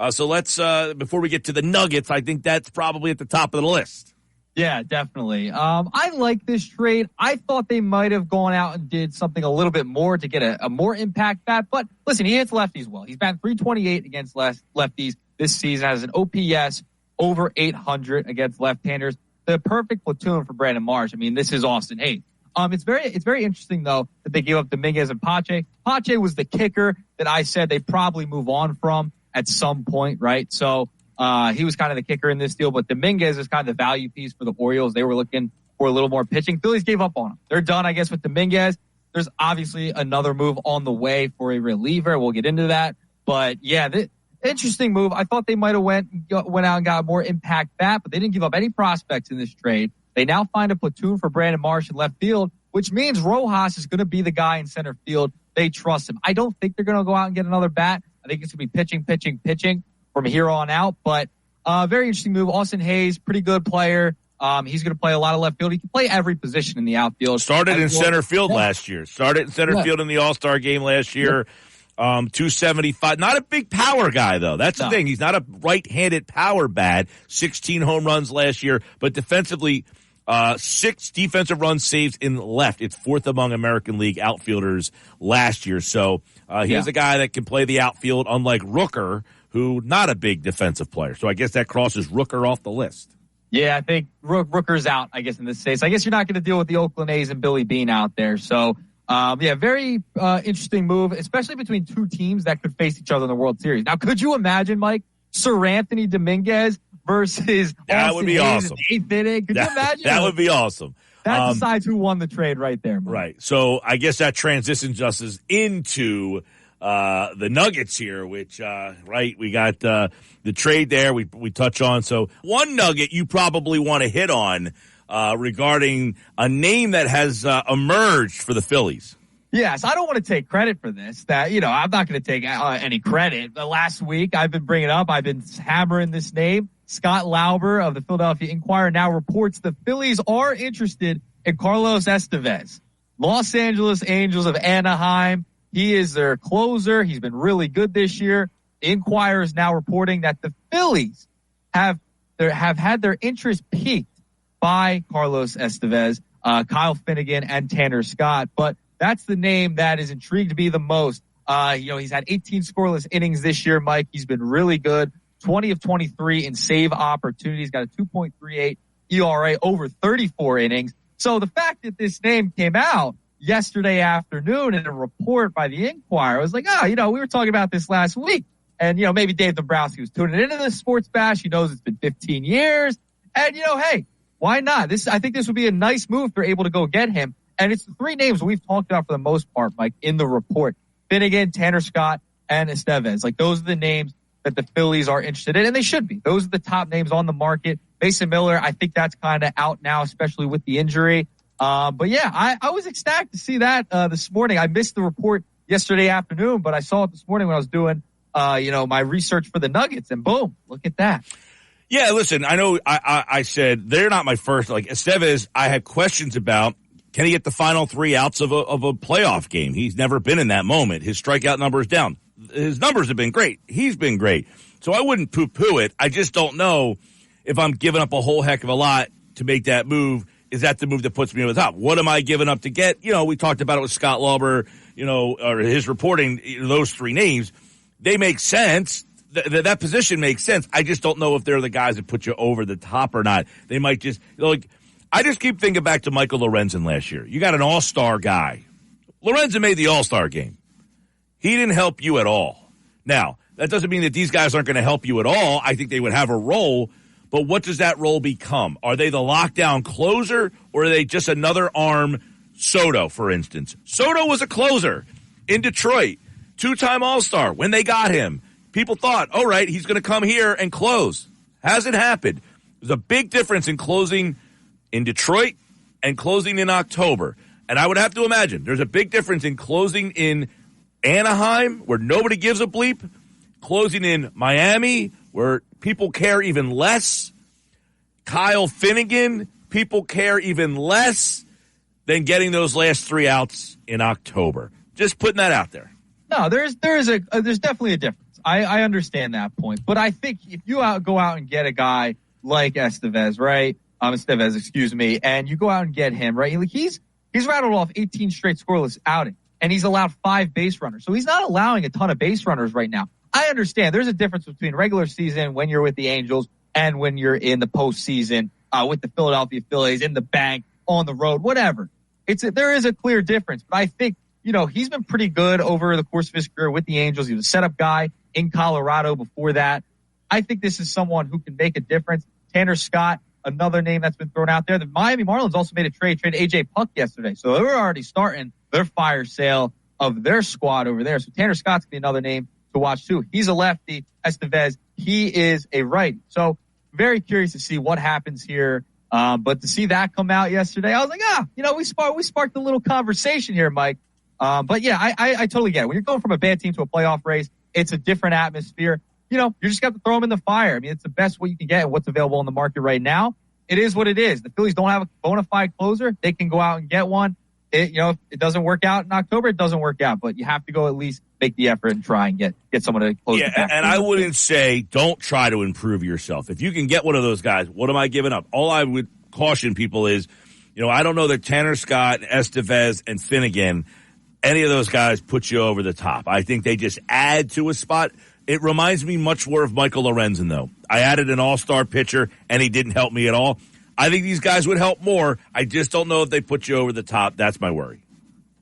So let's, before we get to the Nuggets, I think that's probably at the top of the list. Yeah, definitely. I like this trade. I thought they might have gone out and did something a little bit more to get a more impact bat. But listen, he hits lefties well. He's batting .328 against lefties this season. Has an OPS over 800 against left-handers. the perfect platoon for Brandon Marsh. I mean, this is Austin Hayes. It's very interesting though that they gave up Dominguez and Pache. Pache was the kicker that I said they'd probably move on from at some point, right? So he was kind of the kicker in this deal, but Dominguez is kind of the value piece for the Orioles. They were looking for a little more pitching. Phillies gave up on him. They're done, I guess, with Dominguez. There's obviously another move on the way for a reliever. We'll get into that, but yeah, interesting move. I thought they might have went out and got a more impact bat, but they didn't give up any prospects in this trade. They now find a platoon for Brandon Marsh in left field, which means Rojas is going to be the guy in center field. They trust him. I don't think they're going to go out and get another bat. I think it's going to be pitching from here on out. But very interesting move. Austin Hayes, pretty good player. He's going to play a lot of left field. He can play every position in the outfield. Started in center field last year. Started in center field in the All-Star game last year. 275. Not a big power guy, though. That's the thing. He's not a right-handed power bat. 16 home runs last year. But defensively, 6 defensive run saves in left. It's 4th among American League outfielders last year. So he's a guy that can play the outfield, unlike Rooker, who not a big defensive player. So I guess that crosses Rooker off the list. Yeah, I think Rooker's out, I guess, in this case. I guess you're not going to deal with the Oakland A's and Billy Beane out there. So, very interesting move, especially between two teams that could face each other in the World Series. Now, could you imagine, Mike, Sir Anthony Dominguez versus that would be awesome. In the 8th inning? Could you imagine? That would be awesome. That decides who won the trade right there, Mike. Right. So I guess that transitions us into the Nuggets here, which, we got the trade there we touch on. So one nugget you probably want to hit on regarding a name that has emerged for the Phillies. Yes, I don't want to take credit for this. I'm not going to take any credit. But last week, I've been bringing up, I've been hammering this name. Scott Lauber of the Philadelphia Inquirer now reports the Phillies are interested in Carlos Estevez. Los Angeles Angels of Anaheim. He is their closer. He's been really good this year. The Inquirer is now reporting that the Phillies have had their interest piqued by Carlos Estevez, Kyle Finnegan, and Tanner Scott. But that's the name that is intrigued me the most. He's had 18 scoreless innings this year, Mike. He's been really good. 20 of 23 in save opportunities. Got a 2.38 ERA over 34 innings. So the fact that this name came out yesterday afternoon in a report by the Inquirer, I was like, we were talking about this last week. And, maybe Dave Dombrowski was tuning into the Sports Bash. He knows it's been 15 years. And, hey, why not? I think this would be a nice move if they're able to go get him. And it's the 3 names we've talked about for the most part, Mike, in the report. Finnegan, Tanner Scott, and Estevez. Like, those are the names that the Phillies are interested in, and they should be. Those are the top names on the market. Mason Miller, I think that's kind of out now, especially with the injury. But yeah, I was ecstatic to see that this morning. I missed the report yesterday afternoon, but I saw it this morning when I was doing, my research for the Nuggets, and boom, look at that. Yeah, listen, I know I said they're not my first. Like Estevez, I had questions about. Can he get the final 3 outs of a playoff game? He's never been in that moment. His strikeout number is down. His numbers have been great. He's been great. So I wouldn't poo-poo it. I just don't know if I'm giving up a whole heck of a lot to make that move. Is that the move that puts me over the top? What am I giving up to get? We talked about it with Scott Lauber, or his reporting, those 3 names. They make sense. That position makes sense. I just don't know if they're the guys that put you over the top or not. They might just, I just keep thinking back to Michael Lorenzen last year. You got an all-star guy. Lorenzen made the all-star game. He didn't help you at all. Now, that doesn't mean that these guys aren't going to help you at all. I think they would have a role, but what does that role become? Are they the lockdown closer, or are they just another arm? Soto, for instance. Soto was a closer in Detroit, 2-time all-star. When they got him, people thought, all right, he's going to come here and close. Hasn't happened. There's a big difference in closing in Detroit and closing in October. And I would have to imagine there's a big difference in closing in Anaheim, where nobody gives a bleep, closing in Miami, where people care even less. Kyle Finnegan, people care even less than getting those last 3 outs in October. Just putting that out there. No, there's definitely a difference. I understand that point. But I think if you go out and get a guy like Estevez, right? And you go out and get him, right? He's rattled off 18 straight scoreless outings, and he's allowed 5 base runners. So he's not allowing a ton of base runners right now. I understand there's a difference between regular season when you're with the Angels and when you're in the postseason with the Philadelphia Phillies, in the bank, on the road, whatever. There is a clear difference. But I think, he's been pretty good over the course of his career with the Angels. He was a setup guy in Colorado before that. I think this is someone who can make a difference. Tanner Scott, another name that's been thrown out there. The Miami Marlins also made a traded A.J. Puck yesterday. So they're already starting their fire sale of their squad over there. So Tanner Scott's going to be another name to watch too. He's a lefty. Estevez, he is a righty. So very curious to see what happens here. But to see that come out yesterday, I was like, we sparked a little conversation here, Mike. But yeah, I totally get it. When you're going from a bad team to a playoff race, it's a different atmosphere. You just got to throw them in the fire. I mean, it's the best what you can get and what's available on the market right now. It is what it is. The Phillies don't have a bona fide closer. They can go out and get one. If it doesn't work out in October, it doesn't work out. But you have to go at least make the effort and try and get someone to close the back. And I wouldn't say don't try to improve yourself. If you can get one of those guys, what am I giving up? All I would caution people is, I don't know that Tanner Scott, Estevez, and Finnegan, any of those guys put you over the top. I think they just add to a spot. It reminds me much more of Michael Lorenzen, though. I added an all-star pitcher, and he didn't help me at all. I think these guys would help more. I just don't know if they put you over the top. That's my worry.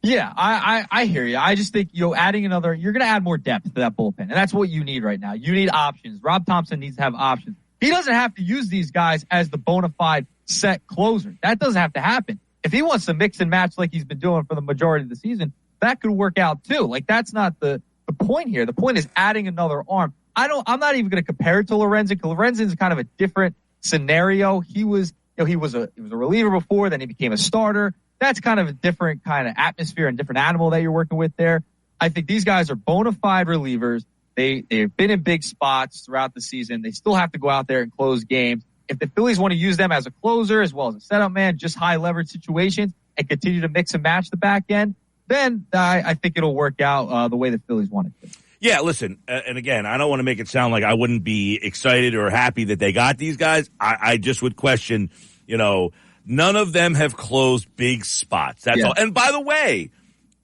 Yeah, I hear you. I just think, adding another, you're going to add more depth to that bullpen, and that's what you need right now. You need options. Rob Thompson needs to have options. He doesn't have to use these guys as the bona fide set closer. That doesn't have to happen. If he wants to mix and match like he's been doing for the majority of the season, that could work out too. Like, that's not the point here. The point is adding another arm. I'm not even going to compare it to Lorenzen, because Lorenzen's kind of a different scenario. He was a reliever before, then he became a starter. That's kind of a different kind of atmosphere and different animal that you're working with there. I think these guys are bona fide relievers. They've been in big spots throughout the season. They still have to go out there and close games. If the Phillies want to use them as a closer as well as a setup man, just high leverage situations, and continue to mix and match the back end, then I think it'll work out the way the Phillies want it to. Yeah, listen, and again, I don't want to make it sound like I wouldn't be excited or happy that they got these guys. I just would question, none of them have closed big spots. That's all. And by the way,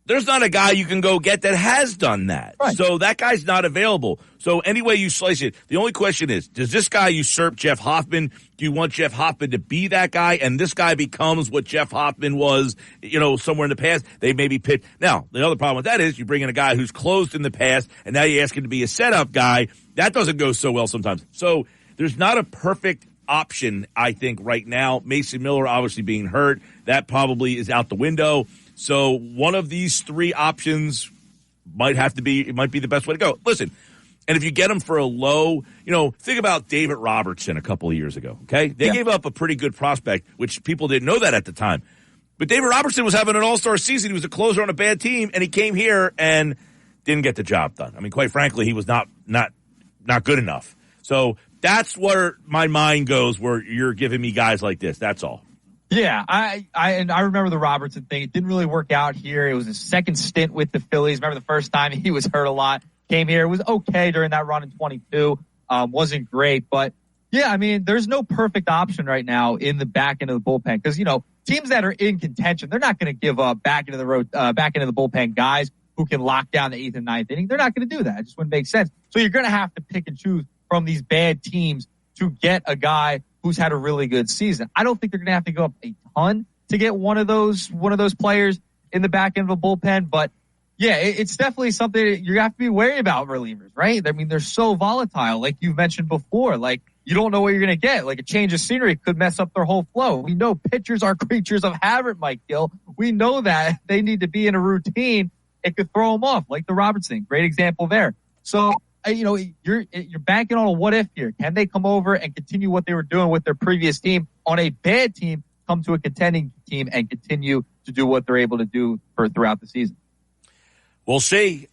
there's not a guy you can go get that has done that. Right. So that guy's not available. So any way you slice it, the only question is, does this guy usurp Jeff Hoffman? Do you want Jeff Hoffman to be that guy? And this guy becomes what Jeff Hoffman was, somewhere in the past. They maybe pick. Now, the other problem with that is you bring in a guy who's closed in the past, and now you ask him to be a setup guy. That doesn't go so well sometimes. So there's not a perfect option, I think, right now. Mason Miller obviously being hurt. That probably is out the window. So one of these three options might be the best way to go. Listen, and if you get them for a low, think about David Robertson a couple of years ago, okay? They gave up a pretty good prospect, which people didn't know that at the time. But David Robertson was having an all-star season. He was a closer on a bad team, and he came here and didn't get the job done. I mean, quite frankly, he was not good enough. So that's where my mind goes, where you're giving me guys like this. That's all. Yeah, I remember the Robertson thing. It didn't really work out here. It was his second stint with the Phillies. Remember the first time he was hurt a lot. Came here. It was okay during that run in 22. Wasn't great. But, yeah, I mean, there's no perfect option right now in the back end of the bullpen. Because, teams that are in contention, they're not going to give up back into the bullpen guys who can lock down the 8th and 9th inning. They're not going to do that. It just wouldn't make sense. So you're going to have to pick and choose from these bad teams to get a guy who's had a really good season. I don't think they're going to have to go up a ton to get one of those players in the back end of a bullpen. But, yeah, it's definitely something you have to be wary about, relievers, right? I mean, they're so volatile, like you've mentioned before. Like, you don't know what you're going to get. Like, a change of scenery could mess up their whole flow. We know pitchers are creatures of habit, Mike Gill. We know that. They need to be in a routine. It could throw them off, like the Robertson. Great example there. So, you're banking on a what if here. Can they come over and continue what they were doing with their previous team on a bad team, come to a contending team and continue to do what they're able to do throughout the season? We'll see.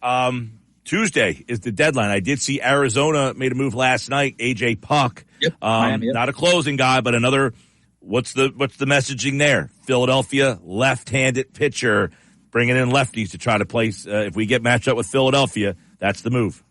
Tuesday is the deadline. I did see Arizona made a move last night. AJ Puck, Miami, not a closing guy, but another. What's the messaging there? Philadelphia left-handed pitcher, bringing in lefties to try to place. If we get matched up with Philadelphia, that's the move.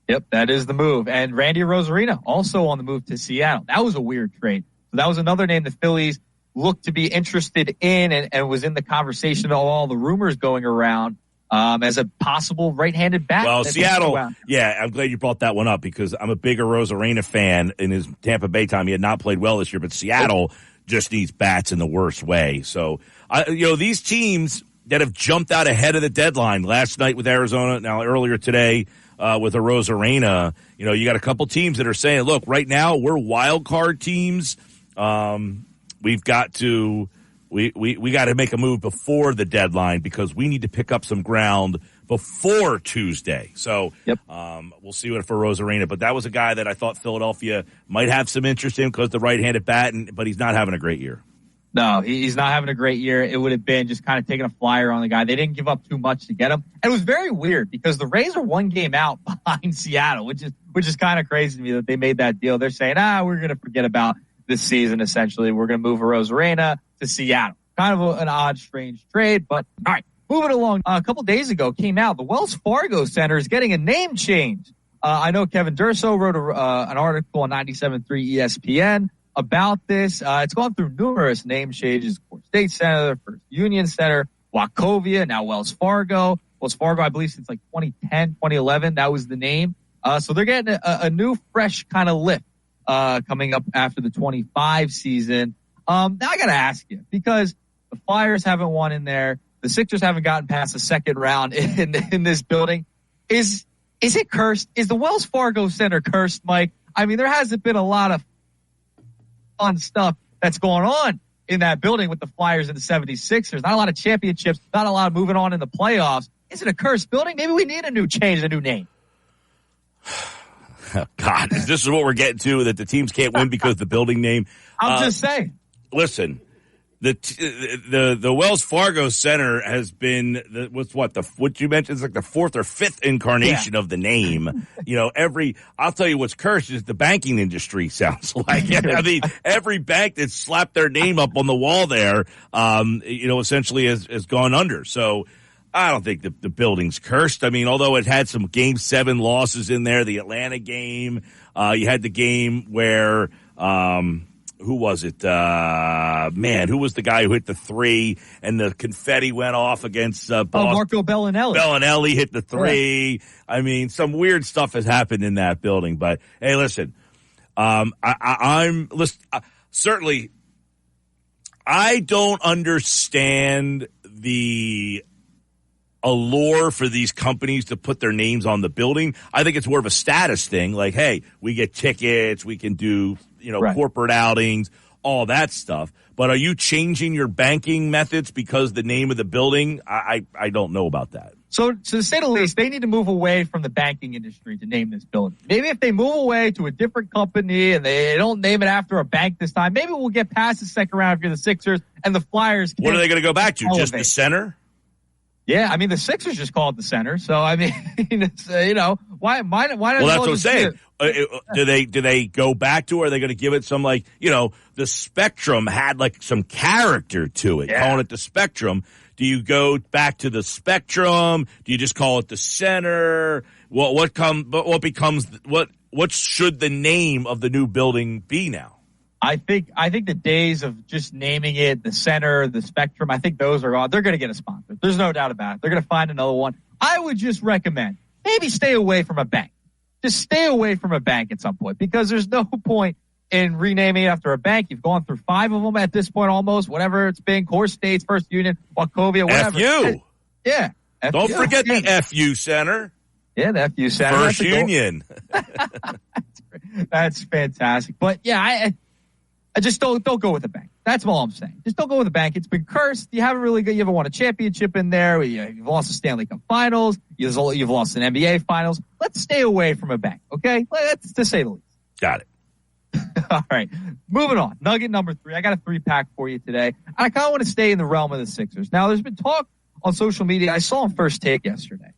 Yep, that is the move. And Randy Rosarina also on the move to Seattle. That was a weird trade. So that was another name the Phillies looked to be interested in and was in the conversation of all the rumors going around as a possible right-handed bat. Well, Seattle, yeah, I'm glad you brought that one up because I'm a bigger Rosarina fan in his Tampa Bay time. He had not played well this year, but Seattle just needs bats in the worst way. So, these teams that have jumped out ahead of the deadline last night with Arizona, now earlier today with Arozarena, you got a couple teams that are saying, look, right now we're wild card teams. We've got to we got to make a move before the deadline because we need to pick up some ground before Tuesday. So we'll see what for Arozarena. But that was a guy that I thought Philadelphia might have some interest in because the right-handed bat, but he's not having a great year. No, he's not having a great year. It would have been just kind of taking a flyer on the guy. They didn't give up too much to get him. And it was very weird because the Rays are one game out behind Seattle, which is kind of crazy to me that they made that deal. They're saying, we're going to forget about this season, essentially. We're going to move Arozarena to Seattle. Kind of an odd, strange trade, but all right. Moving along, a couple days ago came out, the Wells Fargo Center is getting a name change. I know Kevin Durso wrote an article on 97.3 ESPN about this. It's gone through numerous name changes. Court State Center, First Union Center, Wachovia, now Wells Fargo. Wells Fargo, I believe since like 2010, 2011, that was the name. So they're getting a new, fresh kind of lift coming up after the 25 season. Now I got to ask you, because the Flyers haven't won in there. The Sixers haven't gotten past the second round in this building. Is it cursed? Is the Wells Fargo Center cursed, Mike? I mean, there hasn't been a lot of fun stuff that's going on in that building with the Flyers and the 76ers. Not a lot of championships, not a lot of moving on in the playoffs. Is it a cursed building? Maybe we need a new change, a new name. God, this is what we're getting to, that the teams can't win because of the building name. I'm just saying. Listen. The Wells Fargo Center has been what you mentioned is like the fourth or fifth incarnation of the name. I'll tell you what's cursed is the banking industry sounds like. I mean, every bank that slapped their name up on the wall there, essentially has gone under. So I don't think the building's cursed. I mean, although it had some Game 7 losses in there, the Atlanta game, you had the game where, who was it? Who was the guy who hit the three and the confetti went off against Boston? Marco Bellinelli. Bellinelli hit the three. Yeah. I mean, some weird stuff has happened in that building. But, hey, listen, certainly I don't understand the allure for these companies to put their names on the building. I think it's more of a status thing. Like, hey, we get tickets, we can do, corporate outings, all that stuff. But are you changing your banking methods because the name of the building? I don't know about that. So to say the least, they need to move away from the banking industry to name this building. Maybe if they move away to a different company and they don't name it after a bank this time, maybe we'll get past the second round if you're the Sixers and the Flyers. What are they going to go back to? Just the center? Yeah, I mean, the Sixers just called the center. So, I mean, it's, why not? Well, that's what I'm saying. Do they go back to, or are they going to give it some, like, the Spectrum had like some character to it, calling it the Spectrum. Do you go back to the Spectrum? Do you just call it the center? What should the name of the new building be now? I think the days of just naming it the center, the Spectrum, I think those are gone. They're going to get a sponsor. There's no doubt about it. They're going to find another one. I would just recommend maybe stay away from a bank. Just stay away from a bank at some point, because there's no point in renaming it after a bank. You've gone through 5 of them at this point almost, whatever it's been, Core States, First Union, Wachovia, whatever. FU. Yeah. Don't forget the FU Center. Yeah, the FU Center. First Union. That's fantastic. But yeah, I just don't go with a bank. That's all I'm saying. Just don't go with a bank. It's been cursed. You haven't won a championship in there. You've lost the Stanley Cup Finals. You've lost an NBA Finals. Let's stay away from a bank, okay? That's to say the least. Got it. All right. Moving on. Nugget number 3. I got a 3-pack for you today. I kind of want to stay in the realm of the Sixers. Now, there's been talk on social media. I saw on First Take yesterday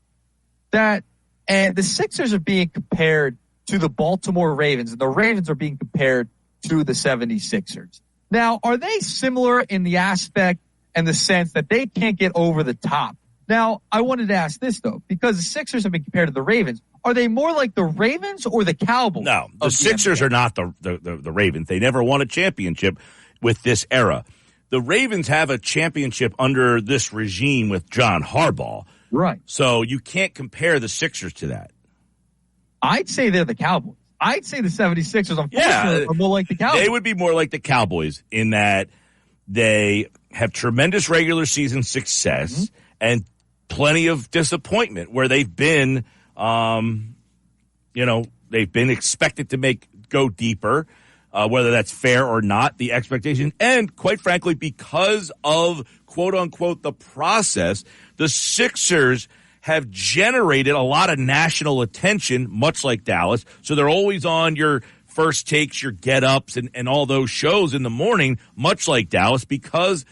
that the Sixers are being compared to the Baltimore Ravens, and the Ravens are being compared to the 76ers. Now, are they similar in the aspect and the sense that they can't get over the top? Now, I wanted to ask this, though, because the Sixers have been compared to the Ravens. Are they more like the Ravens or the Cowboys? No, the Sixers are not the Ravens. They never won a championship with this era. The Ravens have a championship under this regime with John Harbaugh. Right. So you can't compare the Sixers to that. I'd say they're the Cowboys. I'd say the 76ers, unfortunately, are more like the Cowboys. They would be more like the Cowboys in that they have tremendous regular season success and plenty of disappointment where they've been, they've been expected to go deeper, whether that's fair or not, the expectation. And quite frankly, because of quote unquote the process, the Sixers have generated a lot of national attention, much like Dallas. So they're always on your first takes, your get-ups, and all those shows in the morning, much like Dallas, because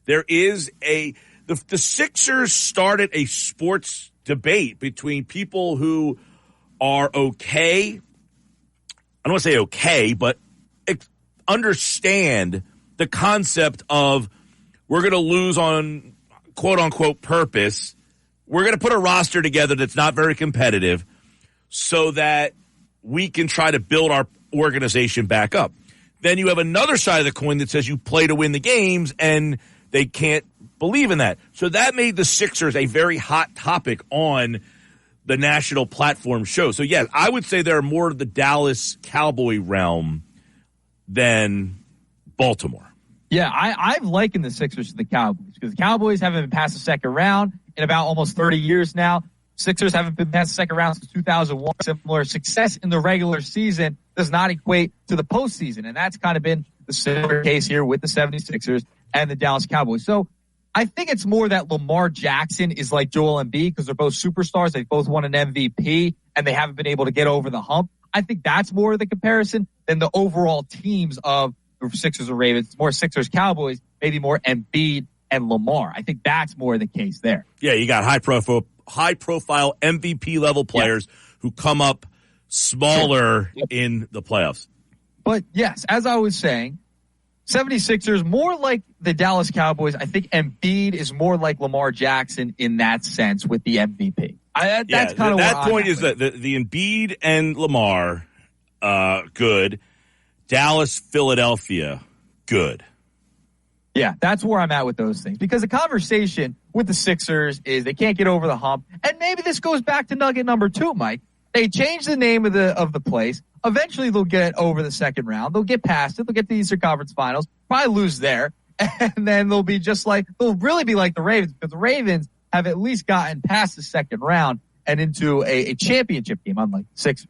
there is the Sixers started a sports debate between people who are okay. I don't want to say okay, but understand the concept of we're going to lose on quote-unquote purpose. We're going to put a roster together that's not very competitive so that we can try to build our organization back up. Then you have another side of the coin that says you play to win the games, and they can't believe in that. So that made the Sixers a very hot topic on the national platform show. So, yes, I would say they're more of the Dallas Cowboy realm than Baltimore. Yeah, I've likened the Sixers to the Cowboys because the Cowboys haven't been past the second round in about almost 30 years now. Sixers haven't been past the second round since 2001. Similar success in the regular season does not equate to the postseason, and that's kind of been the similar case here with the 76ers and the Dallas Cowboys. So I think it's more that Lamar Jackson is like Joel Embiid because they're both superstars. They both won an MVP, and they haven't been able to get over the hump. I think that's more of the comparison than the overall teams of the Sixers or Ravens. It's more Sixers, Cowboys, maybe more Embiid and Lamar. I think that's more the case there. Yeah, you got high profile MVP level players who come up smaller in the playoffs. But yes, as I was saying, 76ers more like the Dallas Cowboys. I think Embiid is more like Lamar Jackson in that sense with the MVP. That's kind of that point is that the Embiid and Lamar good, Dallas, Philadelphia good. Yeah, that's where I'm at with those things. Because the conversation with the Sixers is they can't get over the hump. And maybe this goes back to nugget number 2, Mike. They change the name of the place. Eventually they'll get over the second round. They'll get past it. They'll get to the Eastern Conference Finals. Probably lose there. And then they'll really be like the Ravens because the Ravens have at least gotten past the second round and into a championship game, unlike the Sixers.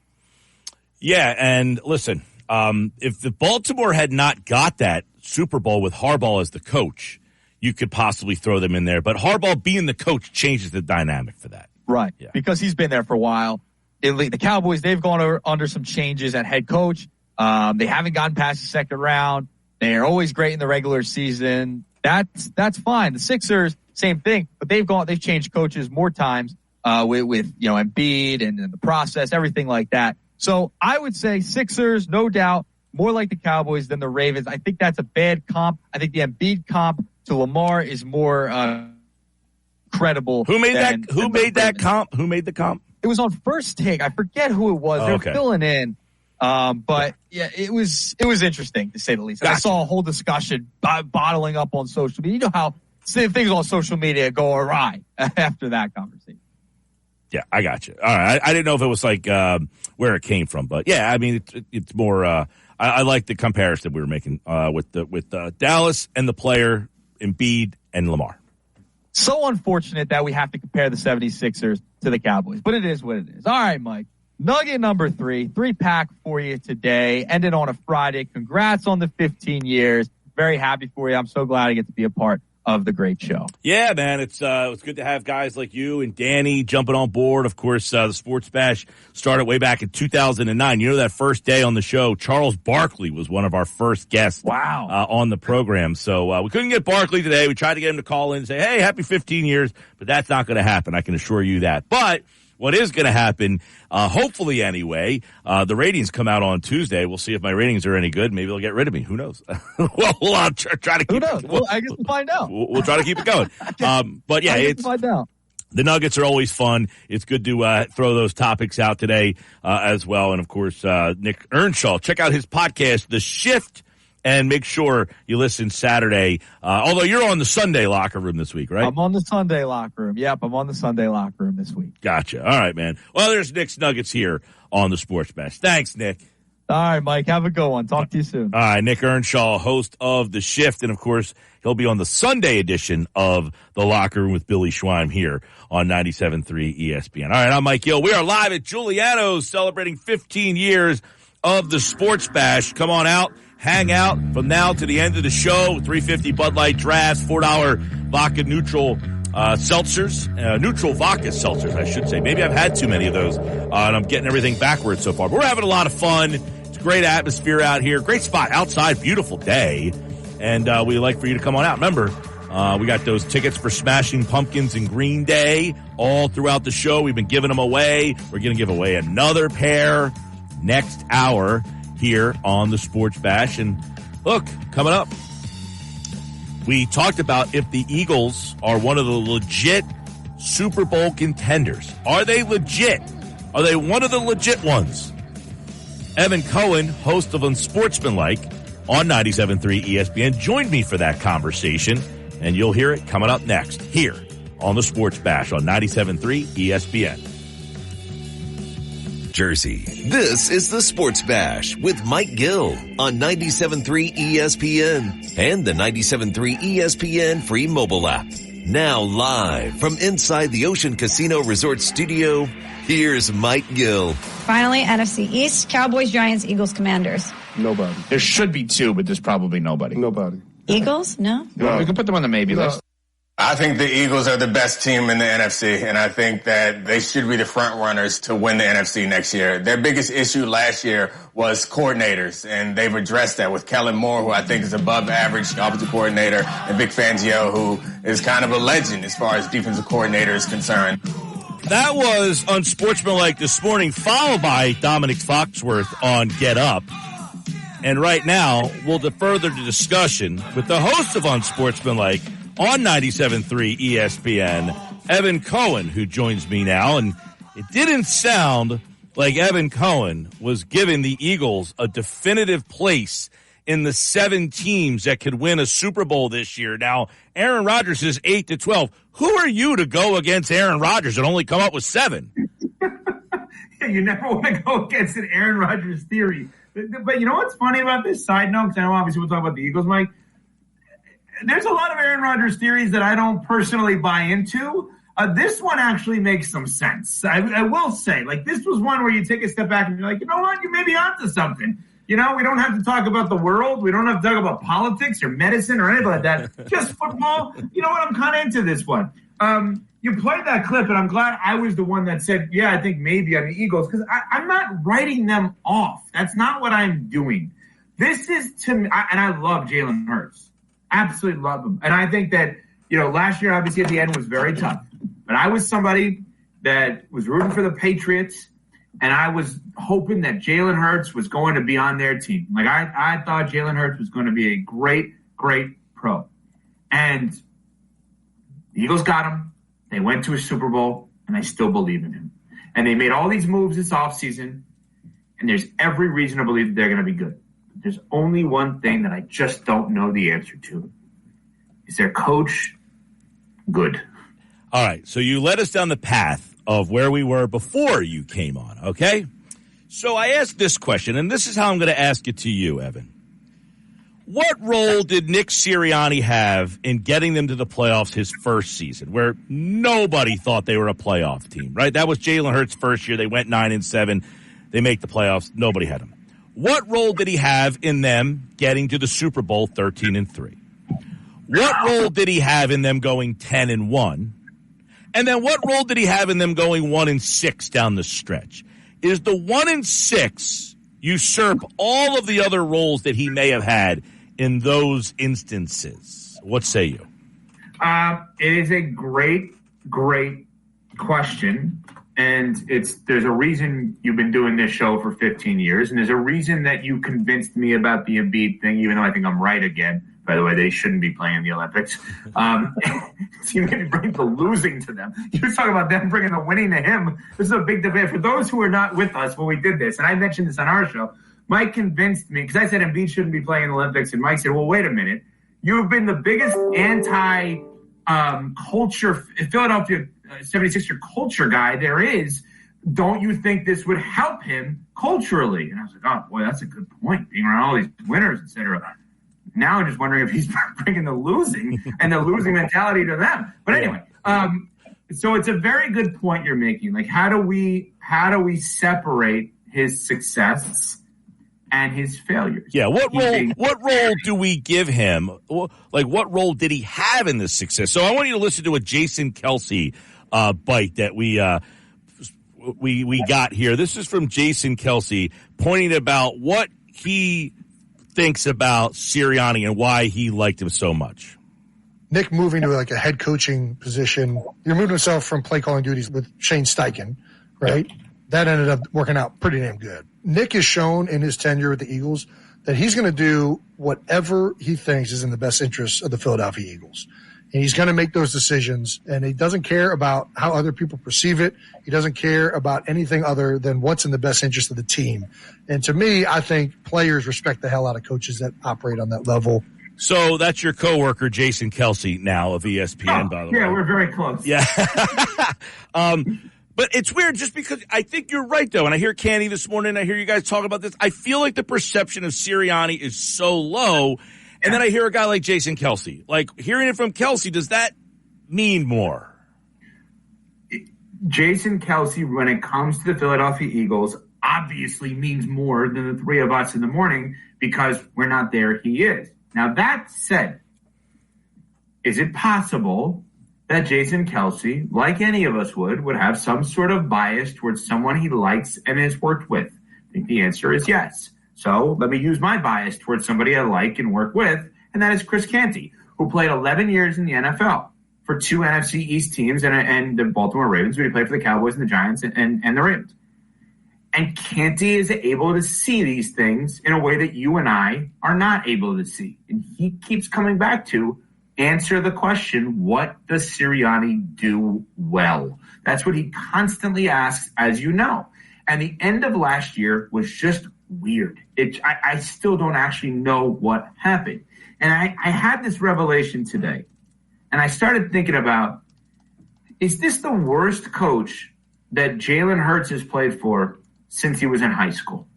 Yeah, and listen, if the Baltimore had not got that Super Bowl with Harbaugh as the coach, you could possibly throw them in there. But Harbaugh being the coach changes the dynamic for that. Right, because he's been there for a while. The Cowboys, they've gone under some changes at head coach. They haven't gotten past the second round. They are always great in the regular season. That's fine. The Sixers, same thing, but they've changed coaches more times with Embiid and the process, everything like that. So I would say Sixers, no doubt, more like the Cowboys than the Ravens. I think that's a bad comp. I think the Embiid comp to Lamar is more credible. Who made that comp? Who made the comp? It was on First Take. I forget who it was. They're filling in. But yeah, it was interesting to say the least. Gotcha. I saw a whole discussion bottling up on social media. You know how things on social media go awry after that conversation. Yeah, I got you. All right. I didn't know if it was like where it came from, but yeah, I mean, it's more. I like the comparison we were making with Dallas and the player Embiid and Lamar. So unfortunate that we have to compare the 76ers to the Cowboys, but it is what it is. All right, Mike. Nugget number 3-pack for you today. Ended on a Friday. Congrats on the 15 years. Very happy for you. I'm so glad I get to be a part of the great show. Yeah, man. It's good to have guys like you and Danny jumping on board. Of course, the Sports Bash started way back in 2009. You know, that first day on the show, Charles Barkley was one of our first guests on the program. So we couldn't get Barkley today. We tried to get him to call in and say, hey, happy 15 years, but that's not going to happen. I can assure you that. But what is going to happen, hopefully anyway, the ratings come out on Tuesday. We'll see if my ratings are any good. Maybe they'll get rid of me. Who knows? We'll try to keep. Who knows? Well, I guess we'll find out. We'll try to keep it going. But yeah, find out. The Nuggets are always fun. It's good to throw those topics out today as well. And of course, Nick Earnshaw. Check out his podcast, The Shift. And make sure you listen Saturday. Although you're on the Sunday locker room this week, right? I'm on the Sunday locker room. Yep, I'm on the Sunday locker room this week. Gotcha. All right, man. Well, there's Nick's Nuggets here on the Sports Bash. Thanks, Nick. All right, Mike. Have a good one. Talk to you soon. All right, Nick Earnshaw, host of The Shift. And, of course, he'll be on the Sunday edition of The Locker Room with Billy Schweim here on 97.3 ESPN. All right, I'm Mike Gill. We are live at Giuliano's celebrating 15 years of the Sports Bash. Come on out, hang out from now to the end of the show. $3.50 Bud Light drafts, $4 vodka neutral seltzers, neutral vodka seltzers, I should say. Maybe I've had too many of those, and I'm getting everything backwards so far. But we're having a lot of fun. It's a great atmosphere out here. Great spot outside. Beautiful day. And we'd like for you to come on out. Remember, we got those tickets for Smashing Pumpkins and Green Day all throughout the show. We've been giving them away. We're going to give away another pair next hour here on the Sports Bash. And look, coming up, we talked about if the Eagles are one of the legit Super Bowl contenders. Are they legit? Are they one of the legit ones? Evan Cohen, host of Unsportsmanlike on 97.3 ESPN, joined me for that conversation, and you'll hear it coming up next here on the Sports Bash on 97.3 ESPN. Jersey. This is the Sports Bash with Mike Gill on 97.3 ESPN and the 97.3 ESPN free mobile app. Now live from inside the Ocean Casino Resort Studio, here's Mike Gill. Finally, NFC East, Cowboys, Giants, Eagles, Commanders. Nobody. There should be two, but there's probably nobody. Nobody. Eagles? No? No. We can put them on the maybe list. I think the Eagles are the best team in the NFC, and I think that they should be the front runners to win the NFC next year. Their biggest issue last year was coordinators, and they've addressed that with Kellen Moore, who I think is above average offensive coordinator, and Vic Fangio, who is kind of a legend as far as defensive coordinator is concerned. That was Unsportsmanlike this morning, followed by Dominic Foxworth on Get Up. And right now, we'll defer the discussion with the host of Unsportsmanlike on 97.3 ESPN, Evan Cohen, who joins me now. And it didn't sound like Evan Cohen was giving the Eagles a definitive place in the 7 teams that could win a Super Bowl this year. Now, Aaron Rodgers is 8-12. Who are you to go against Aaron Rodgers and only come up with 7? Yeah, you never want to go against an Aaron Rodgers theory. But you know what's funny about this? Side note, because I know obviously we'll talk about the Eagles, Mike. There's a lot of Aaron Rodgers theories that I don't personally buy into. This one actually makes some sense. I will say, like, this was one where you take a step back and you're like, you know what, you may be onto something. You know, we don't have to talk about the world. We don't have to talk about politics or medicine or anything like that. Just football. You know what, I'm kind of into this one. You played that clip, and I'm glad I was the one that said, yeah, I think maybe on the Eagles, because I'm not writing them off. That's not what I'm doing. This is, to me, and I love Jalen Hurts. Absolutely love him. And I think that, you know, last year, obviously, at the end was very tough. But I was somebody that was rooting for the Patriots, and I was hoping that Jalen Hurts was going to be on their team. Like, I thought Jalen Hurts was going to be a great, great pro. And the Eagles got him. They went to a Super Bowl, and I still believe in him. And they made all these moves this offseason, and there's every reason to believe that they're going to be good. There's only one thing that I just don't know the answer to. Is their coach good? All right, so you led us down the path of where we were before you came on, okay? So I asked this question, and this is how I'm going to ask it to you, Evan. What role did Nick Sirianni have in getting them to the playoffs his first season, where nobody thought they were a playoff team, right? That was Jalen Hurts' first year. They went 9-7. They make the playoffs. Nobody had them. What role did he have in them getting to the Super Bowl 13-3? What role did he have in them going 10-1? And then what role did he have in them going 1-6 down the stretch? Is the 1-6 usurp all of the other roles that he may have had in those instances? What say you? It is a great, great question. And there's a reason you've been doing this show for 15 years, and there's a reason that you convinced me about the Embiid thing, even though I think I'm right again. By the way, they shouldn't be playing the Olympics. You can bring the losing to them. You were talking about them bringing the winning to him. This is a big debate. For those who are not with us when we did this, and I mentioned this on our show, Mike convinced me, because I said Embiid shouldn't be playing the Olympics, and Mike said, well, wait a minute. You've been the biggest anti-culture Philadelphia 76er culture guy there is. don't you think this would help him culturally? And I was like, oh, boy, that's a good point, being around all these winners, et cetera. Now I'm just wondering if he's bringing the losing and the losing mentality to them. But anyway, so it's a very good point you're making. Like, how do we separate his success and his failures? Yeah, what role do we give him? Like, what role did he have in this success? So I want you to listen to a Jason Kelce bite that we got here. This is from Jason Kelce pointing about what he thinks about Sirianni and why he liked him so much. Nick moving to like a head coaching position, you're moving himself from play calling duties with Shane Steichen, right? Yep. That ended up working out pretty damn good. Nick has shown in his tenure with the Eagles that he's going to do whatever he thinks is in the best interest of the Philadelphia Eagles. And he's going to make those decisions, and he doesn't care about how other people perceive it. He doesn't care about anything other than what's in the best interest of the team. And to me, I think players respect the hell out of coaches that operate on that level. So that's your coworker, Jason Kelce, now of ESPN, by the way. Yeah, we're very close. Yeah. But it's weird just because I think you're right, though. And I hear Candy this morning. I hear you guys talk about this. I feel like the perception of Sirianni is so low. And then I hear a guy like Jason Kelce. Like, hearing it from Kelce, does that mean more? Jason Kelce, when it comes to the Philadelphia Eagles, obviously means more than the three of us in the morning because we're not there. He is. Now, that said, is it possible that Jason Kelce, like any of us would have some sort of bias towards someone he likes and has worked with? I think the answer is yes. So let me use my bias towards somebody I like and work with, and that is Chris Canty, who played 11 years in the NFL for two NFC East teams and the Baltimore Ravens, where he played for the Cowboys and the Giants and the Ravens. And Canty is able to see these things in a way that you and I are not able to see. And he keeps coming back to answer the question, what does Sirianni do well? That's what he constantly asks, as you know. And the end of last year was just weird. I still don't actually know what happened. And I had this revelation today. And I started thinking about, is this the worst coach that Jalen Hurts has played for since he was in high school?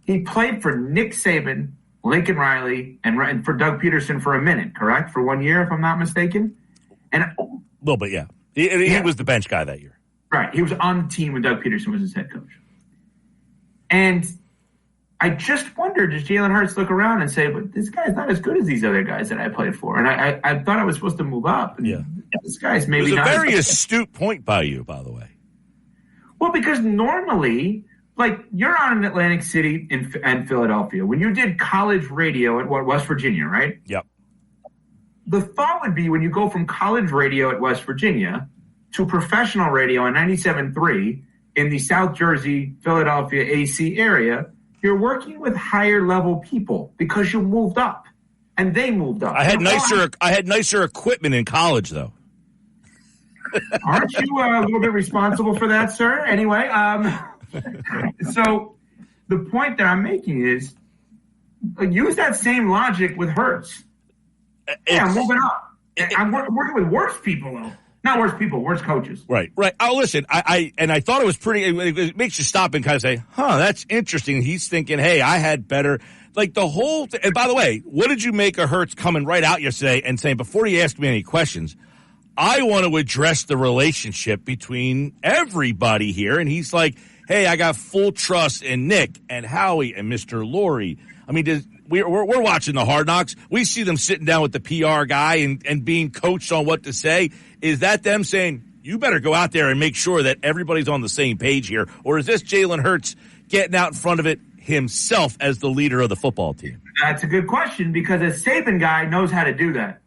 He played for Nick Saban, Lincoln Riley, and for Doug Peterson for a minute, correct? For 1 year, if I'm not mistaken? And a little bit, yeah. He was the bench guy that year. Right. He was on the team when Doug Peterson was his head coach. And I just wondered, does Jalen Hurts look around and say, but this guy's not as good as these other guys that I played for? And I thought I was supposed to move up. And this guy's maybe not. It was a very astute point by you, by the way. Well, because normally, like, you're on in Atlantic City and Philadelphia. When you did college radio at West Virginia, right? Yep. The thought would be when you go from college radio at West Virginia to professional radio on 97.3 in the South Jersey, Philadelphia, AC area, you're working with higher level people because you moved up and they moved up. I had nicer equipment in college, though. Aren't you a little bit responsible for that, sir? Anyway, so the point that I'm making is use that same logic with Hurts. Yeah, I'm moving up. I'm working with worse people, though. Not worse people, worse coaches. Right. Oh, listen, I thought it was pretty, it makes you stop and kind of say, that's interesting. He's thinking, hey, I had better, like the whole thing. And by the way, what did you make of Hurts coming right out yesterday and saying, before you ask me any questions, I want to address the relationship between everybody here. And he's like, hey, I got full trust in Nick and Howie and Mr. Lurie. I mean, we're watching the Hard Knocks. We see them sitting down with the PR guy and being coached on what to say. Is that them saying, you better go out there and make sure that everybody's on the same page here? Or is this Jalen Hurts getting out in front of it himself as the leader of the football team? That's a good question because a Saban guy knows how to do that.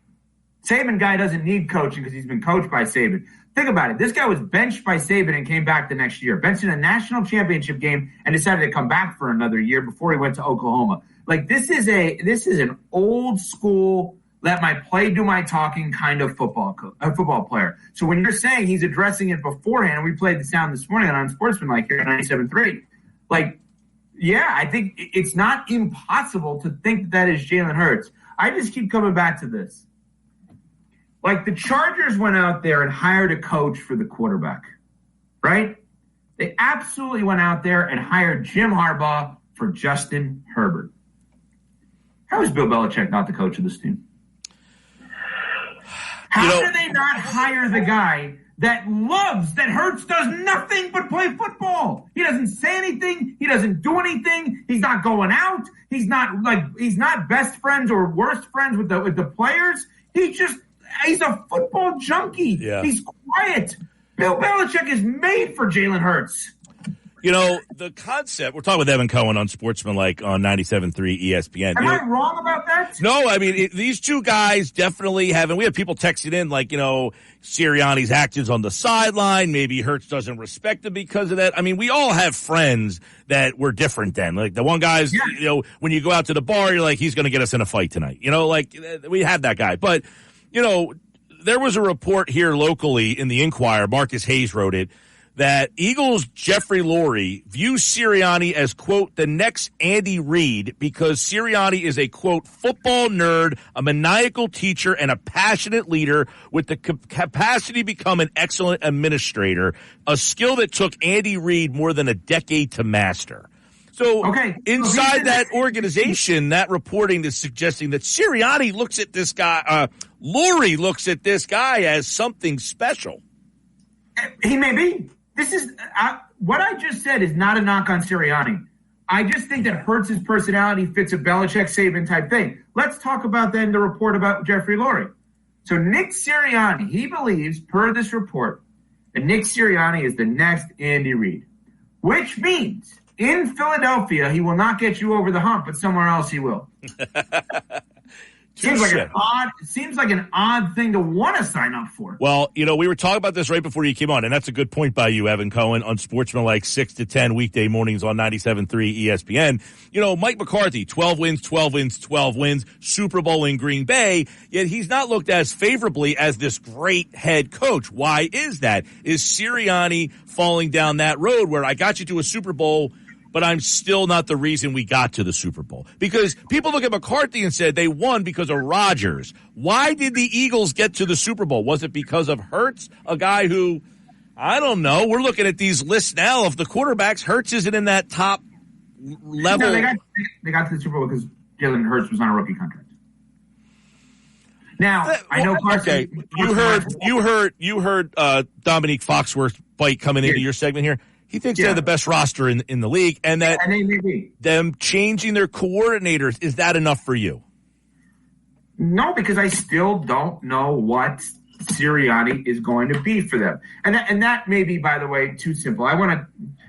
Saban guy doesn't need coaching because he's been coached by Saban. Think about it. This guy was benched by Saban and came back the next year. Benched in a national championship game and decided to come back for another year before he went to Oklahoma. Like, this is an old school, let my play do my talking kind of football player. So when you're saying he's addressing it beforehand, we played the sound this morning on Sportsmanlike here at 97.3. Like, yeah, I think it's not impossible to think that is Jalen Hurts. I just keep coming back to this. Like, the Chargers went out there and hired a coach for the quarterback, right? They absolutely went out there and hired Jim Harbaugh for Justin Herbert. How is Bill Belichick not the coach of this team? How do they not hire the guy that Hurts does nothing but play football? He doesn't say anything. He doesn't do anything. He's not going out. He's not best friends or worst friends with the players. He's a football junkie. Yeah. He's quiet. Bill Belichick is made for Jalen Hurts. The concept, we're talking with Evan Cohen on Sportsmanlike on 97.3 ESPN. Am I wrong about that? No, I mean, these two guys definitely have, and we have people texting in like, Sirianni's actions on the sideline. Maybe Hurts doesn't respect him because of that. I mean, we all have friends that were different then. Like the one guy's, when you go out to the bar, you're like, he's going to get us in a fight tonight. We had that guy. But, there was a report here locally in the Inquirer, Marcus Hayes wrote it, that Eagles' Jeffrey Lurie views Sirianni as, quote, the next Andy Reid because Sirianni is a, quote, football nerd, a maniacal teacher, and a passionate leader with the capacity to become an excellent administrator, a skill that took Andy Reid more than a decade to master. So inside that organization, that reporting is suggesting that Sirianni looks at this guy, Lurie looks at this guy as something special. He may be. This is what I just said is not a knock on Sirianni. I just think that Hurts' personality fits a Belichick-Saban type thing. Let's talk about then the report about Jeffrey Lurie. So Nick Sirianni, he believes, per this report, that Nick Sirianni is the next Andy Reid, which means in Philadelphia he will not get you over the hump, but somewhere else he will. Seems like an odd thing to want to sign up for. Well, we were talking about this right before you came on, and that's a good point by you, Evan Cohen, on Sportsmanlike 6 to 10 weekday mornings on 97.3 ESPN. Mike McCarthy, 12 wins, Super Bowl in Green Bay, yet he's not looked as favorably as this great head coach. Why is that? Is Sirianni falling down that road where I got you to a Super Bowl, but I'm still not the reason we got to the Super Bowl? Because people look at McCarthy and said they won because of Rodgers. Why did the Eagles get to the Super Bowl? Was it because of Hurts, a guy who, I don't know, we're looking at these lists now of the quarterbacks. Hurts isn't in that top level. No, they got to the Super Bowl because Jalen Hurts was on a rookie contract. Now, I know Carson. Okay. You heard Dominique Foxworth's bite coming into your segment here. He thinks they're the best roster in the league, and that them changing their coordinators, is that enough for you? No, because I still don't know what Sirianni is going to be for them, and that may be, by the way, too simple. I want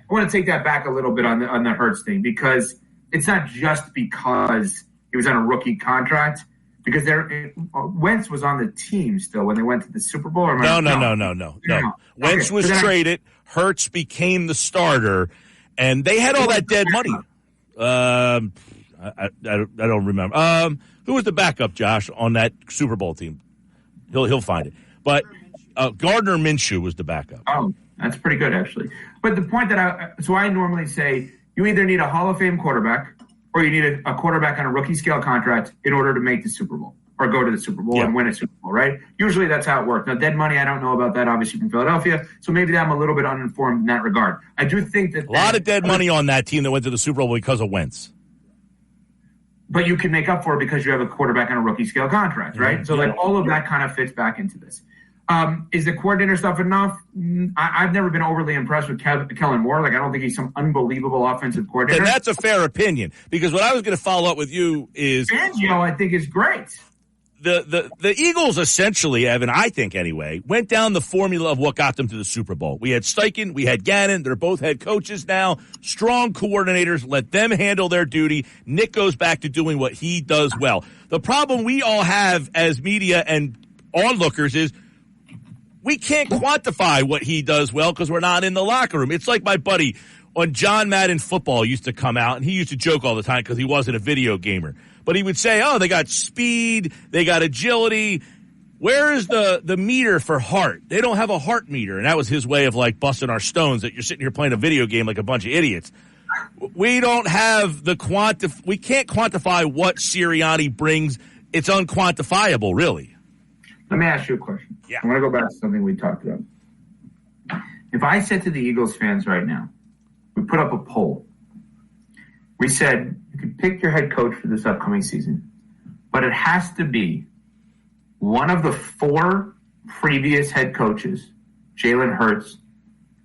to take that back a little bit on the Hurts thing, because it's not just because he was on a rookie contract. Because Wentz was on the team still when they went to the Super Bowl. No. Wentz was traded. Hurts became the starter, and they had all that dead money. I don't remember. Who was the backup, Josh, on that Super Bowl team? He'll find it. But Gardner Minshew was the backup. Oh, that's pretty good, actually. But the point that I normally say, you either need a Hall of Fame quarterback, or you need a quarterback on a rookie scale contract in order to make the Super Bowl or go to the Super Bowl and win a Super Bowl, right? Usually that's how it works. Now, dead money, I don't know about that, obviously, from Philadelphia, so maybe I'm a little bit uninformed in that regard. I do think that... A lot of dead money on that team that went to the Super Bowl because of Wentz. But you can make up for it because you have a quarterback on a rookie scale contract, right? So, all of that kind of fits back into this. Is the coordinator stuff enough? I've never been overly impressed with Kellen Moore. I don't think he's some unbelievable offensive coordinator. And that's a fair opinion, because what I was going to follow up with you is... Fangio, I think, is great. The Eagles essentially, Evan, I think anyway, went down the formula of what got them to the Super Bowl. We had Steichen, we had Gannon. They're both head coaches now. Strong coordinators. Let them handle their duty. Nick goes back to doing what he does well. The problem we all have as media and onlookers is we can't quantify what he does well because we're not in the locker room. It's like my buddy on John Madden Football used to come out, and he used to joke all the time because he wasn't a video gamer. But he would say, they got speed, they got agility. Where is the meter for heart? They don't have a heart meter. And that was his way of busting our stones that you're sitting here playing a video game like a bunch of idiots. We don't have we can't quantify what Sirianni brings. It's unquantifiable, really. Let me ask you a question. Yeah. I want to go back to something we talked about. If I said to the Eagles fans right now, we put up a poll. We said you can pick your head coach for this upcoming season, but it has to be one of the 4 previous head coaches Jalen Hurts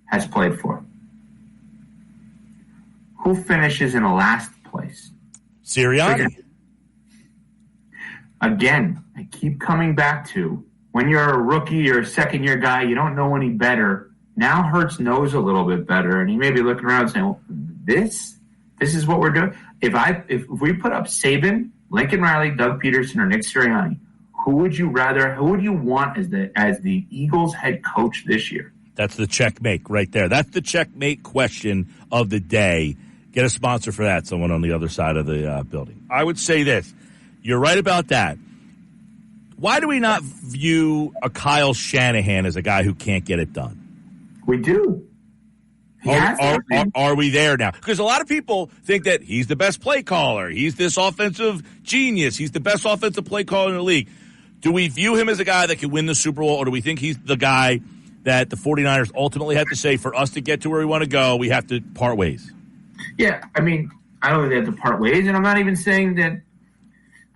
has played for. Who finishes in last place? Sirianni. Again, I keep coming back to when you're a rookie or a second-year guy, you don't know any better. Now Hurts knows a little bit better, and he may be looking around saying, well, this is what we're doing. If we put up Saban, Lincoln Riley, Doug Peterson, or Nick Sirianni, who would you want as the Eagles head coach this year? That's the checkmate right there. That's the checkmate question of the day. Get a sponsor for that, someone on the other side of the building. I would say this. You're right about that. Why do we not view a Kyle Shanahan as a guy who can't get it done? We do. Are we there now? Because a lot of people think that he's the best play caller. He's this offensive genius. He's the best offensive play caller in the league. Do we view him as a guy that can win the Super Bowl, or do we think he's the guy that the 49ers ultimately have to say, for us to get to where we want to go, we have to part ways? Yeah, I mean, I don't think they have to part ways, and I'm not even saying that.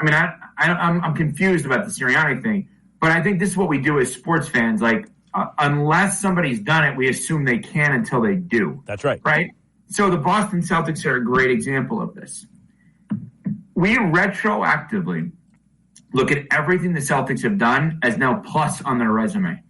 I mean, I'm confused about the Sirianni thing, but I think this is what we do as sports fans. Like, unless somebody's done it, we assume they can until they do. That's right. Right? So the Boston Celtics are a great example of this. We retroactively look at everything the Celtics have done as now plus on their resume.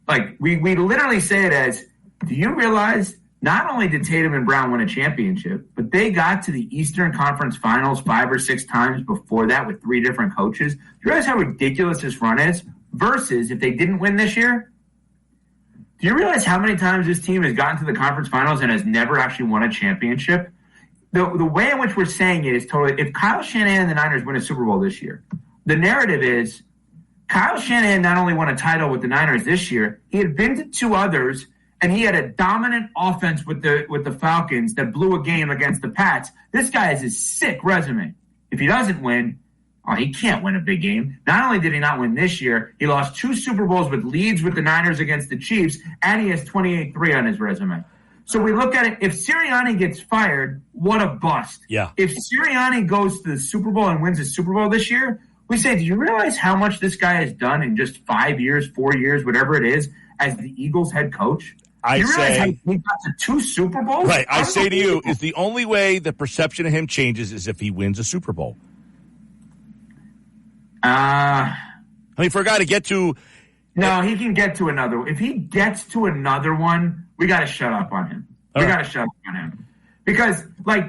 Like, we literally say it as, do you realize not only did Tatum and Brown win a championship, but they got to the Eastern Conference Finals 5 or 6 times before that with 3 different coaches? Do you realize how ridiculous this run is? Versus if they didn't win this year, do you realize how many times this team has gotten to the conference finals and has never actually won a championship? The way in which we're saying it is totally, if Kyle Shanahan and the Niners win a Super Bowl this year, the narrative is Kyle Shanahan not only won a title with the Niners this year, he had been to 2 others, and he had a dominant offense with the Falcons that blew a game against the Pats. This guy has a sick resume. If he doesn't win, he can't win a big game. Not only did he not win this year, he lost 2 Super Bowls with leads with the Niners against the Chiefs, and he has 28-3 on his resume. So we look at it, if Sirianni gets fired, what a bust. Yeah. If Sirianni goes to the Super Bowl and wins the Super Bowl this year, we say, do you realize how much this guy has done in just 5 years, 4 years, whatever it is, as the Eagles head coach? I you realize say, how he got to 2 Super Bowls? Right. I say to you, is the only way the perception of him changes is if he wins a Super Bowl. I mean, for a guy to get to... No, he can get to another one. If he gets to another one, we got to shut up on him. We got to shut up on him. Because, like,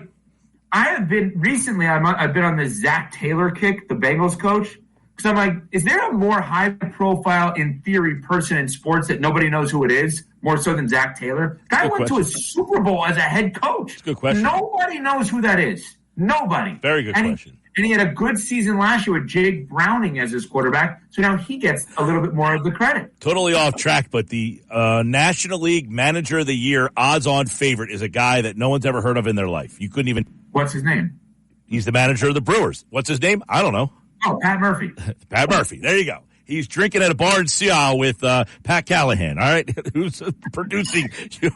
I have been... Recently, I've been on this Zach Taylor kick, the Bengals coach. Because I'm like, is there a more high-profile, in theory, person in sports that nobody knows who it is, more so than Zach Taylor? Guy went to a Super Bowl as a head coach. That's a good question. Nobody knows who that is. Nobody. Very good question. And he had a good season last year with Jake Browning as his quarterback, so now he gets a little bit more of the credit. Totally off track, but the National League Manager of the Year odds-on favorite is a guy that no one's ever heard of in their life. You couldn't even... What's his name? He's the manager of the Brewers. What's his name? I don't know. Oh, Pat Murphy. Pat Murphy. There you go. He's drinking at a bar in Seattle with Pat Callahan, all right? Who's producing your...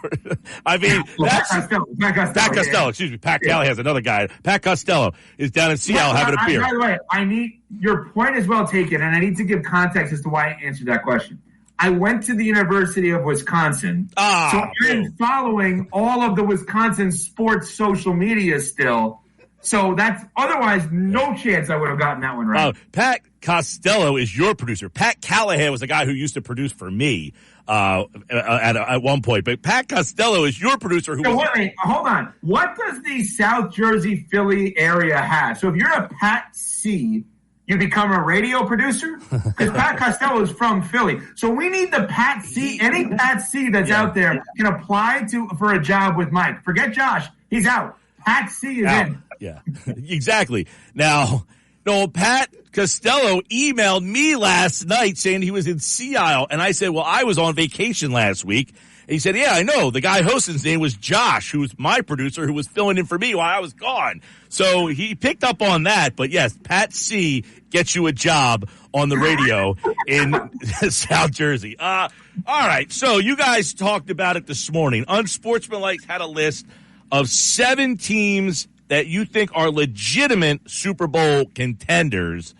I mean, that's... Pat Costello, excuse me. Pat Callahan's another guy. Pat Costello is down in Seattle having a beer. By the way, your point is well taken, and I need to give context as to why I answered that question. I went to the University of Wisconsin, so I'm following all of the Wisconsin sports social media still. So that's otherwise no chance I would have gotten that one right. Pat Costello is your producer. Pat Callahan was the guy who used to produce for me at one point. But Pat Costello is your producer. Hold on. What does the South Jersey, Philly area have? So if you're a Pat C, you become a radio producer? Because Pat Costello is from Philly. So we need the Pat C. Any Pat C that's out there can apply for a job with Mike. Forget Josh. He's out. Pat C is in. Yeah, exactly. Now, no, Pat Costello emailed me last night saying he was in Seattle, and I said, well, I was on vacation last week, He said, yeah, I know. The guy hosting's name was Josh, who was my producer, who was filling in for me while I was gone. So he picked up on that. But, yes, Pat C gets you a job on the radio in South Jersey. All right, so you guys talked about it this morning. Unsportsmanlike had a list of 7 teams that you think are legitimate Super Bowl contenders.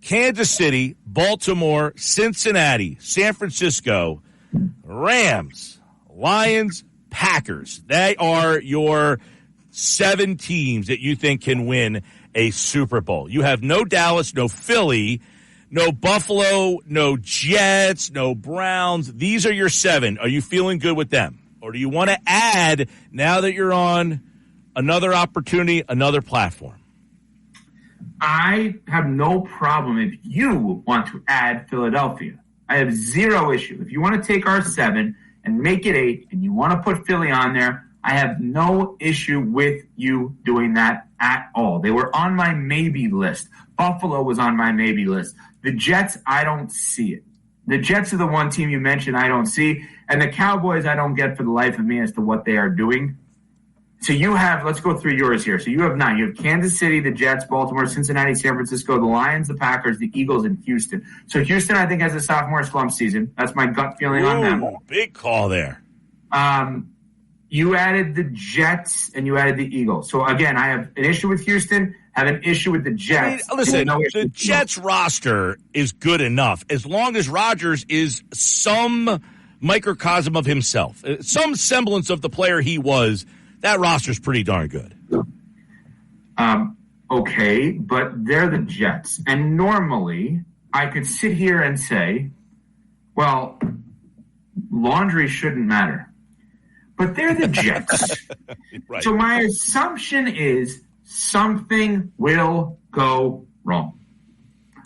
Kansas City, Baltimore, Cincinnati, San Francisco, Rams, Lions, Packers. They are your 7 teams that you think can win a Super Bowl. You have no Dallas, no Philly, no Buffalo, no Jets, no Browns. These are your 7. Are you feeling good with them? Or do you want to add, now that you're on another opportunity, another platform? I have no problem if you want to add Philadelphia. I have 0 issue. If you want to take our 7 and make it 8 and you want to put Philly on there, I have no issue with you doing that at all. They were on my maybe list. Buffalo was on my maybe list. The Jets, I don't see it. The Jets are the one team you mentioned I don't see. And the Cowboys, I don't get for the life of me as to what they are doing. So you have, let's go through yours here. So you have 9. You have Kansas City, the Jets, Baltimore, Cincinnati, San Francisco, the Lions, the Packers, the Eagles, and Houston. So Houston, I think, has a sophomore slump season. That's my gut feeling on them. Big call there. You added the Jets and you added the Eagles. So, again, I have an issue with Houston, have an issue with the Jets. I mean, listen, the Jets roster is good enough as long as Rodgers is some microcosm of himself, some semblance of the player he was. That roster's pretty darn good. Okay, but they're the Jets. And normally I could sit here and say, well, laundry shouldn't matter. But they're the Jets. Right. So my assumption is something will go wrong.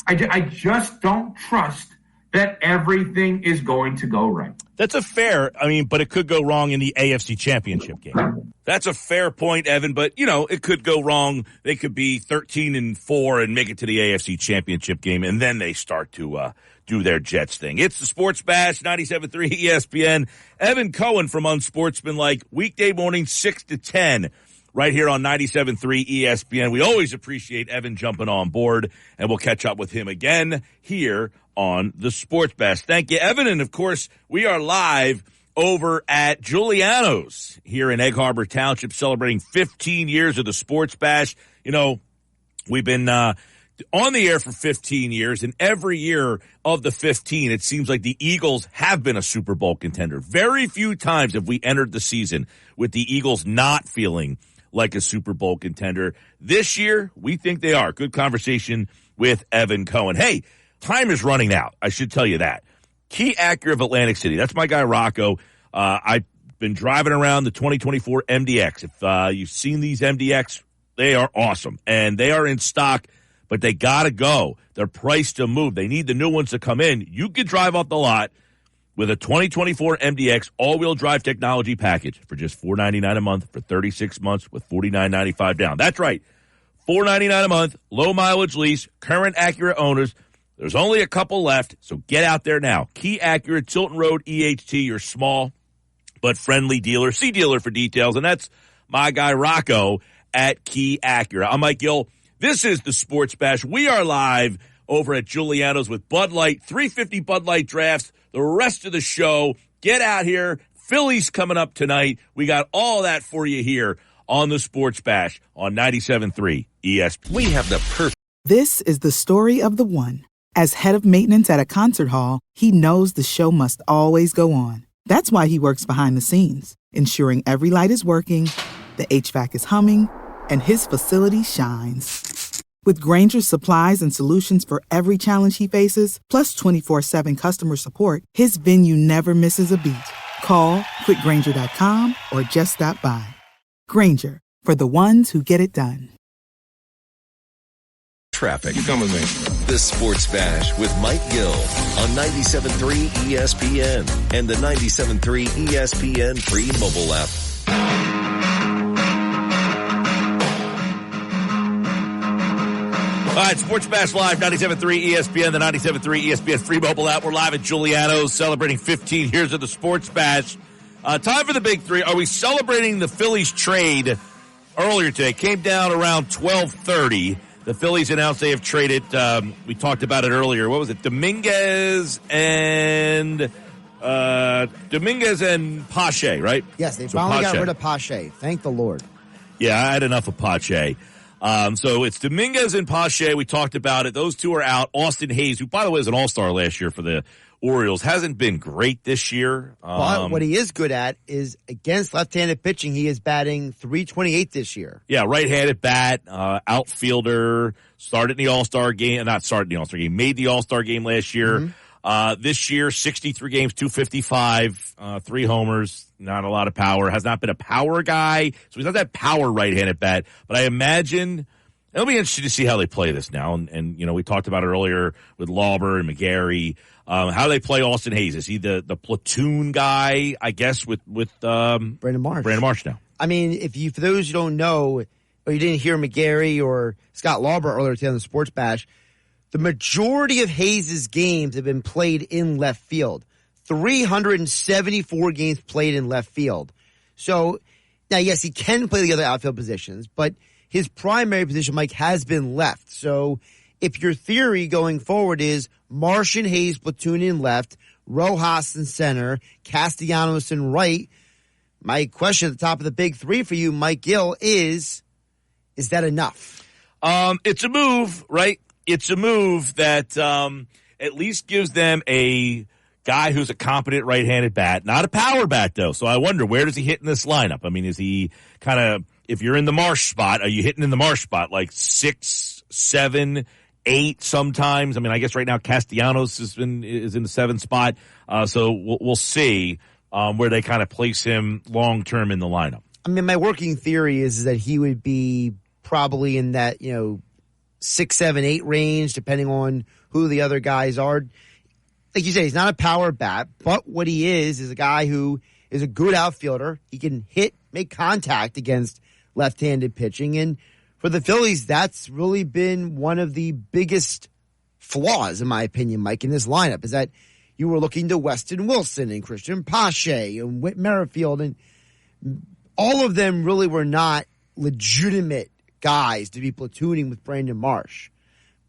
I just don't trust that everything is going to go right. That's a fair, but it could go wrong in the AFC Championship game. That's a fair point, Evan, but, it could go wrong. They could be 13-4 and make it to the AFC Championship game, and then they start to do their Jets thing. It's the Sports Bash, 97.3 ESPN. Evan Cohen from Unsportsmanlike, weekday morning 6 to 10, right here on 97.3 ESPN. We always appreciate Evan jumping on board, and we'll catch up with him again here on the Sports Bash. Thank you, Evan. And, of course, we are live over at Giuliano's here in Egg Harbor Township, celebrating 15 years of the Sports Bash. We've been on the air for 15 years, and every year of the 15, it seems like the Eagles have been a Super Bowl contender. Very few times have we entered the season with the Eagles not feeling like a Super Bowl contender. This year, we think they are. Good conversation with Evan Cohen. Hey, time is running out. I should tell you that. Key Acura of Atlantic City. That's my guy, Rocco. I've been driving around the 2024 MDX. If you've seen these MDX, they are awesome. And they are in stock, but they got to go. They're priced to move. They need the new ones to come in. You can drive off the lot with a 2024 MDX all-wheel drive technology package for just $499 a month for 36 months with $49.95 down. That's right. $499 a month, low mileage lease, current Acura owners. There's only a couple left, so get out there now. Key Acura, Tilton Road, EHT, your small but friendly dealer. See dealer for details, and that's my guy Rocco at Key Acura. I'm Mike Gill. This is the Sports Bash. We are live over at Giuliano's with Bud Light, 350 Bud Light drafts, the rest of the show. Get out here. Philly's coming up tonight. We got all that for you here on the Sports Bash on 97.3 ESPN. We have the perfect. This is the story of the one. As head of maintenance at a concert hall, he knows the show must always go on. That's why he works behind the scenes, ensuring every light is working, the HVAC is humming, and his facility shines. With Grainger's supplies and solutions for every challenge he faces, plus 24/7 customer support, his venue never misses a beat. Call quickgrainger.com or just stop by. Grainger, for the ones who get it done. Traffic. You come with me. The Sports Bash with Mike Gill on 97.3 ESPN and the 97.3 ESPN free mobile app. All right, Sports Bash Live, 97.3 ESPN, the 97.3 ESPN free mobile app. We're live at Giuliano's celebrating 15 years of the Sports Bash. Time for the big three. Are we celebrating the Phillies trade earlier today? Came down around 12:30. The Phillies announced they have traded, we talked about it earlier. What was it? Dominguez and Pache, right? Yes, they finally got rid of Pache. Thank the Lord. Yeah, I had enough of Pache. So it's Dominguez and Pache. We talked about it. Those two are out. Austin Hayes, who, by the way, was an all-star last year for the Orioles, hasn't been great this year. But what he is good at is against left-handed pitching. He is batting .328 this year. Yeah, right-handed bat, outfielder, started in the All-Star game, not started in the All-Star game, made the All-Star game last year. This year, 63 games, .255, 3 homers, not a lot of power, has not been a power guy, so he's not that power right-handed bat, but I imagine it'll be interesting to see how they play this now, and you know, we talked about it earlier with Lauber and McGarry. How do they play Austin Hayes? Is he the platoon guy, I guess, with Brandon Marsh? Brandon Marsh now. I mean, for those who don't know, or you didn't hear McGarry or Scott Lauber earlier today on the Sports Bash, the majority of Hayes' games have been played in left field. 374 games played in left field. So, now, yes, he can play the other outfield positions, but his primary position, Mike, has been left. So, if your theory going forward is Marsh and Hayes platoon in left, Rojas in center, Castellanos in right, my question at the top of the big three for you, Mike Gill, is that enough? It's a move, right? It's a move that at least gives them a guy who's a competent right-handed bat. Not a power bat, though. So I wonder, where does he hit in this lineup? I mean, is he kind of, if you're in the Marsh spot, are you hitting in the Marsh spot like 6, 7, 8 sometimes? I mean, I guess right now Castellanos is in the 7 spot. So we'll see where they kind of place him long-term in the lineup. I mean, my working theory is that he would be probably in that, 6, 7, 8 range, depending on who the other guys are. Like you said, he's not a power bat, but what he is a guy who is a good outfielder. He can make contact against left-handed pitching. And for the Phillies, that's really been one of the biggest flaws, in my opinion, Mike, in this lineup, is that you were looking to Weston Wilson and Christian Pache and Whit Merrifield, and all of them really were not legitimate guys to be platooning with Brandon Marsh.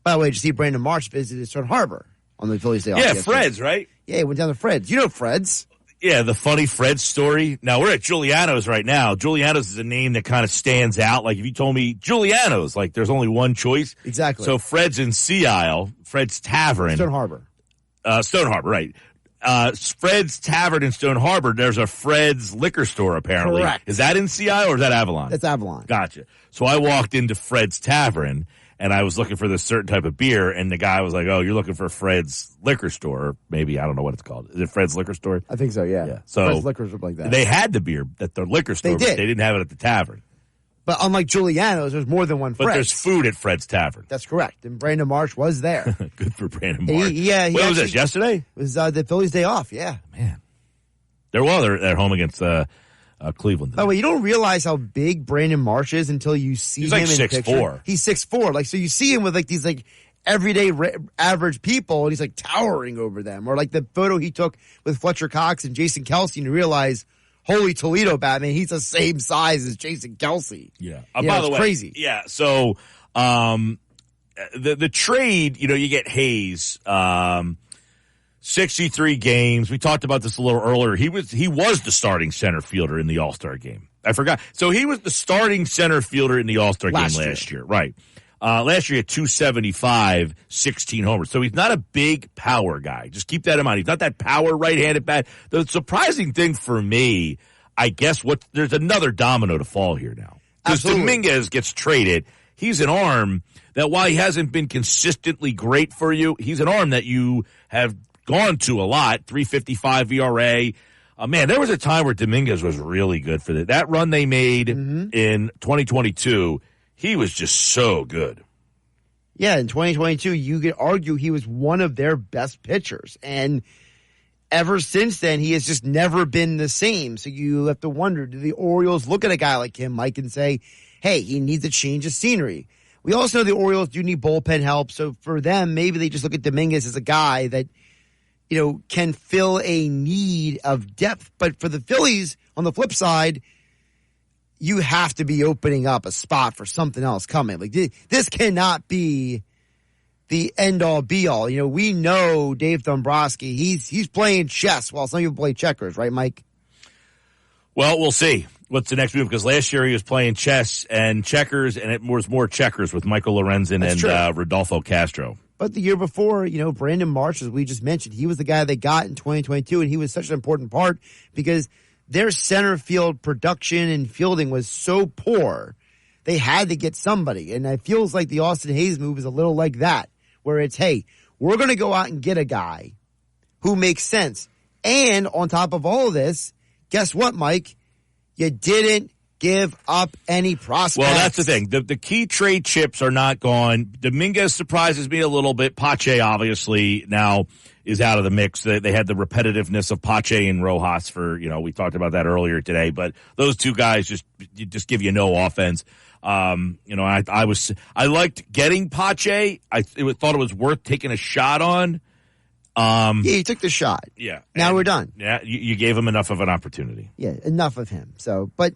By the way, did you see Brandon Marsh visited Stone Harbor on the Phillies day off? Yeah, Fred's, right? Yeah, he went down to Fred's. You know Fred's. Yeah, the funny Fred story. Now, we're at Giuliano's right now. Giuliano's is a name that kind of stands out. Like, if you told me Giuliano's, like, there's only one choice. Exactly. So Fred's in Sea Isle, Fred's Tavern. Stone Harbor. Stone Harbor, right. Fred's Tavern in Stone Harbor, there's a Fred's liquor store, apparently. Correct. Is that in Sea Isle or is that Avalon? That's Avalon. Gotcha. So I walked into Fred's Tavern, and I was looking for this certain type of beer, and the guy was like, "Oh, you're looking for Fred's liquor store?" Or maybe, I don't know what it's called. Is it Fred's liquor store? I think so, yeah. So Fred's liquor or something like that. They had the beer at their liquor store, They did. but they didn't have it at the tavern. But unlike Giuliano's, there's more than one Fred's. But there's food at Fred's Tavern. That's correct. And Brandon Marsh was there. Good for Brandon Marsh. He When was this, yesterday? It was the Phillies day off, yeah. They're at home against Cleveland. By the way, you don't realize how big Brandon Marsh is until you see He's him like in 6'4". picture. He's 6'4". Like, so you see him with like these like everyday average people, and he's like towering over them. Or like the photo he took with Fletcher Cox and Jason Kelce, and you realize, holy Toledo, Batman, he's the same size as Jason Kelce. Yeah. Yeah, By the way, crazy. Yeah. So the trade, you get Hayes. 63 games. We talked about this a little earlier. He was the starting center fielder in the All-Star game. I forgot. So he was the starting center fielder in the All-Star game last year. Right. Last year he had 275, 16 homers. So he's not a big power guy. Just keep that in mind. He's not that power right-handed bat. The surprising thing for me, I guess, there's another domino to fall here now. Because Dominguez gets traded. He's an arm that, while he hasn't been consistently great for you, he's an arm that you have gone to a lot. 3.55 ERA. Man, there was a time where Dominguez was really good for that run they made in 2022. He was just so good. Yeah, in 2022, you could argue he was one of their best pitchers. And ever since then, he has just never been the same. So you have to wonder, do the Orioles look at a guy like him, Mike, and say, hey, he needs a change of scenery? We also know the Orioles do need bullpen help. So for them, maybe they just look at Dominguez as a guy that can fill a need of depth. But for the Phillies, on the flip side, you have to be opening up a spot for something else coming. Like this cannot be the end all be all. We know Dave Dombrowski. He's playing chess while some people play checkers, right, Mike? Well, we'll see what's the next move, because last year he was playing chess and checkers, and it was more checkers with Michael Lorenzen and Rodolfo Castro. But the year before, Brandon Marsh, as we just mentioned, he was the guy they got in 2022, and he was such an important part because their center field production and fielding was so poor, they had to get somebody. And it feels like the Austin Hayes move is a little like that, where it's, hey, we're going to go out and get a guy who makes sense. And on top of all of this, guess what, Mike? You didn't give up any prospects. Well, that's the thing. The key trade chips are not gone. Dominguez surprises me a little bit. Pache, obviously, now is out of the mix. They had the repetitiveness of Pache and Rojas for, we talked about that earlier today, but those two guys just give you no offense. I liked getting Pache. I thought it was worth taking a shot on. You took the shot. Yeah. Now we're done. Yeah. You gave him enough of an opportunity. Yeah. Enough of him. So, but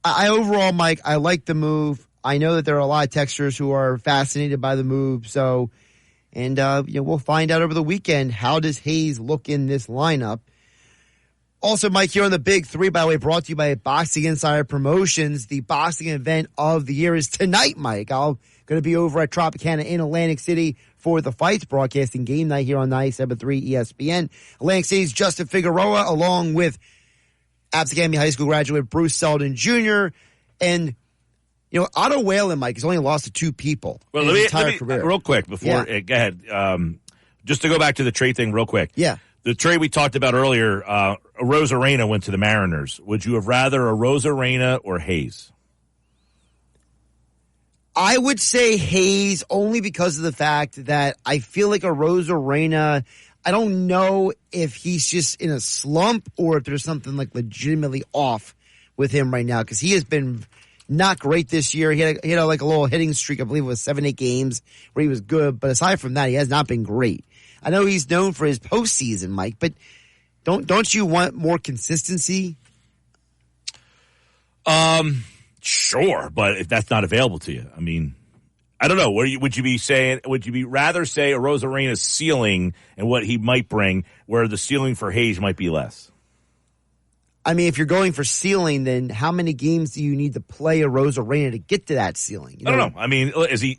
I overall, Mike, I like the move. I know that there are a lot of texters who are fascinated by the move. So, and, we'll find out over the weekend, how does Hayes look in this lineup? Also, Mike, here on the Big Three, by the way, brought to you by Boxing Insider Promotions. The boxing event of the year is tonight, Mike. I'm going to be over at Tropicana in Atlantic City for the fights, broadcasting game night here on 97.3 ESPN. Atlantic City's Justin Figueroa, along with Abbs Academy High School graduate Bruce Selden Jr. And, Otto Whalen, Mike, has only lost to two people in his entire career. Real quick, before, go ahead. Just to go back to the trade thing real quick. Yeah. The trade we talked about earlier, Arozarena went to the Mariners. Would you have rather Arozarena or Hayes? I would say Hayes only because of the fact that I feel like Arozarena, I don't know if he's just in a slump or if there's something like legitimately off with him right now, because he has been not great this year. He had like a little hitting streak, I believe it was 7-8 games where he was good, but aside from that, he has not been great. I know he's known for his postseason, Mike, but don't you want more consistency? Sure, but if that's not available to you, I mean, I don't know. Would you be rather say Arozarena's ceiling and what he might bring, where the ceiling for Hayes might be less? I mean, if you're going for ceiling, then how many games do you need to play Arozarena to get to that ceiling? I don't know. I mean, is he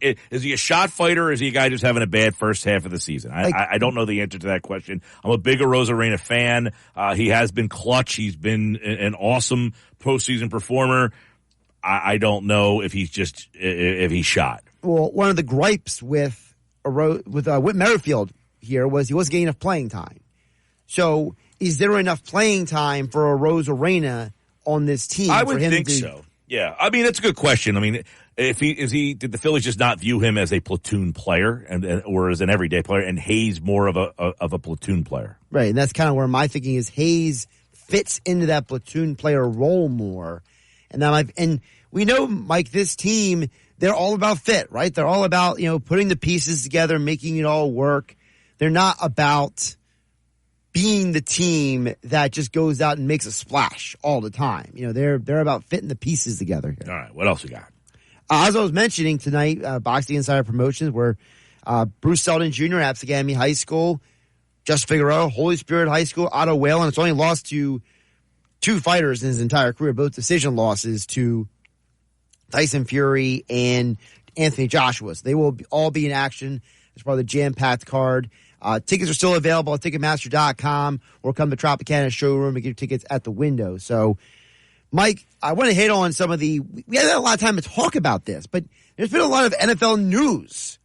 a shot fighter, or is he a guy just having a bad first half of the season? I don't know the answer to that question. I'm a big Arozarena fan. He has been clutch. He's been an awesome postseason performer. I don't know if he's shot. Well, one of the gripes with Whit Merrifield here was he wasn't getting enough playing time. So, is there enough playing time for Arozarena on this team? I would think so. Yeah, I mean, that's a good question. I mean, did the Phillies just not view him as a platoon player or as an everyday player, and Hayes more of a platoon player? Right, and that's kind of where my thinking is. Hayes fits into that platoon player role more, and we know, Mike, this team, they're all about fit, right? They're all about putting the pieces together, making it all work. They're not about being the team that just goes out and makes a splash all the time. They're about fitting the pieces together here. All right, what else we got? As I was mentioning tonight, Boxing Insider Promotions, where Bruce Selden Jr., Abbs Academy High School, Justin Figueroa, Holy Spirit High School, Otto Whalen. It's only lost to two fighters in his entire career, both decision losses to Tyson Fury and Anthony Joshua. So they will all be in action as part of the jam-packed card. Tickets are still available at Ticketmaster.com, or come to Tropicana showroom and get your tickets at the window. So, Mike, I want to hit on some of we had a lot of time to talk about this, but there's been a lot of NFL news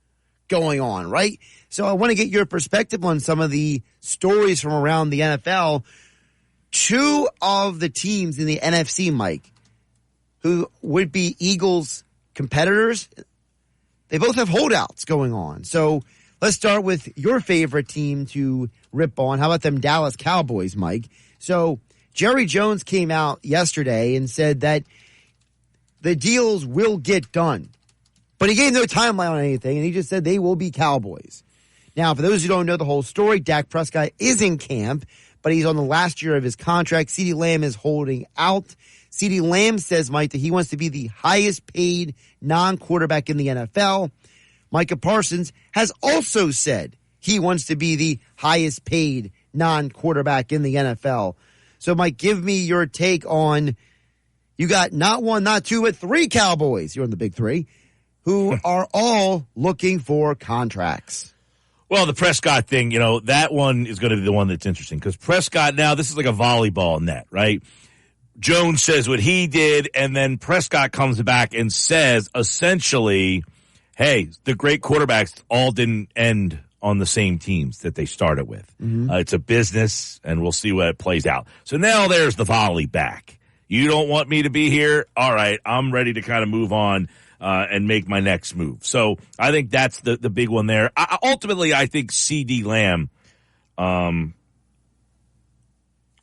going on, right? So I want to get your perspective on some of the stories from around the NFL. Two of the teams in the NFC, Mike, who would be Eagles competitors, they both have holdouts going on. So let's start with your favorite team to rip on. How about them Dallas Cowboys, Mike? So Jerry Jones came out yesterday and said that the deals will get done. But he gave no timeline on anything, and he just said they will be Cowboys. Now, for those who don't know the whole story, Dak Prescott is in camp, but he's on the last year of his contract. CeeDee Lamb is holding out. CeeDee Lamb says, Mike, that he wants to be the highest paid non-quarterback in the NFL. Micah Parsons has also said he wants to be the highest paid non-quarterback in the NFL. So, Mike, give me your take on, you got not one, not two, but three Cowboys, you're in the big three, who are all looking for contracts. Well, the Prescott thing, that one is going to be the one that's interesting because Prescott now, this is like a volleyball net, right? Jones says what he did, and then Prescott comes back and says, essentially, hey, the great quarterbacks all didn't end on the same teams that they started with. Mm-hmm. It's a business, and we'll see what it plays out. So now there's the volley back. You don't want me to be here? All right, I'm ready to kind of move on and make my next move. So I think that's the big one there. Ultimately, I think CeeDee Lamb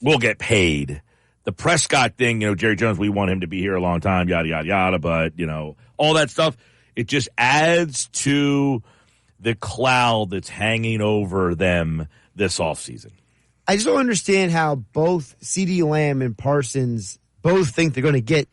will get paid. The Prescott thing, Jerry Jones, we want him to be here a long time, yada, yada, yada. But, all that stuff, it just adds to the cloud that's hanging over them this offseason. I just don't understand how both CeeDee Lamb and Parsons both think they're going to get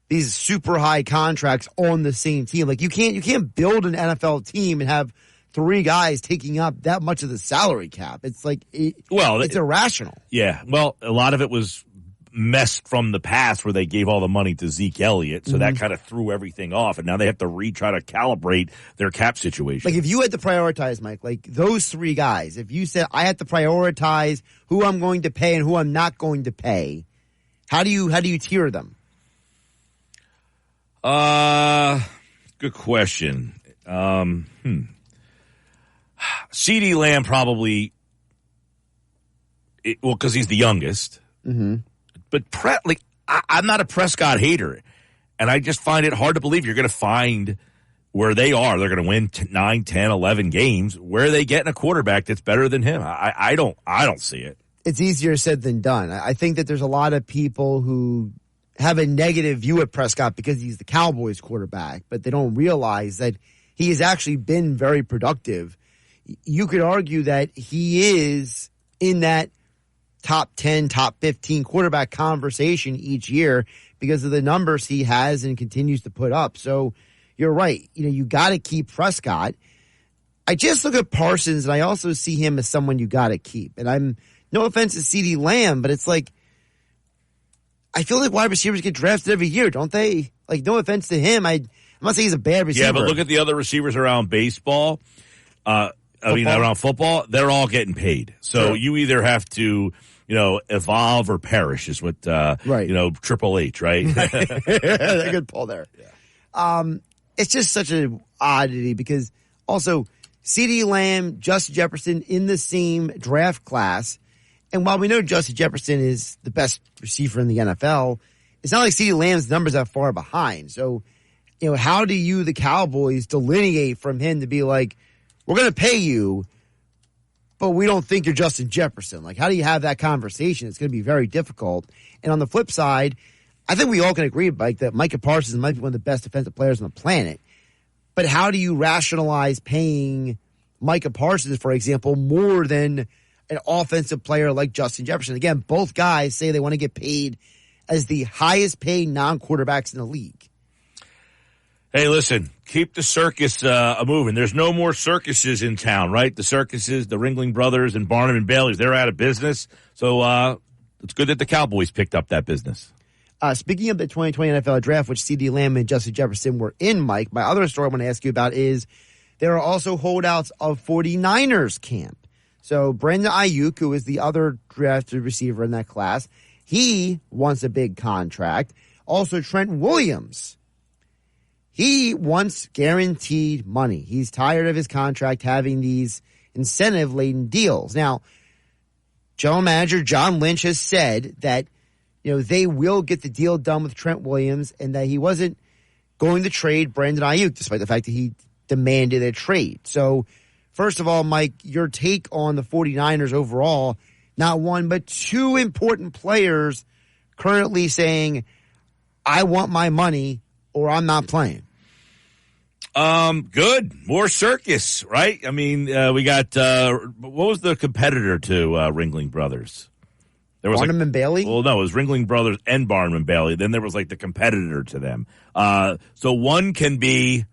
these super high contracts on the same team. Like you can't build an NFL team and have three guys taking up that much of the salary cap. It's like it's irrational. Yeah. Well, a lot of it was messed from the past where they gave all the money to Zeke Elliott, so that kind of threw everything off, and now they have to try to calibrate their cap situation. Like if you had to prioritize, Mike, like those three guys, if you said I had to prioritize who I'm going to pay and who I'm not going to pay, how do you tier them? Good question. CeeDee Lamb probably, because he's the youngest. Mm-hmm. But I'm not a Prescott hater, and I just find it hard to believe you're going to find where they are. They're going to win 9, 10, 11 games. Where are they getting a quarterback that's better than him? I don't see it. It's easier said than done. I think that there's a lot of people who have a negative view of Prescott because he's the Cowboys quarterback, but they don't realize that he has actually been very productive. You could argue that he is in that top 10, top 15 quarterback conversation each year because of the numbers he has and continues to put up. So you're right. You got to keep Prescott. I just look at Parsons and I also see him as someone you got to keep. And I'm no offense to CeeDee Lamb, but it's like, I feel like wide receivers get drafted every year, don't they? Like, no offense to him. I'm not saying he's a bad receiver. Yeah, but look at the other receivers around baseball. Around football, they're all getting paid. So sure. You either have to, evolve or perish is what, right. Triple H, right? Good pull there. Yeah. It's just such an oddity because also CeeDee Lamb, Justin Jefferson in the same draft class. And while we know Justin Jefferson is the best receiver in the NFL, it's not like CeeDee Lamb's numbers that far behind. So, how do you, the Cowboys, delineate from him to be like, we're going to pay you, but we don't think you're Justin Jefferson? Like, how do you have that conversation? It's going to be very difficult. And on the flip side, I think we all can agree, Mike, that Micah Parsons might be one of the best defensive players on the planet. But how do you rationalize paying Micah Parsons, for example, more than an offensive player like Justin Jefferson? Again, both guys say they want to get paid as the highest paid non-quarterbacks in the league. Hey, listen, keep the circus moving. There's no more circuses in town, right? The circuses, the Ringling Brothers and Barnum and Bailey's, they're out of business. So it's good that the Cowboys picked up that business. Speaking of the 2020 NFL Draft, which CeeDee Lamb and Justin Jefferson were in, Mike, my other story I want to ask you about is there are also holdouts of 49ers camp. So Brandon Ayuk, who is the other drafted receiver in that class, he wants a big contract. Also Trent Williams, he wants guaranteed money. He's tired of his contract having these incentive-laden deals. Now, general manager John Lynch has said that they will get the deal done with Trent Williams and that he wasn't going to trade Brandon Ayuk, despite the fact that he demanded a trade. So, first of all, Mike, your take on the 49ers overall, not one but two important players currently saying, I want my money or I'm not playing. Good. More circus, right? I mean, we got, what was the competitor to Ringling Brothers? There was Barnum and Bailey? Well, no, it was Ringling Brothers and Barnum and Bailey. Then there was like the competitor to them. So one can be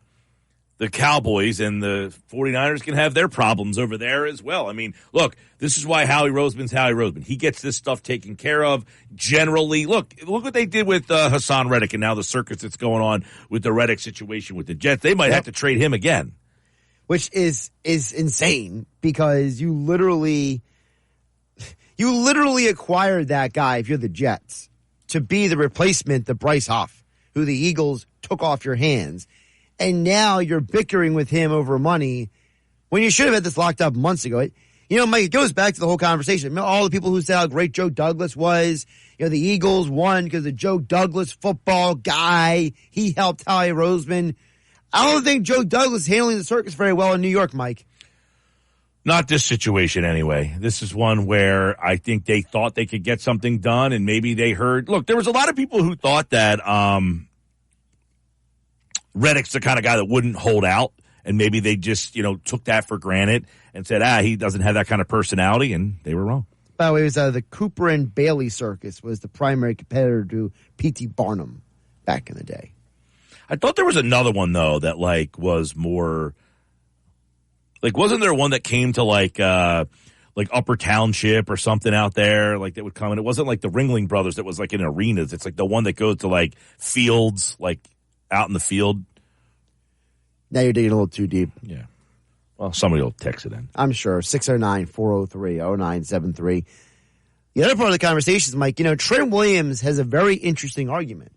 the Cowboys, and the 49ers can have their problems over there as well. I mean, look, this is why Howie Roseman's Howie Roseman. He gets this stuff taken care of generally. Look what they did with Hassan Reddick, and now the circus that's going on with the Reddick situation with the Jets. They might have to trade him again. Which is insane, because you literally acquired that guy, if you're the Jets, to be the replacement to Bryce Huff, who the Eagles took off your hands. And now you're bickering with him over money when you should have had this locked up months ago. You know, Mike, it goes back to the whole conversation. All the people who said how great Joe Douglas was. You know, the Eagles won because of Joe Douglas, football guy. He helped Howie Roseman. I don't think Joe Douglas is handling the circus very well in New York, Mike. Not this situation anyway. This is one where I think they thought they could get something done, and maybe they heard. Look, there was a lot of people who thought that Reddick's the kind of guy that wouldn't hold out, and maybe they just, took that for granted and said, he doesn't have that kind of personality, and they were wrong. By the way, it was the Cooper and Bailey circus was the primary competitor to P.T. Barnum back in the day. I thought there was another one, though, that, was more, wasn't there one that came to, Upper Township or something out there, that would come, and it wasn't like the Ringling Brothers that was, in arenas. It's, the one that goes to, fields, out in the field. Now you're digging a little too deep. Yeah. Well, somebody will text it in. I'm sure. 609-403-0973. The other part of the conversation is, Mike, Trent Williams has a very interesting argument.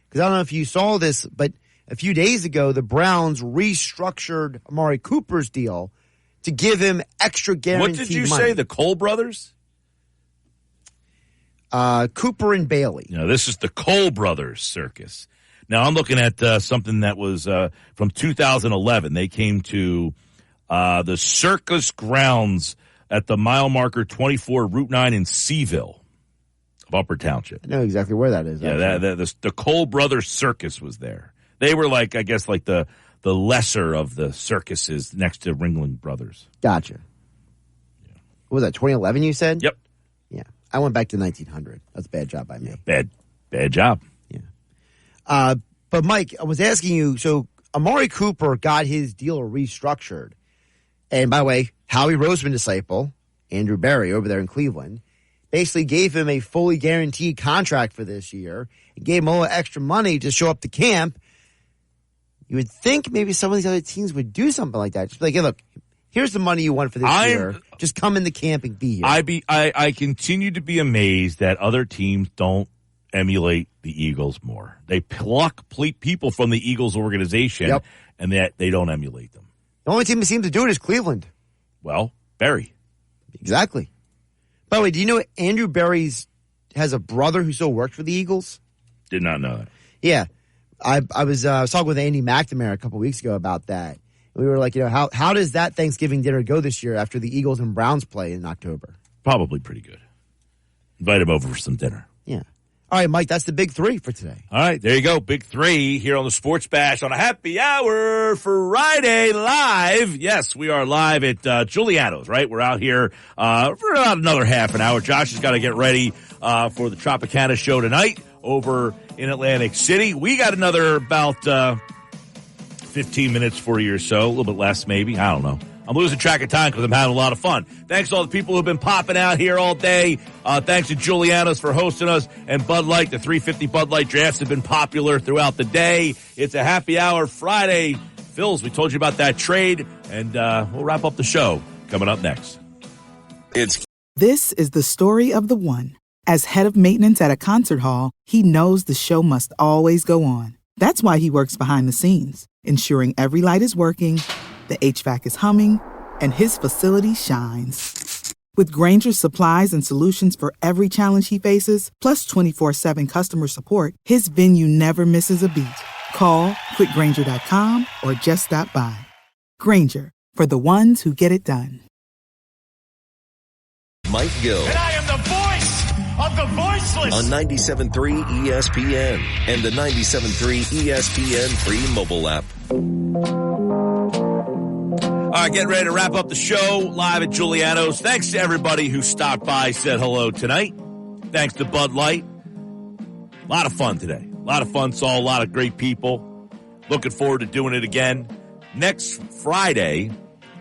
Because I don't know if you saw this, but a few days ago, the Browns restructured Amari Cooper's deal to give him extra guaranteed money. What did you say, the Cole brothers? Cooper and Bailey. This is the Cole brothers circus. Now, I'm looking at something that was from 2011. They came to the circus grounds at the mile marker 24 Route 9 in Seaville of Upper Township. I know exactly where that is. Yeah, the Cole Brothers Circus was there. They were the lesser of the circuses next to Ringling Brothers. Gotcha. Yeah. What was that, 2011 you said? Yep. Yeah. I went back to 1900. That's a bad job by me. Yeah, bad job. But Mike, I was asking you, so Amari Cooper got his deal restructured. And by the way, Howie Roseman disciple, Andrew Berry over there in Cleveland, basically gave him a fully guaranteed contract for this year and gave him a little extra money to show up to camp. You would think maybe some of these other teams would do something like that. Just be like, hey, look, here's the money you want for this year. Just come in the camp and be here. I continue to be amazed that other teams don't emulate the Eagles more. They pluck people from the Eagles organization, and that they don't emulate them. The only team that seems to do it is Cleveland. Well, Berry. Exactly. By the way, do you know Andrew Berry has a brother who still worked for the Eagles? Did not know that. Yeah. I was talking with Andy McNamara a couple weeks ago about that. We were like, how does that Thanksgiving dinner go this year after the Eagles and Browns play in October? Probably pretty good. Invite him over for some dinner. Yeah. All right, Mike, that's the big three for today. All right, there you go. Big three here on the Sports Bash on a happy hour Friday live. Yes, we are live at Giuliano's, right? We're out here for about another half an hour. Josh has got to get ready for the Tropicana show tonight over in Atlantic City. We got another about 15 minutes for you or so, a little bit less maybe. I don't know. I'm losing track of time because I'm having a lot of fun. Thanks to all the people who've been popping out here all day. Thanks to Giuliano's for hosting us, and Bud Light. The 350 Bud Light drafts have been popular throughout the day. It's a happy hour Friday. Phils, we told you about that trade, and we'll wrap up the show coming up next. This is the story of the one. As head of maintenance at a concert hall, he knows the show must always go on. That's why he works behind the scenes, ensuring every light is working, the HVAC is humming, and his facility shines. With Grainger's supplies and solutions for every challenge he faces, plus 24/7 customer support, his venue never misses a beat. Call quickgrainger.com or just stop by. Grainger, for the ones who get it done. Mike Gill. And I am the voice of the voiceless. On 97.3 ESPN and the 97.3 ESPN free mobile app. All right, getting ready to wrap up the show live at Giuliano's. Thanks to everybody who stopped by, said hello tonight. Thanks to Bud Light. A lot of fun today. A lot of fun. Saw a lot of great people. Looking forward to doing it again. Next Friday,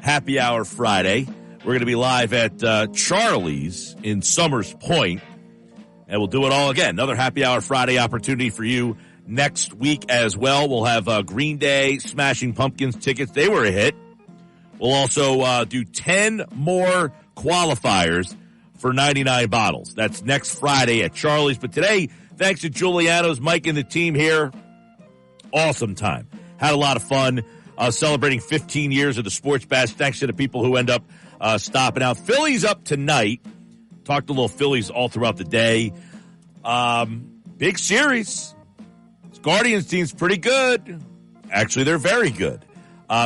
Happy Hour Friday, we're going to be live at Charlie's in Summers Point. And we'll do it all again. Another Happy Hour Friday opportunity for you next week as well. We'll have Green Day, Smashing Pumpkins tickets. They were a hit. We'll also do 10 more qualifiers for 99 bottles. That's next Friday at Charlie's. But today, thanks to Giuliano's, Mike and the team here, awesome time. Had a lot of fun celebrating 15 years of the Sports Bash. Thanks to the people who end up stopping out. Phillies up tonight. Talked a little Phillies all throughout the day. Big series. This Guardians team's pretty good. Actually, they're very good.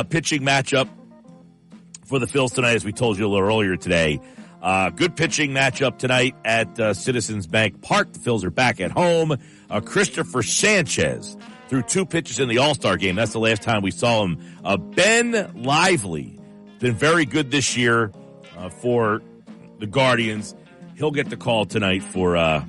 Pitching matchup for the Phils tonight, as we told you a little earlier today. Good pitching matchup tonight at Citizens Bank Park. The Phils are back at home. Christopher Sanchez threw 2 pitches in the All-Star game. That's the last time we saw him. Ben Lively, been very good this year for the Guardians. He'll get the call tonight for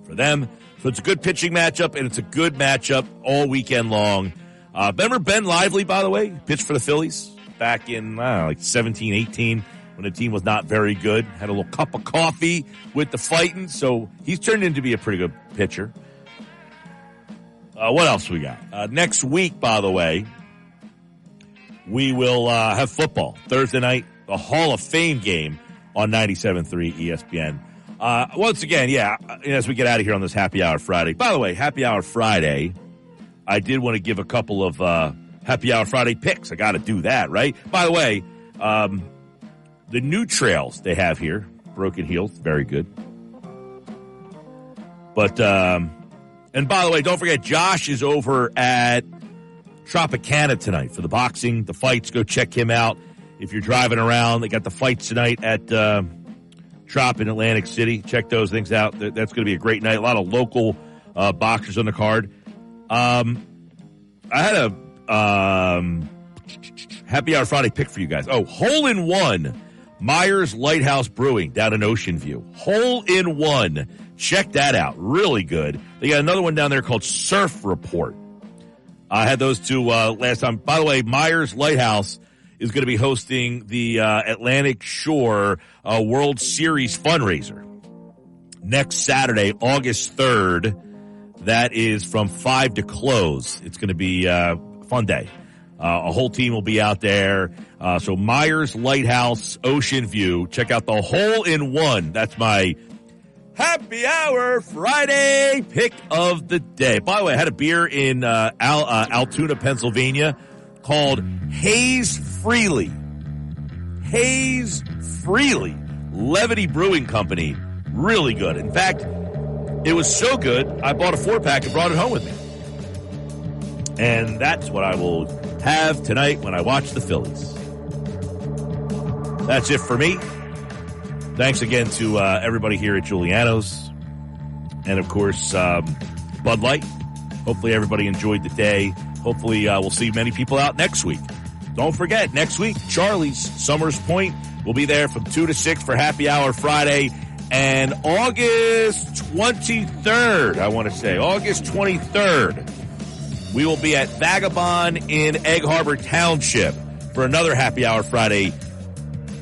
them. So it's a good pitching matchup, and it's a good matchup all weekend long. Remember Ben Lively, by the way, pitched for the Phillies back in, like 17, 18, when the team was not very good. Had a little cup of coffee with the fighting, so he's turned into be a pretty good pitcher. What else we got? Next week, by the way, we will have football. Thursday night, the Hall of Fame game on 97.3 ESPN. Once again, as we get out of here on this Happy Hour Friday. By the way, Happy Hour Friday, I did want to give a couple of Happy Hour Friday picks. I got to do that, right? By the way, the new trails they have here, Broken Heels, very good. But, and by the way, don't forget, Josh is over at Tropicana tonight for the boxing, the fights. Go check him out. If you're driving around, they got the fights tonight at Trop in Atlantic City. Check those things out. That's going to be a great night. A lot of local boxers on the card. I had a Happy Hour Friday pick for you guys. Oh, Hole in One, Myers Lighthouse Brewing down in Ocean View. Hole in One. Check that out. Really good. They got another one down there called Surf Report. I had those two last time. By the way, Myers Lighthouse is going to be hosting the Atlantic Shore World Series fundraiser next Saturday, August 3rd. That is from 5 to close. It's going to be a fun day. A whole team will be out there. So Myers Lighthouse, Ocean View. Check out the Hole in One. That's my Happy Hour Friday pick of the day. By the way, I had a beer in Altoona, Pennsylvania called Haze Freely. Haze Freely. Levity Brewing Company. Really good. In fact, it was so good, I bought a 4-pack and brought it home with me. And that's what I will have tonight when I watch the Phillies. That's it for me. Thanks again to everybody here at Giuliano's. And, of course, Bud Light. Hopefully everybody enjoyed the day. Hopefully we'll see many people out next week. Don't forget, next week, Charlie's, Summers Point. We'll be there from 2 to 6 for Happy Hour Friday. And August 23rd, August 23rd, we will be at Vagabond in Egg Harbor Township for another Happy Hour Friday,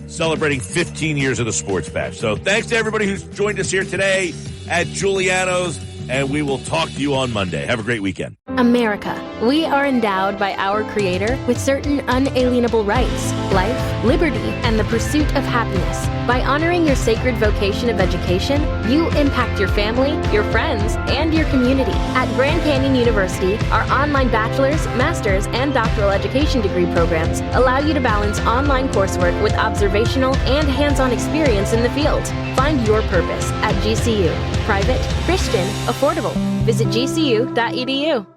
celebrating 15 years of the Sports Bash. So thanks to everybody who's joined us here today at Giuliano's, and we will talk to you on Monday. Have a great weekend. America, we are endowed by our Creator with certain unalienable rights, life, liberty, and the pursuit of happiness. By honoring your sacred vocation of education, you impact your family, your friends, and your community. At Grand Canyon University, our online bachelor's, master's, and doctoral education degree programs allow you to balance online coursework with observational and hands-on experience in the field. Find your purpose at GCU. Private, Christian, affordable. Visit gcu.edu.